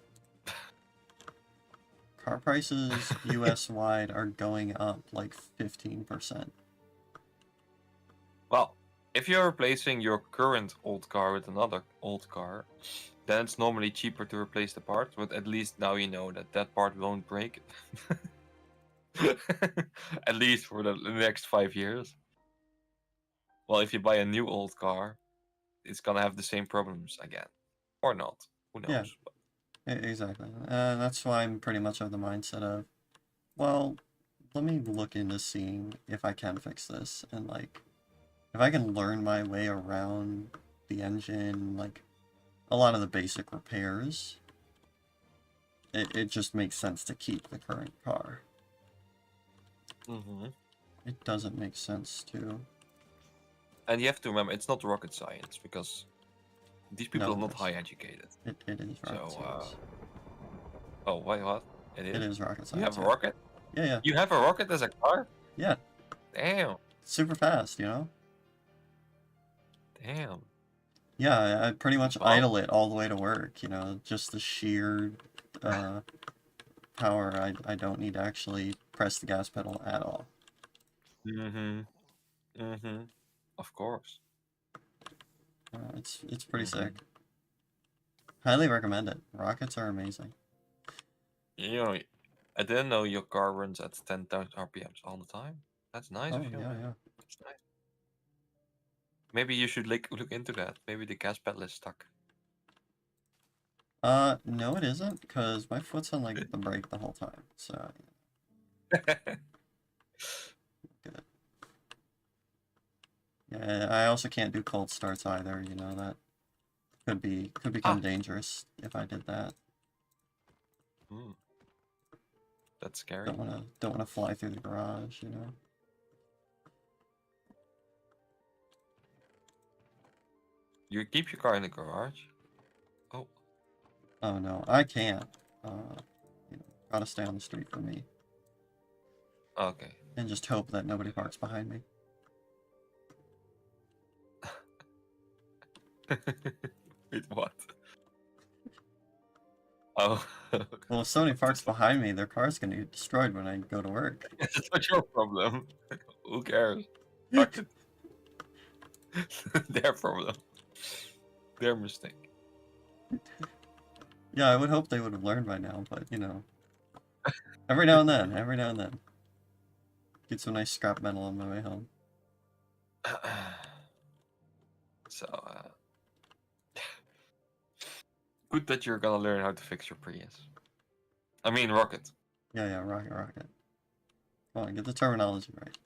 Car prices US-wide are going up like 15%.
Well, if you're replacing your current old car with another old car, then it's normally cheaper to replace the part, but at least now you know that that part won't break. At least for the next 5 years. Well, if you buy a new old car, it's gonna have the same problems again. Or not. Who knows?
Yeah. Exactly. That's why I'm pretty much of the mindset of, well, let me look into seeing if I can fix this. And, like, if I can learn my way around the engine, like, a lot of the basic repairs, it just makes sense to keep the current car.
Mm-hmm.
It doesn't make sense to...
And you have to remember, it's not rocket science, because these people
No,
are not
it is.
high educated.
It is rocket science.
Oh, wait, what? It
It is rocket science.
You have a
yeah.
rocket?
Yeah.
You have a rocket as a car?
Yeah.
Damn.
Super fast, you know?
Damn.
Yeah, I pretty much
Wow.
idle it all the way to work, you know? Just the sheer power. I don't need to actually press the gas pedal at all.
Mm-hmm. Mm-hmm. Of course.
It's pretty sick. Highly recommend it. Rockets are amazing.
You know, I didn't know your car runs at 10,000 RPMs all the time. That's nice
Oh,
of you.
yeah.
That's nice. Maybe you should look into that. Maybe the gas pedal is stuck.
No it isn't, because my foot's on, like, the brake the whole time, so... Good. Yeah, I also can't do cold starts either, you know, that could become dangerous if I did that.
That's scary.
Don't wanna fly through the garage, you know.
You keep your car in the garage? Oh.
Oh no, I can't. You know, gotta stay on the street for me.
Okay.
And just hope that nobody parks behind me.
Wait, what? Oh.
Well, if somebody parks behind me, their car's gonna get destroyed when I go to work.
It's not your problem. Who cares? Fuck it. Their problem. Their mistake.
Yeah, I would hope they would have learned by now, but, you know. Every now and then. Get some nice scrap metal on my way home.
So, good that you're gonna learn how to fix your Prius. I mean, Rocket.
Yeah, rocket. Come on, get the terminology right.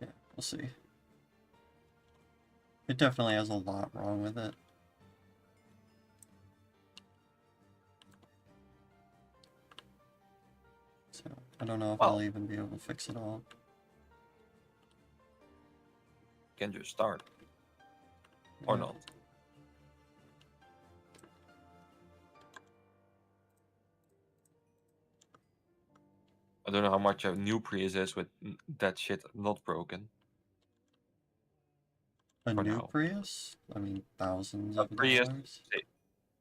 Yeah, we'll see. It definitely has a lot wrong with it. So, I don't know if
Well.
I'll even be able to fix it all.
Can just start. Or
Yeah.
not. I don't know how much a new Prius is with that shit not broken.
A
For
new
now.
Prius? I mean, thousands
A
of
Prius,
dollars.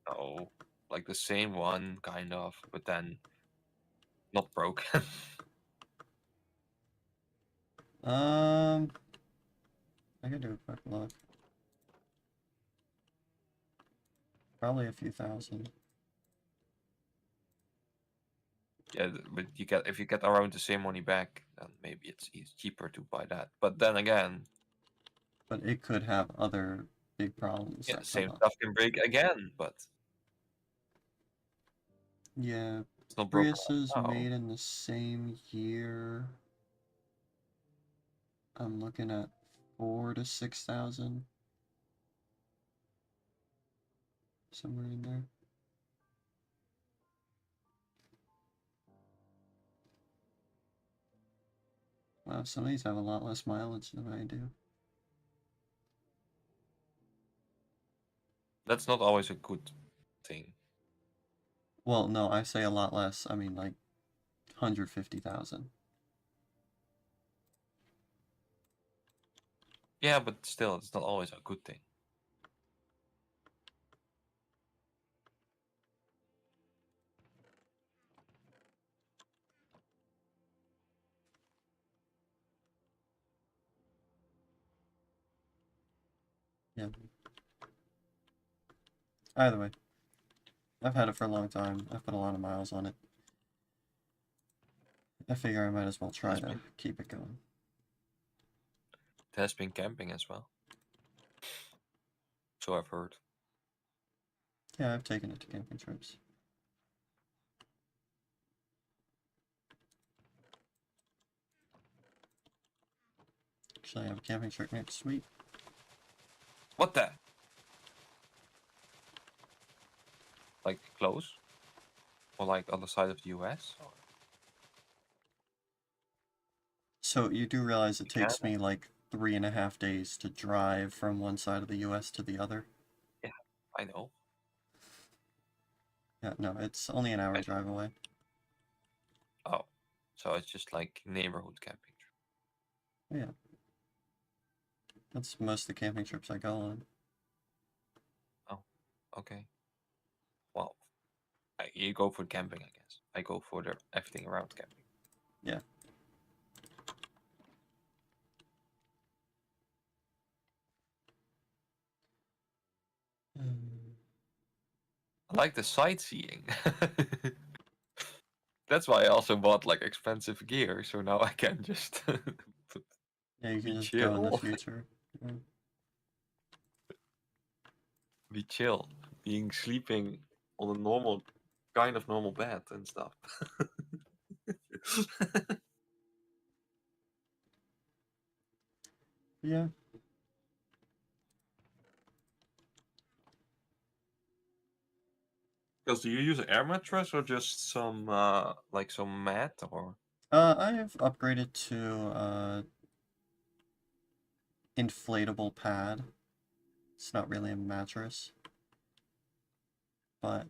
no, like the same one, kind of, but then not broken.
I could do a quick look. Probably a few thousand.
Yeah, but you get if you get around the same money back, then maybe it's cheaper to buy that. But then again,
But it could have other big problems
yeah,
that come
same
up.
stuff can break again, but
Yeah,
it's not broken
Priuses
right now.
made in the same year. I'm looking at 4 to 6,000. Somewhere in there. Wow, some of these have a lot less mileage than I do.
That's not always a good thing.
Well, no, I say a lot less. I mean, like 150,000.
Yeah, but still, it's not always a good thing.
Yeah. Either way, I've had it for a long time. I've put a lot of miles on it. I figure I might as well try to keep it going.
It has been camping as well. So I've heard.
Yeah, I've taken it to camping trips. Actually, I have a camping trip next week.
What the? Like close? Or like on the side of the US? Or
So you do realize it takes
Canada?
me like 3.5 days to drive from one side of the US to the other?
Yeah, I know.
Yeah, no, it's only an hour drive away.
Oh, so it's just like neighborhood camping.
Yeah. That's most of the camping trips I go on.
Okay. Well, you go for camping, I guess. I go for the everything around camping.
Yeah.
I like the sightseeing. That's why I also bought like expensive gear, so now I can just
Yeah, you can
be
just go in the
chill.
future. Yeah.
Be chill. Being sleeping on a normal bed and stuff.
Yeah.
Because do you use an air mattress or just some like some mat or?
I've upgraded to inflatable pad. It's not really a mattress. But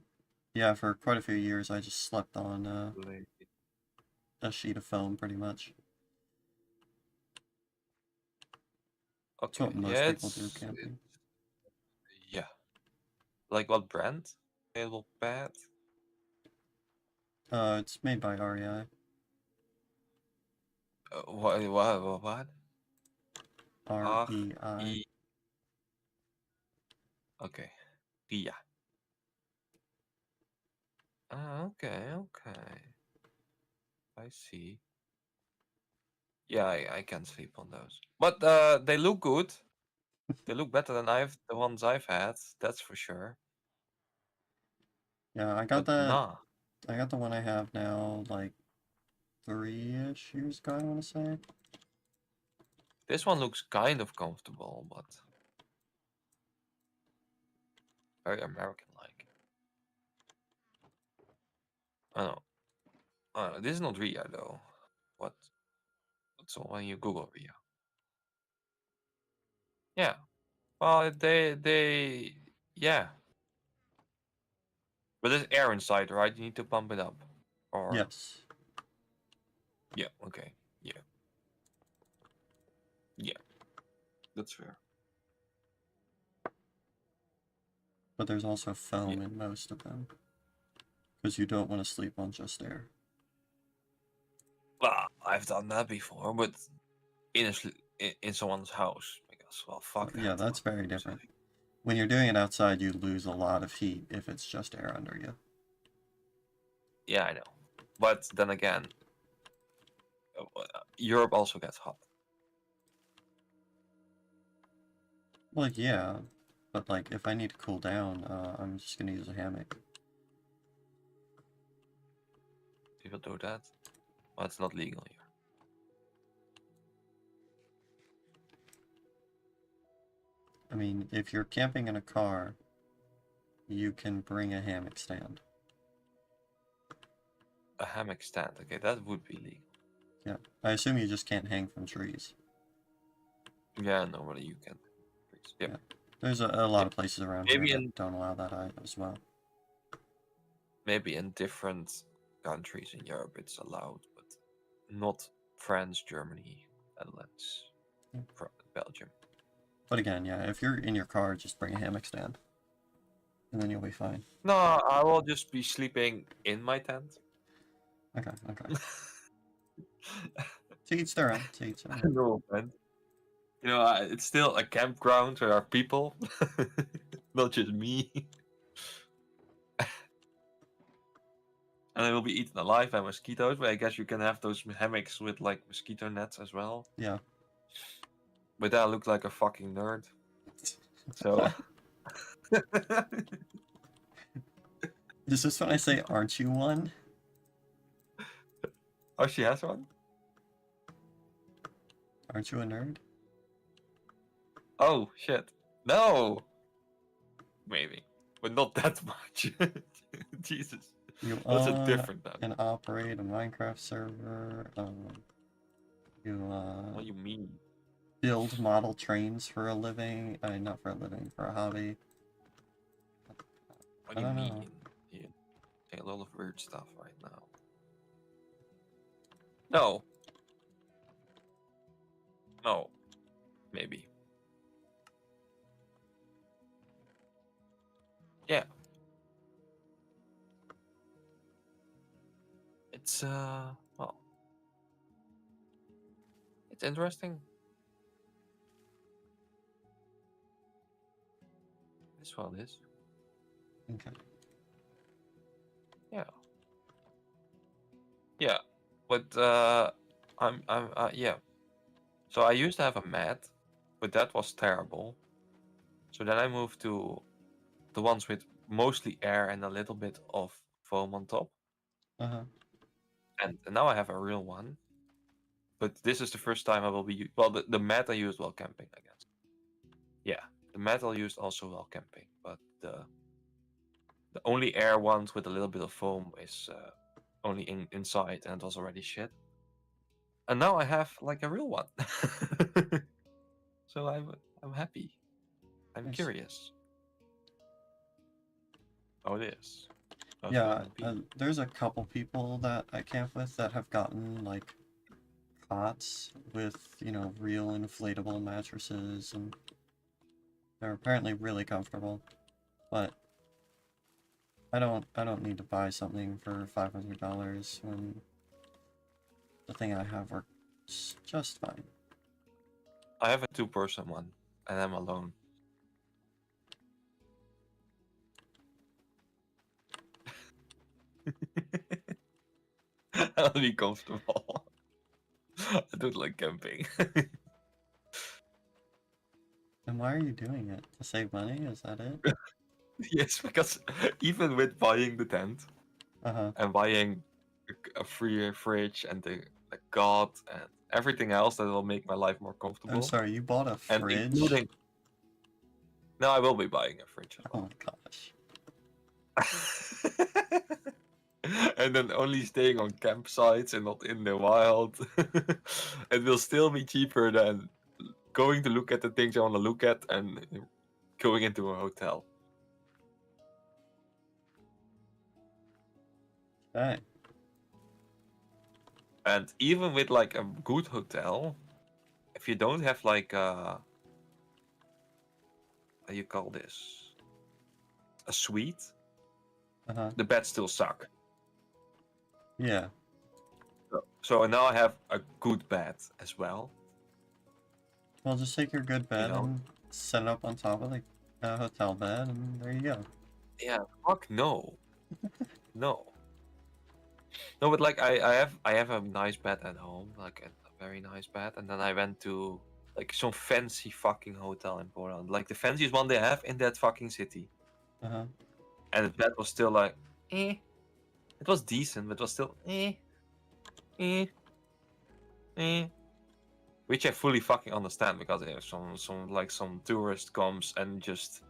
yeah, for quite a few years I just slept on a sheet of foam pretty much. That's
Okay,
what most
yeah,
people do camping.
yeah. Like what brand? Available pad?
It's made by REI.
What?
REI.
E. Okay, Ria. Ah, okay. I see. Yeah, I can sleep on those. But they look good. They look better than the ones I've had, that's for sure.
Yeah, I got
But
that.
nah.
I got the one I have now, like 3-ish years ago, I want to say.
This one looks kind of comfortable, but very American-like. I know. This is not Ria though. What's on when you Google Ria? Yeah. Well, yeah. But there's air inside, right? You need to pump it up. Or
Yes.
yeah, okay, yeah, yeah, that's fair.
But there's also foam
Yeah.
in most of them. Because you don't want to sleep on just air.
Well, I've done that before, but in someone's house. Because well, fuck that.
Yeah, that's very different. When you're doing it outside, you lose a lot of heat if it's just air under you.
Yeah, I know. But then again, Europe also gets hot.
Like, yeah. But, like, if I need to cool down, I'm just gonna use a hammock.
People do that. Well, it's not legal here.
I mean, if you're camping in a car, you can bring a hammock stand.
A hammock stand. Okay, that would be legal.
Yeah. I assume you just can't hang from trees.
Yeah, no, you can. Yep.
Yeah. There's a lot of places around
Maybe
here that don't allow that as well.
Maybe in different countries in Europe it's allowed, but not France, Germany, Netherlands,
Yeah.
Belgium.
But again, yeah, if you're in your car, just bring a hammock stand. And then you'll be fine.
No, I will just be sleeping in my tent.
Okay, okay. To each their own, to each their own.
No, man. You know, it's still a campground. There are people, not just me. And I will be eaten alive by mosquitoes, but I guess you can have those hammocks with like mosquito nets as well.
Yeah.
But then I look like a fucking nerd. So.
Is this when I say, aren't you one?
Oh, she has one?
Aren't you a nerd?
Oh, shit. No! Maybe. But not that much. Jesus.
You
That's a
own
different map.
and operate a Minecraft server. You
What do you mean?
build model trains for a living. Not for a living, for a hobby.
What do
I
you
don't
mean?
know.
You say a lot of weird stuff right now. No. No. Maybe. Yeah. It's well. It's interesting. This one is.
Okay.
Yeah. Yeah. But yeah. So I used to have a mat, but that was terrible. So then I moved to the ones with mostly air and a little bit of foam on top.
Uh-huh.
And now I have a real one. But this is the first time I will be well the mat I used while camping, I guess. Yeah. The mat I used also while camping, but the only air ones with a little bit of foam is only inside and it was already shit. And now I have like a real one. So I'm happy. I'm
Nice.
curious. Oh, it is. Oh, it's
Yeah,
gonna be.
there's a couple people that I camp with that have gotten, like, cots with, real inflatable mattresses, and they're apparently really comfortable. But I don't need to buy something for $500 when the thing I have works just fine.
I have a 2-person one, and I'm alone. I'll be comfortable. I don't like camping.
And why are you doing it? To save money? Is that it?
Yes, because even with buying the tent
Uh-huh.
and buying a free fridge and the god and everything else that will make my life more comfortable.
I'm sorry, you bought a
And
fridge?
including... No, I will be buying a fridge as
Oh
well.
my gosh.
And then only staying on campsites and not in the wild. It will still be cheaper than going to look at the things I want to look at and going into a hotel.
Hey.
And even with like a good hotel, if you don't have like how you call this? A suite,
Uh-huh.
the beds still suck.
Yeah.
So now I have a good bed as well.
Well, just take your good bed
know?
and set it up on top of the hotel bed, and there you go.
Yeah, fuck no. No. No, but like I have a nice bed at home, like a very nice bed, and then I went to like some fancy fucking hotel in Poland, like the fanciest one they have in that fucking city.
Uh-huh.
And the bed was still like, eh. It was decent, but it was still eh. Which I fully fucking understand, because if some tourist comes and just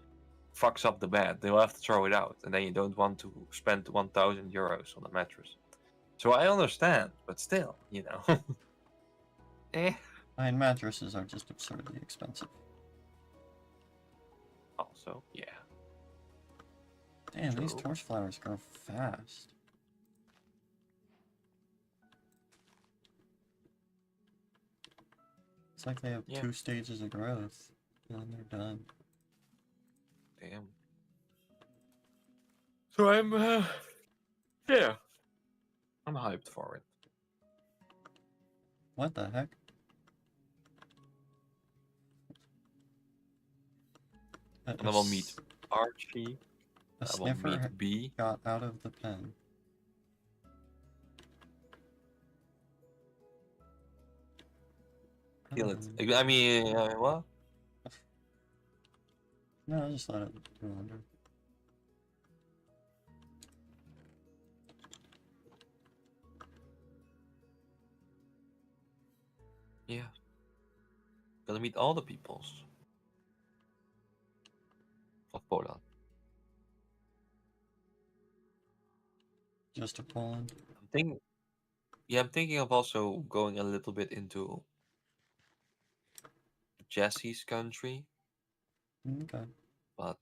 fucks up the bed, they'll have to throw it out, and then you don't want to spend 1,000 euros on a mattress. So I understand, but still, you know. Eh.
I mean, mattresses are just absurdly expensive.
Also, yeah.
Damn, these
True.
torch flowers grow fast. It's like they have
Yeah.
2 stages of growth, and then they're done.
Damn. So I'm, yeah. I'm hyped for it.
What the heck?
And I will meet Archie.
A
I will
sniffer
meet B.
got out of the pen.
Kill it. I mean, what?
No, just let it go under.
Yeah. Gotta meet all the peoples of Poland.
Just to Poland.
I'm thinking of also going a little bit into Jesse's country,
Okay.
but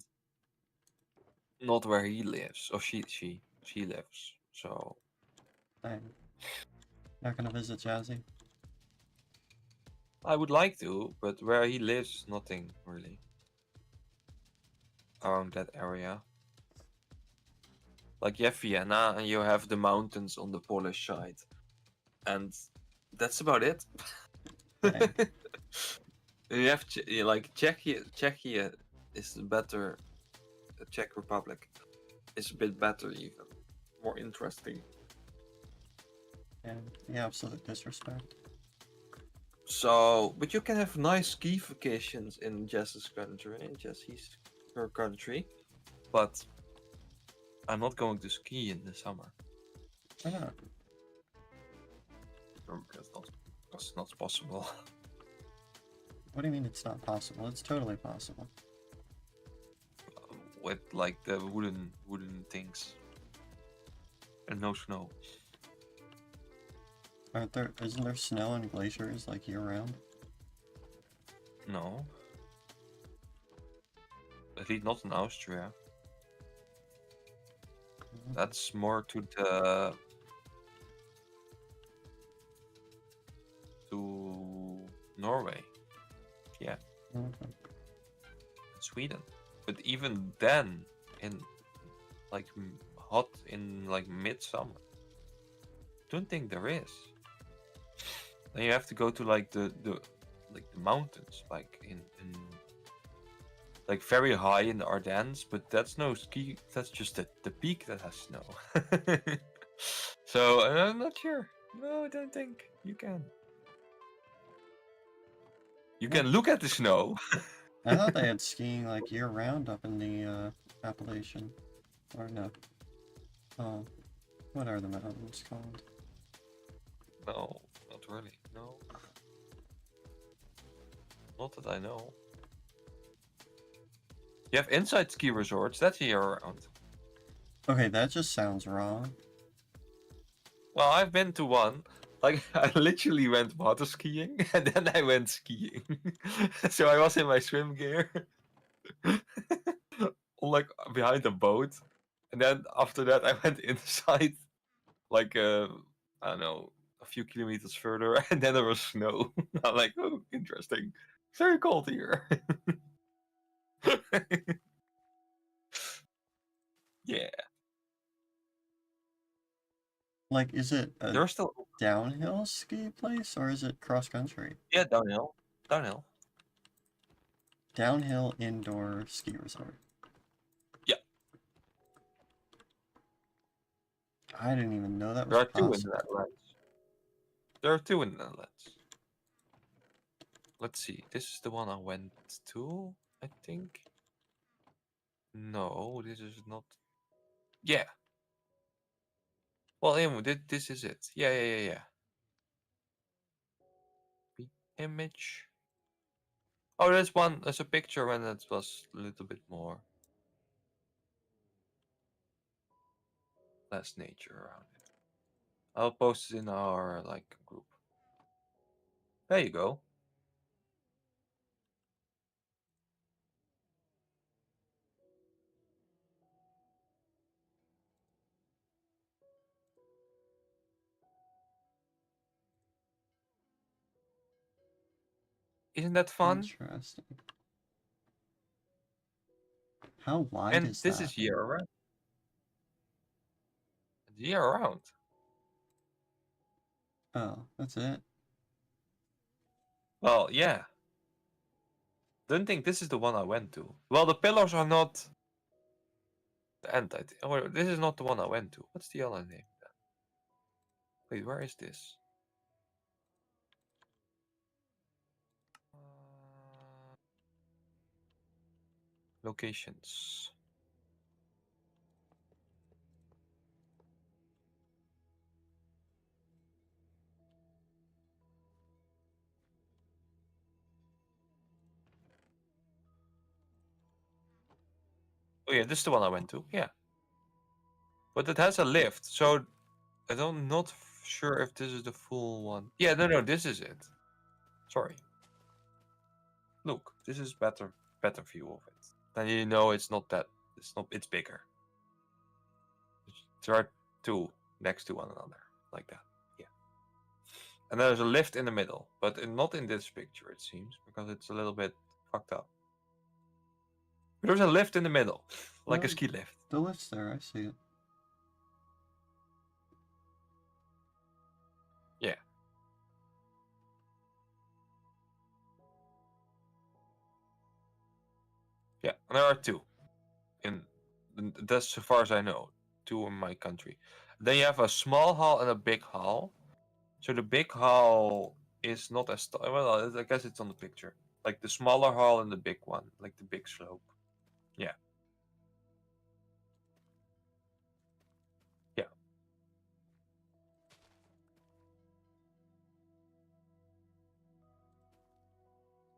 not where he lives, or she lives. So
Dang. Not gonna visit Jazzy?
I would like to, but where he lives, nothing really around that area. Like you have Vienna, and you have the mountains on the Polish side, and that's about it.
Dang.
You have like Czechia is better. The Czech Republic is a bit better, even more interesting.
And the absolute disrespect.
So, but you can have nice ski vacations in Jess's her country, but I'm not going to ski in the summer.
Why not?
Because it's not possible.
What do you mean it's not possible? It's totally possible.
With like the wooden things and no snow.
Isn't there snow and glaciers like year round?
No. At least not in Austria. That's more to Norway. Yeah.
Okay.
Sweden. But even then, in like hot in like midsummer, don't think there is. Then you have to go to like the mountains, like in like very high in the Ardennes, but that's no ski. That's just the peak that has snow. So I'm not sure. No, I don't think you can. You can look at the snow.
I thought they had skiing like year round up in the Appalachian. Or no. Oh, what are the mountains called?
No, not really. No. Not that I know. You have inside ski resorts, that's year round.
Okay, that just sounds wrong.
Well, I've been to one. Like, I literally went water skiing and then I went skiing. So I was in my swim gear, like behind a boat. And then after that, I went inside, like, I don't know, a few kilometers further, and then there was snow. I'm like, oh, interesting. It's very cold here. Yeah.
Like, is it a
There's still,
downhill ski place or is it cross country?
yeah, downhill. Downhill.
Downhill indoor ski resort.
Yeah.
I didn't even know that
There
was
are two in the
possible.
Netherlands. There are two in the Netherlands. Let's see. This is the one I went to, I think. No, this is not. Yeah. Well, this is it. Yeah. The image. Oh, there's one. There's a picture when it was a little bit more less nature around it. I'll post it in our like group. There you go. Isn't that fun?
Interesting. How wide
And
is
this
that?
is year round. Year round.
Oh, that's it.
Well, yeah. Don't think this is the one I went to. Well, the pillars are not the end. Oh, this is not the one I went to. What's the other name? Wait, where is this? Locations. Oh yeah, this is the one I went to. Yeah, but it has a lift, so I don't not sure if this is the full one. Yeah, no, this is it. Sorry. Look, this is better view of it. Then you know it's not that. It's not. It's bigger. There are two next to one another, like that. Yeah. And there's a lift in the middle, but not in this picture, it seems, because it's a little bit fucked up. But there's a lift in the middle, like a
Oh,
ski lift.
the lift's there, I see it.
Yeah. Yeah, and there are two. That's so far as I know, two in my country. Then you have a small hall and a big hall. So the big hall is not as well. I guess it's on the picture, like the smaller hall and the big one, like the big slope. Yeah, yeah.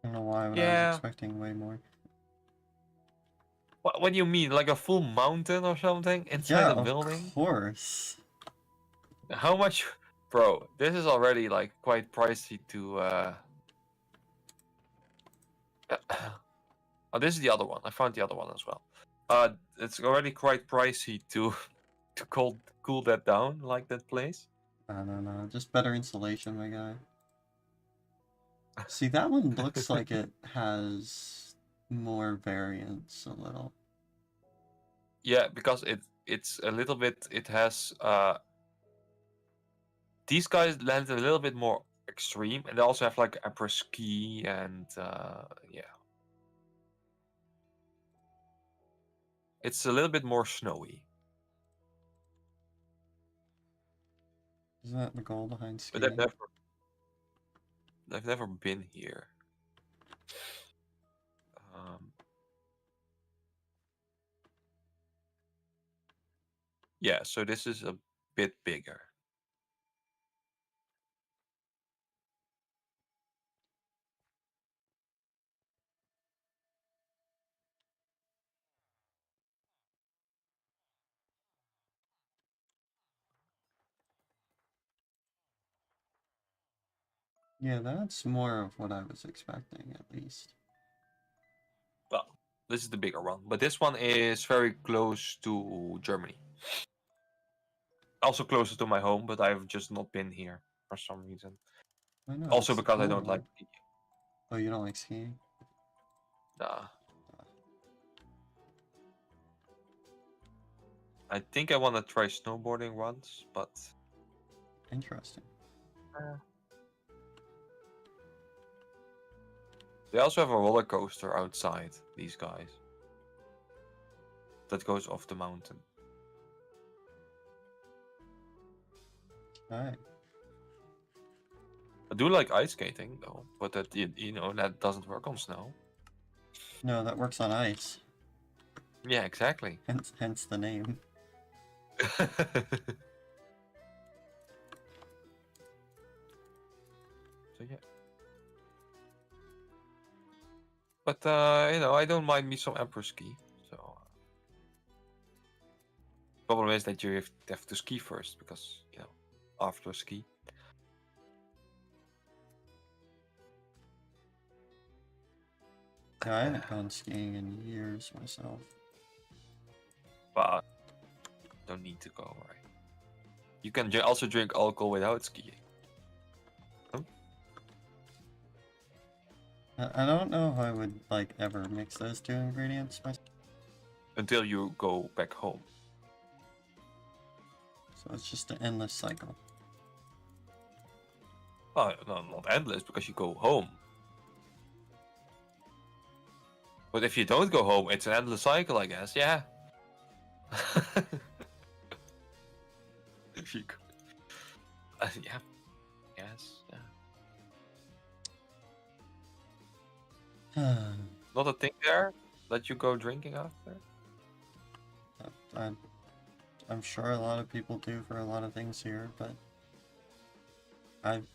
I don't know why, but I was
Yeah.
expecting way more.
What do you mean? Like a full mountain or something inside
Yeah,
a
of
building?
course.
How much, bro? This is already like quite pricey to. Oh, this is the other one. I found the other one as well. It's already quite pricey to to cool that down like that place.
I don't know, just better insulation, my guy. See, that one looks like it has more variance a little.
Yeah, because it's a little bit. It has these guys land a little bit more extreme, and they also have like après ski and yeah, it's a little bit more snowy.
Isn't that the goal behind
But
skiing?
I've never been here. Yeah, so this is a bit bigger.
Yeah, that's more of what I was expecting, at least.
Well, this is the bigger one, but this one is very close to Germany. Also closer to my home, but I've just not been here for some reason.
I know,
Also
it's
because I don't
cool.
like.
Oh, you don't like skiing?
Nah. I think I want to try snowboarding once, but
Interesting.
they also have a roller coaster outside, these guys. That goes off the mountain.
Alright.
I do like ice skating though, but that you know that doesn't work on snow.
No, that works on ice.
Yeah, exactly.
Hence the name.
So yeah. But you know, I don't mind me some Emperor ski. So problem is that you have to ski first because you know after ski.
Yeah, I haven't gone skiing in years myself.
But don't need to go, right? You can also drink alcohol without skiing.
I don't know if I would like ever mix those two ingredients myself.
Until you go back home.
So it's just an endless cycle.
Oh, no, not endless because you go home. But if you don't go home, it's an endless cycle, I guess. Yeah. If you go, yeah. Yes. Yeah. Not a thing there that you go drinking after.
I'm sure a lot of people do for a lot of things here, but I've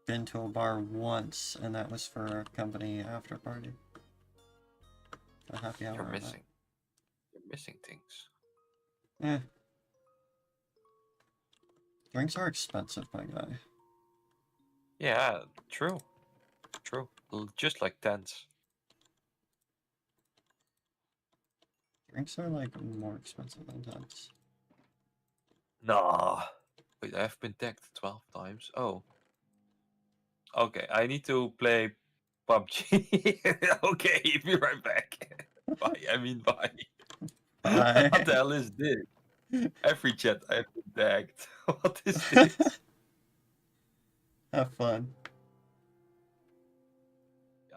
been to a bar once, and that was for a company after party. A happy hour.
You're
event.
missing. You're missing things.
Eh. Drinks are expensive, my guy.
Yeah, true. True. Just like tents.
Drinks are like more expensive than tents.
Nah. Wait, I've been tagged 12 times. Oh. Okay, I need to play PUBG. Okay, be right back. Bye. I mean, bye.
Bye.
What the hell is this? Every chat I've been tagged. What is this?
Have fun.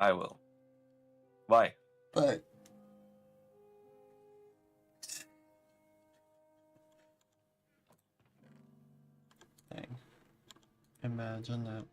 I will. Bye.
But dang. Imagine that.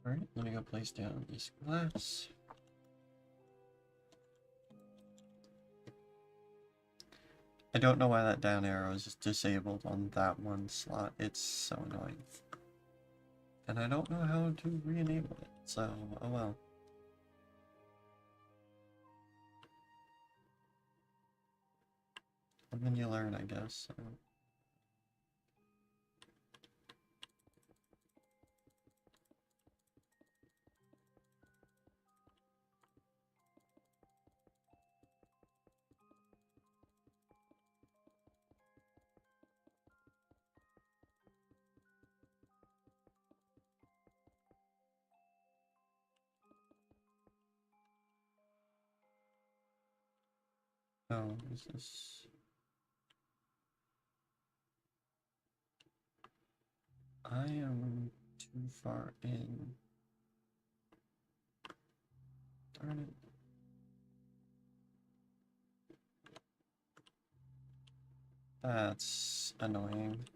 Alright, let me go place down this glass. I don't know why that down arrow is disabled on that one slot. It's so annoying. And I don't know how to re-enable it, so oh well. And then you learn, I guess. So. Oh, is this... I am too far in. Darn it. That's annoying.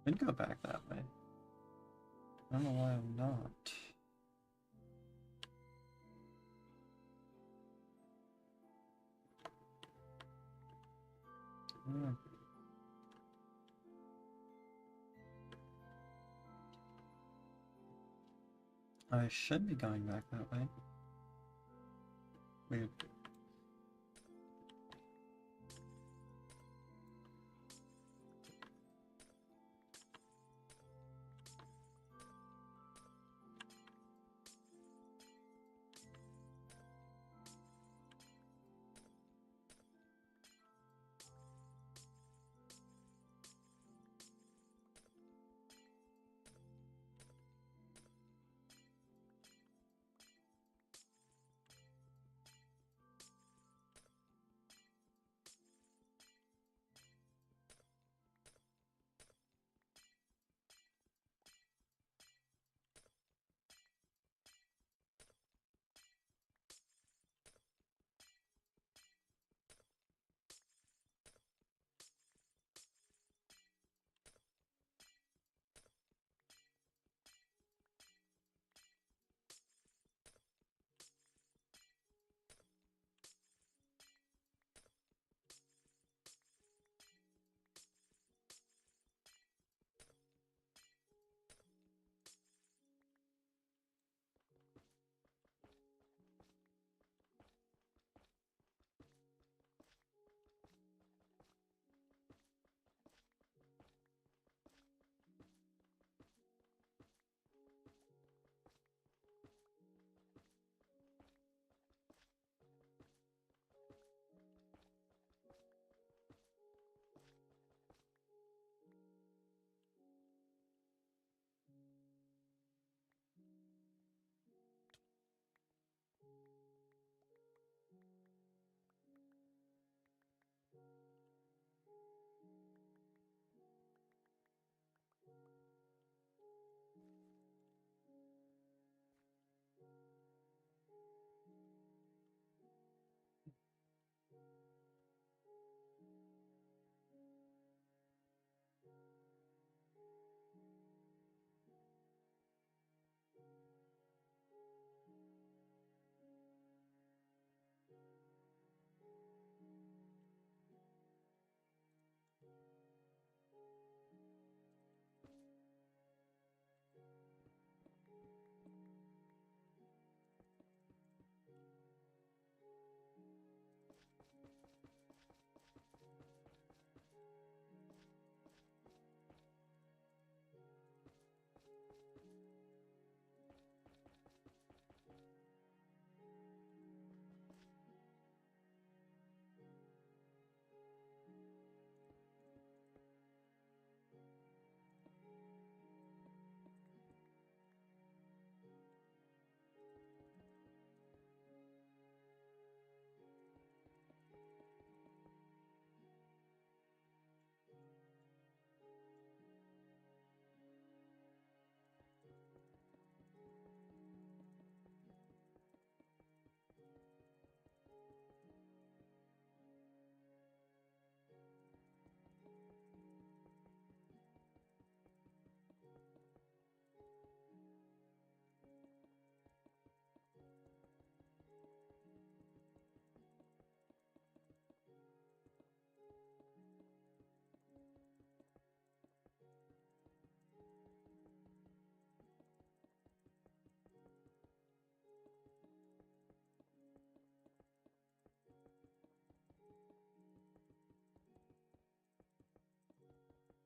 I'd go back that way. I don't know why I'm not. Hmm. I should be going back that way. Weird.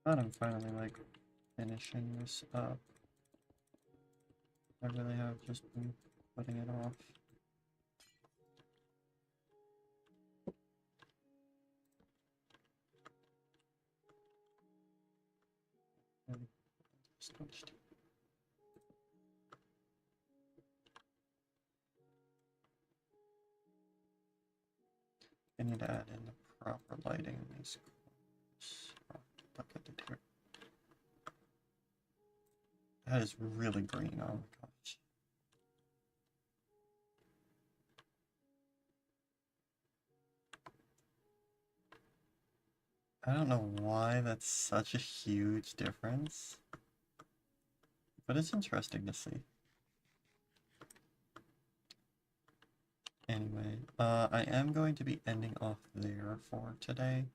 But I'm finally like finishing this up. I really have just been putting it off. Switched. I need to add in the proper lighting in these corners. Oh, look at it here. That is really green, oh my gosh. I don't know why that's such a huge difference, but it's interesting to see. Anyway, I am going to be ending off there for today.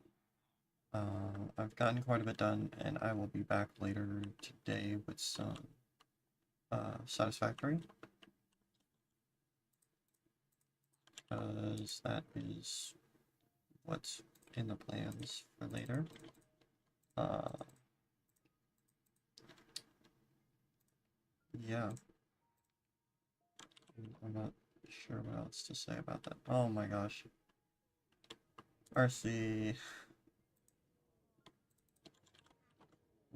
I've gotten quite a bit done, and I will be back later today with some Satisfactory. Because that is what's in the plans for later. Yeah. I'm not sure what else to say about that. Oh my gosh. RC.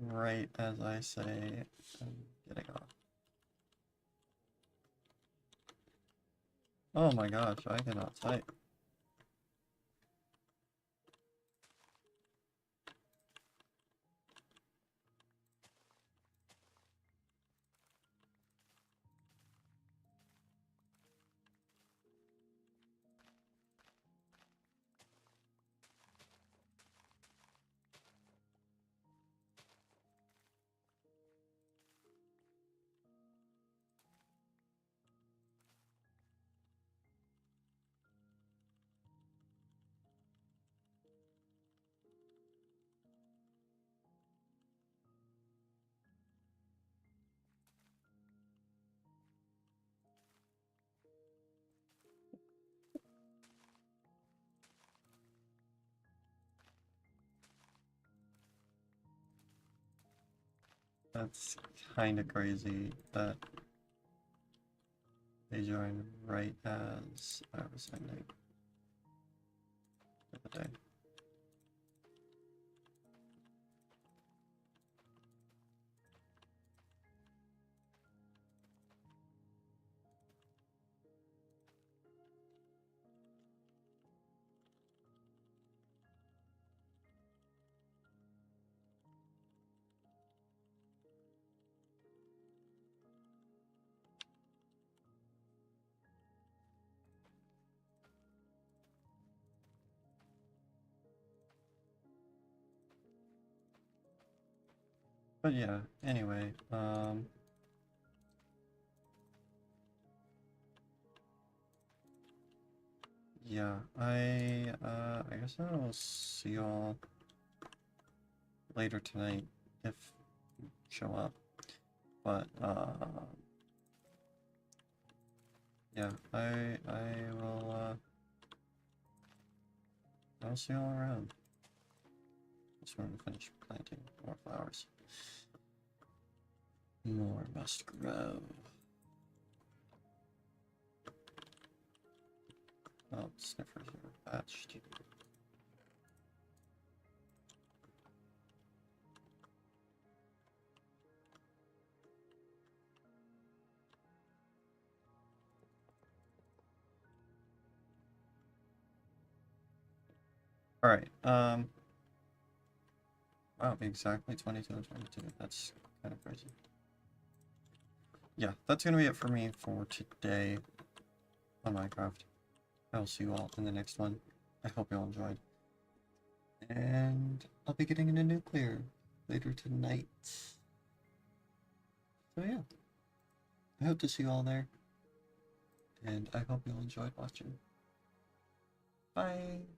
Right as I say, I'm getting off. Oh my gosh, I cannot type. That's kind of crazy that they joined right as I was ending for the day. But yeah, anyway, yeah, I guess I'll see y'all later tonight if you show up. But yeah, I will I'll see y'all around. Just want to finish planting more flowers. More must grow. Oh, Sniffers are patched. Alright, wow, exactly 22 and 22. That's kind of crazy. Yeah, that's gonna be it for me for today on Minecraft. I will see you all in the next one. I hope you all enjoyed. And I'll be getting into nuclear later tonight. So yeah, I hope to see you all there. And I hope you all enjoyed watching. Bye!